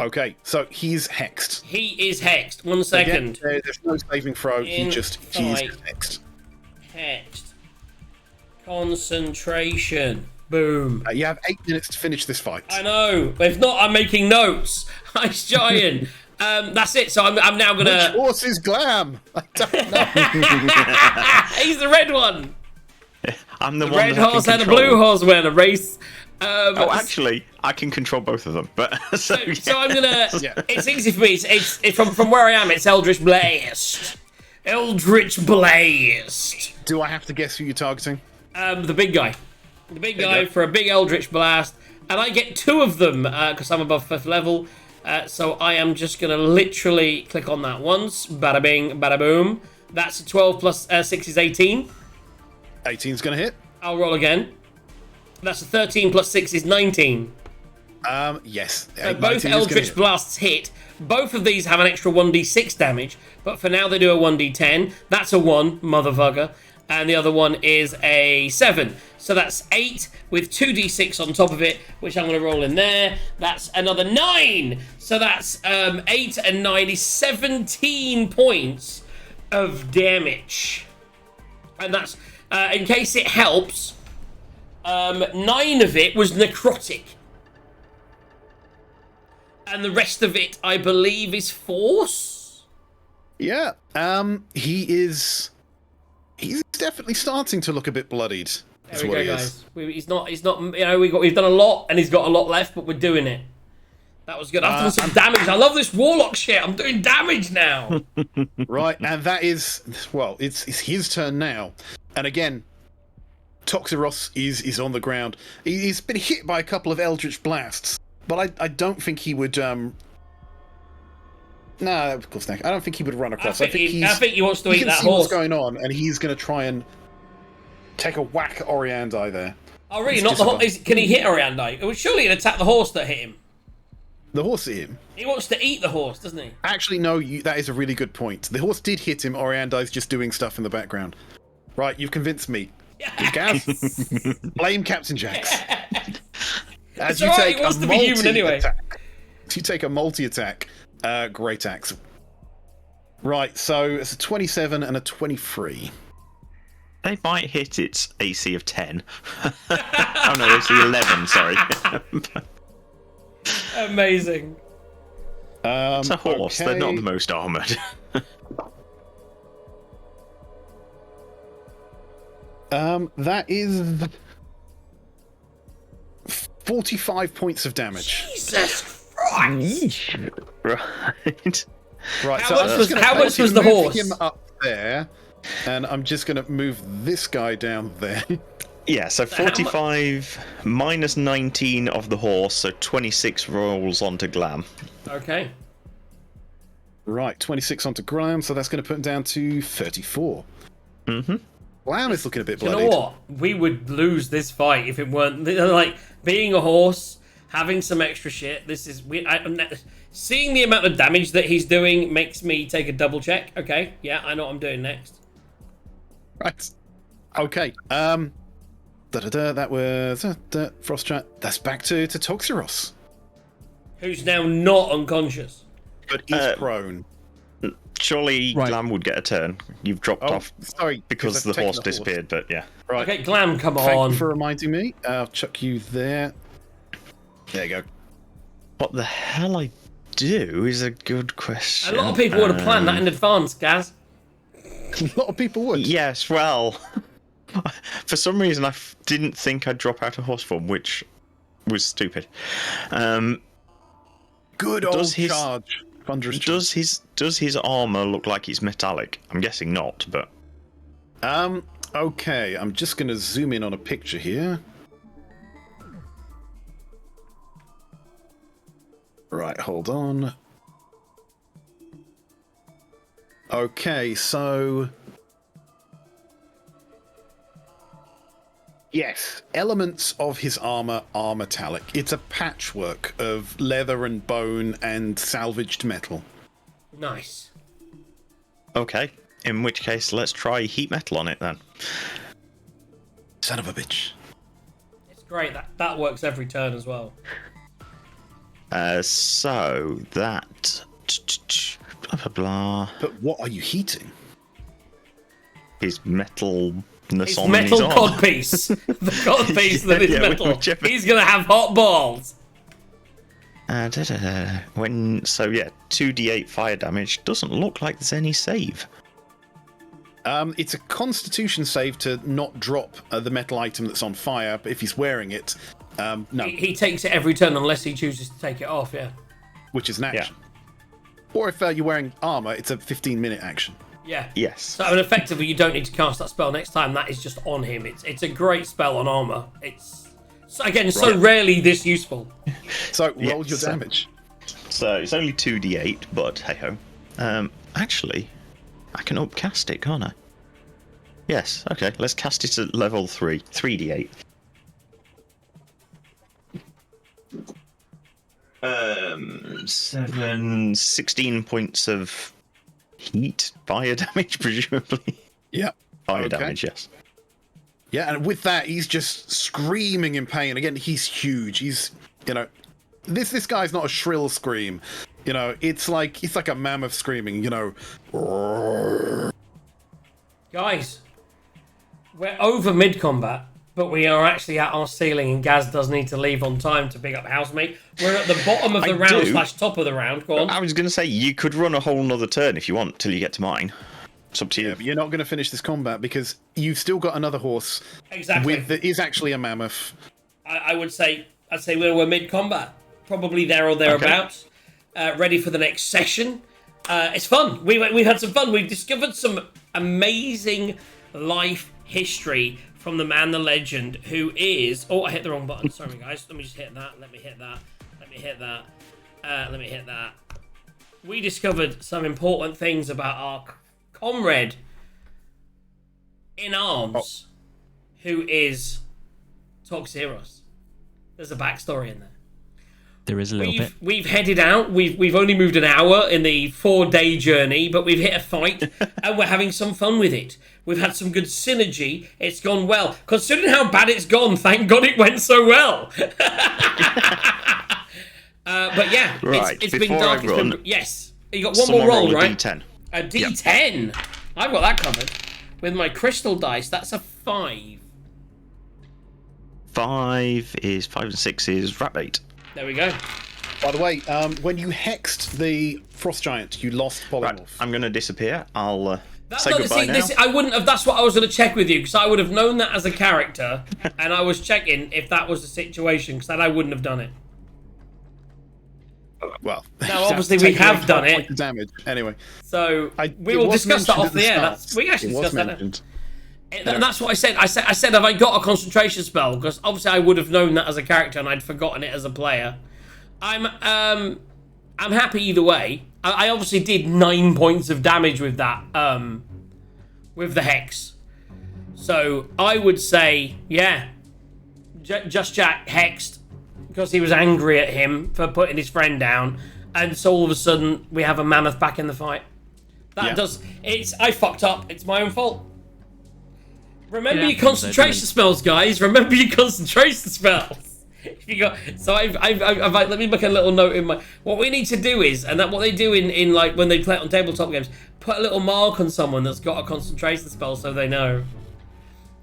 Okay, so he's hexed. He is hexed. 1 second. Again, there's no saving throw. He's fight. hexed. Hexed. Concentration. Boom. You have 8 minutes to finish this fight. I know. If not, I'm making notes. Ice Giant. That's it. So I'm now going Which to... horse is Glam? I don't know. He's the red one. I'm the one Red that I horse can and a control. blue horse win a race. Oh, actually, I can control both of them. But so I'm gonna. Yeah. It's easy for me. It's from where I am. It's Eldritch Blast. Eldritch Blast. Do I have to guess who you're targeting? The big guy. The big There you guy go. for a big Eldritch Blast, and I get 2 of them because I'm above 5th level. So I am just gonna literally click on that once. Bada bing, bada boom. That's a 12 plus 6 is 18. 18's going to hit. I'll roll again. That's a 13 plus 6 is 19. Yes. So 19 both is gonna Eldritch hit. Blasts hit. Both of these have an extra 1d6 damage, but for now they do a 1d10. That's a 1, motherfucker. And the other one is a 7. So that's 8 with 2d6 on top of it, which I'm going to roll in there. That's another 9. So that's 8 and 9 is 17 points of damage. And that's, in case it helps, 9 of it was necrotic. And the rest of it, I believe, is force? Yeah. He's definitely starting to look a bit bloodied. There Is we what go, he is. guys. He's not, you know, we've done a lot, and he's got a lot left, but we're doing it. That was good. I've done some damage. I love this warlock shit. I'm doing damage now. Right, and that is, well, it's his turn now. And again, Toxiros is on the ground. He's been hit by a couple of Eldritch Blasts, but I don't think he would... No, of course not. I don't think he would run across. I think he wants to he eat can that see horse. what's going on, and he's going to try and take a whack at Oriandai there. Oh, really? It's Not the horse? disadvantage. Can he hit Oriandai? It was surely he'd attack the horse that hit him. The horse hit him. He wants to eat the horse, doesn't he? Actually, no, that is a really good point. The horse did hit him. Oriandai's just doing stuff in the background. Right, you've convinced me. Gav, blame Captain Jax. As It's alright, he wants to be human anyway. You take a multi-attack. Great axe. Right, so it's a 27 and a 23. They might hit its AC of 10. Oh no, AC 11, sorry. Amazing. It's a horse, okay. they're not the most armoured. That is 45 points of damage. Jesus Christ. Right. Right, How so much I'm just was- gonna how much basically was the move horse? him up there, and I'm just going to move this guy down there. Yeah, so 45 minus 19 of the horse, so 26 rolls onto Glam. Okay. Right, 26 onto Graham, so that's going to put him down to 34. Mm-hmm. Graham is looking a bit You bloodied. know what? We would lose this fight if it weren't like being a horse, having some extra shit. This is seeing the amount of damage that he's doing makes me take a double check. Okay, yeah, I know what I'm doing next. Right. Okay. That was Frost Giant. That's back to Toxiros. Who's now not unconscious. But he's prone. Surely Glam would get a turn. You've dropped off sorry, because the horse disappeared, but yeah. Right. Okay, Glam, come Thank on. you for reminding me. I'll chuck you there. There you go. What the hell I do is a good question. A lot of people would have planned that in advance, Gaz. A lot of people would. Yes, well, for some reason I didn't think I'd drop out of horse form, which was stupid. Good old charge. Does his armor look like it's metallic? I'm guessing not, but okay, I'm just going to zoom in on a picture here. Right, hold on. Okay, so yes, elements of his armor are metallic. It's a patchwork of leather and bone and salvaged metal. Nice. okay. In which case, let's try heat metal on it then. Son of a bitch. It's great. That works every turn as well. So that blah blah blah. But what are you heating? His metalness His on metal his arm. codpiece. The codpiece that is Yeah, metal. whichever. He's gonna have hot balls. When 2d8 fire damage doesn't look like there's any save. It's a Constitution save to not drop the metal item that's on fire, but if he's wearing it, no, He takes it every turn unless he chooses to take it off. Yeah. which is an action. Or if you're wearing armor, it's a 15-minute action. Yeah. Yes. So I mean, effectively, you don't need to cast that spell next time. That is just on him. It's a great spell on armor. It's so rarely this useful. So roll your so- damage. So it's only 2d8, but hey ho. Actually, I can upcast it, can't I? Yes. Okay. Let's cast it at level 3. 3d8. 16 points of heat, fire damage, presumably. Yeah. Fire Okay. damage, yes. Yeah, and with that, he's just screaming in pain. Again, he's huge. He's, this guy's not a shrill scream. It's like a mammoth screaming. Guys, we're over mid-combat, but we are actually at our ceiling, and Gaz does need to leave on time to pick up housemate. We're at the bottom of the I round do. / top of the round. Go on. I was going to say, you could run a whole nother turn if you want, till you get to mine. It's up to you. Yeah, but you're not going to finish this combat because you've still got another horse. Exactly. That is actually a mammoth. I'd say we're mid-combat, probably there or thereabouts. Ready for the next session. It's fun. We've had some fun. We've discovered some amazing life history from the man, the legend, who is... Oh, I hit the wrong button. Sorry, guys. Let me just hit that. Let me hit that. Let me hit that. Let me hit that. We discovered some important things about our comrade in arms, who is Toxi. There's a backstory in there. There is a little bit. We've headed out. We've only moved an hour in the 4-day journey, but we've hit a fight and we're having some fun with it. We've had some good synergy. It's gone well. Considering how bad it's gone, thank God it went so well. But yeah, Right, it's been before dark. I It's run, been, yes, you got one Someone more roll, roll a right? d10. A D10. I've got that covered with my crystal dice. That's a 5. 5 and 6 is rat bait. There we go. By the way, when you hexed the frost giant, you lost polymorph. Right, I'm going to disappear. I'll That's say not, goodbye now. I wouldn't have. That's what I was going to check with you, because I would have known that as a character, and I was checking if that was the situation, because then I wouldn't have done it. Well, Now, obviously, we have done it. The damage anyway. So we it will was discuss that mentioned off at the the air. start. We actually It was discussed that. mentioned. And that's what I said. I said, have I got a concentration spell? Because obviously, I would have known that as a character, and I'd forgotten it as a player. I'm happy either way. I obviously did 9 points of damage with that, with the hex. So I would say, yeah, Just Jack hexed, because he was angry at him for putting his friend down, and so all of a sudden we have a mammoth back in the fight. I fucked up. It's my own fault. Remember your concentration spells, guys. Remember your concentration spells. Let me make a little note in my. What we need to do is, and that what they do in like when they play it on tabletop games, put a little mark on someone that's got a concentration spell so they know.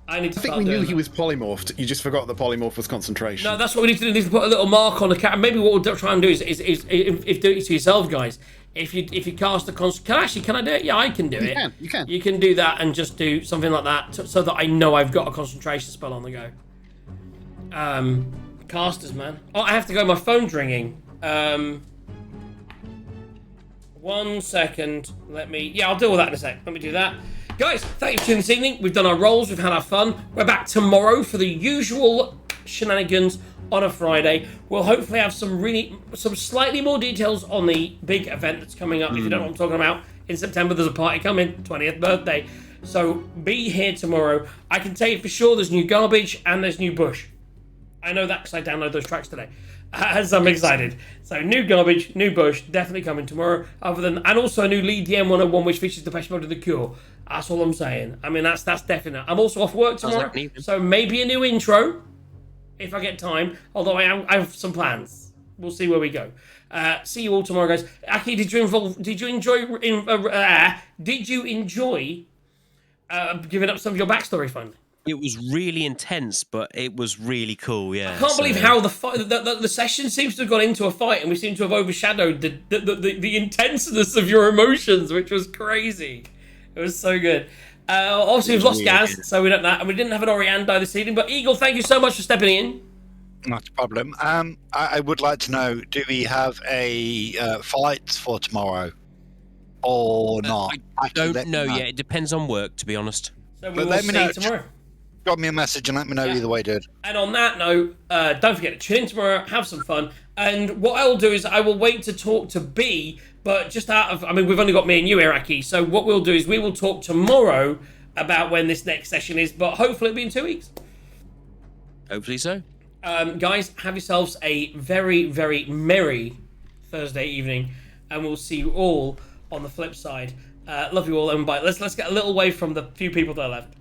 I think we knew he was polymorphed. You just forgot that polymorph was concentration. No, that's what we need to do. We need to put a little mark on the cat. Maybe what we'll try and do is if do it to yourself, guys. If you cast a concentration, can I do it? Yeah, I can do it. You can. You can do that and just do something like that so that I know I've got a concentration spell on the go. Casters, man. Oh, I have to go. My phone's ringing. 1 second. I'll deal with that in a sec. Let me do that. Guys, thank you for tuning this evening. We've done our rolls. We've had our fun. We're back tomorrow for the usual shenanigans on a Friday. We'll hopefully have some slightly more details on the big event that's coming up. If you don't know what I'm talking about, in September there's a party coming, 20th birthday. So be here tomorrow. I can tell you for sure there's new garbage and there's new bush. I know that because I downloaded those tracks today. As I'm excited. So new garbage, new bush, definitely coming tomorrow. And also a new Lead DM 101 which features Depeche Mode of The Cure. That's all I'm saying. I mean, that's definite. I'm also off work tomorrow, so maybe a new intro if I get time. Although I have some plans. We'll see where we go. See you all tomorrow, guys. Aki, did you enjoy giving up some of your backstory fun? It was really intense, but it was really cool. Yeah. I can't believe how the session seems to have gone into a fight, and we seem to have overshadowed the intenseness of your emotions, which was crazy. It was so good. Obviously, we've lost Gaz, so we don't know, and we didn't have an Oriando this evening. But Eagle, thank you so much for stepping in. Not a problem. I would like to know: do we have a fight for tomorrow, or not? I don't know yet. It depends on work, to be honest. So we will see tomorrow. Drop me a message and let me know either way, dude. And on that note, don't forget to tune in tomorrow, have some fun. And what I will do is I will wait to talk to B, but just we've only got me and you, Iraqi. So what we'll do is we will talk tomorrow about when this next session is, but hopefully it'll be in 2 weeks. Hopefully so. Guys, have yourselves a very, very merry Thursday evening, and we'll see you all on the flip side. Love you all, and bye. Let's get a little away from the few people that are left.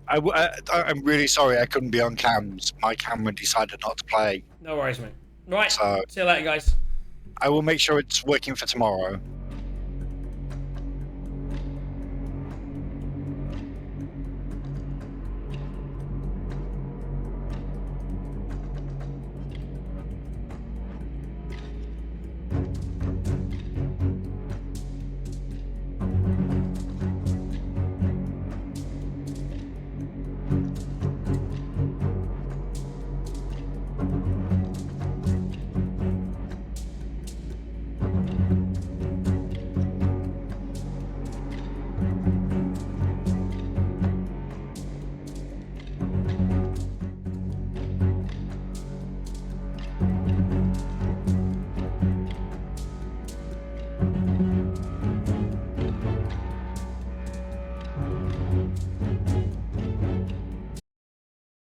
I'm really sorry I couldn't be on cams. My camera decided not to play. No worries, man. Right, so, see you later, guys. I will make sure it's working for tomorrow.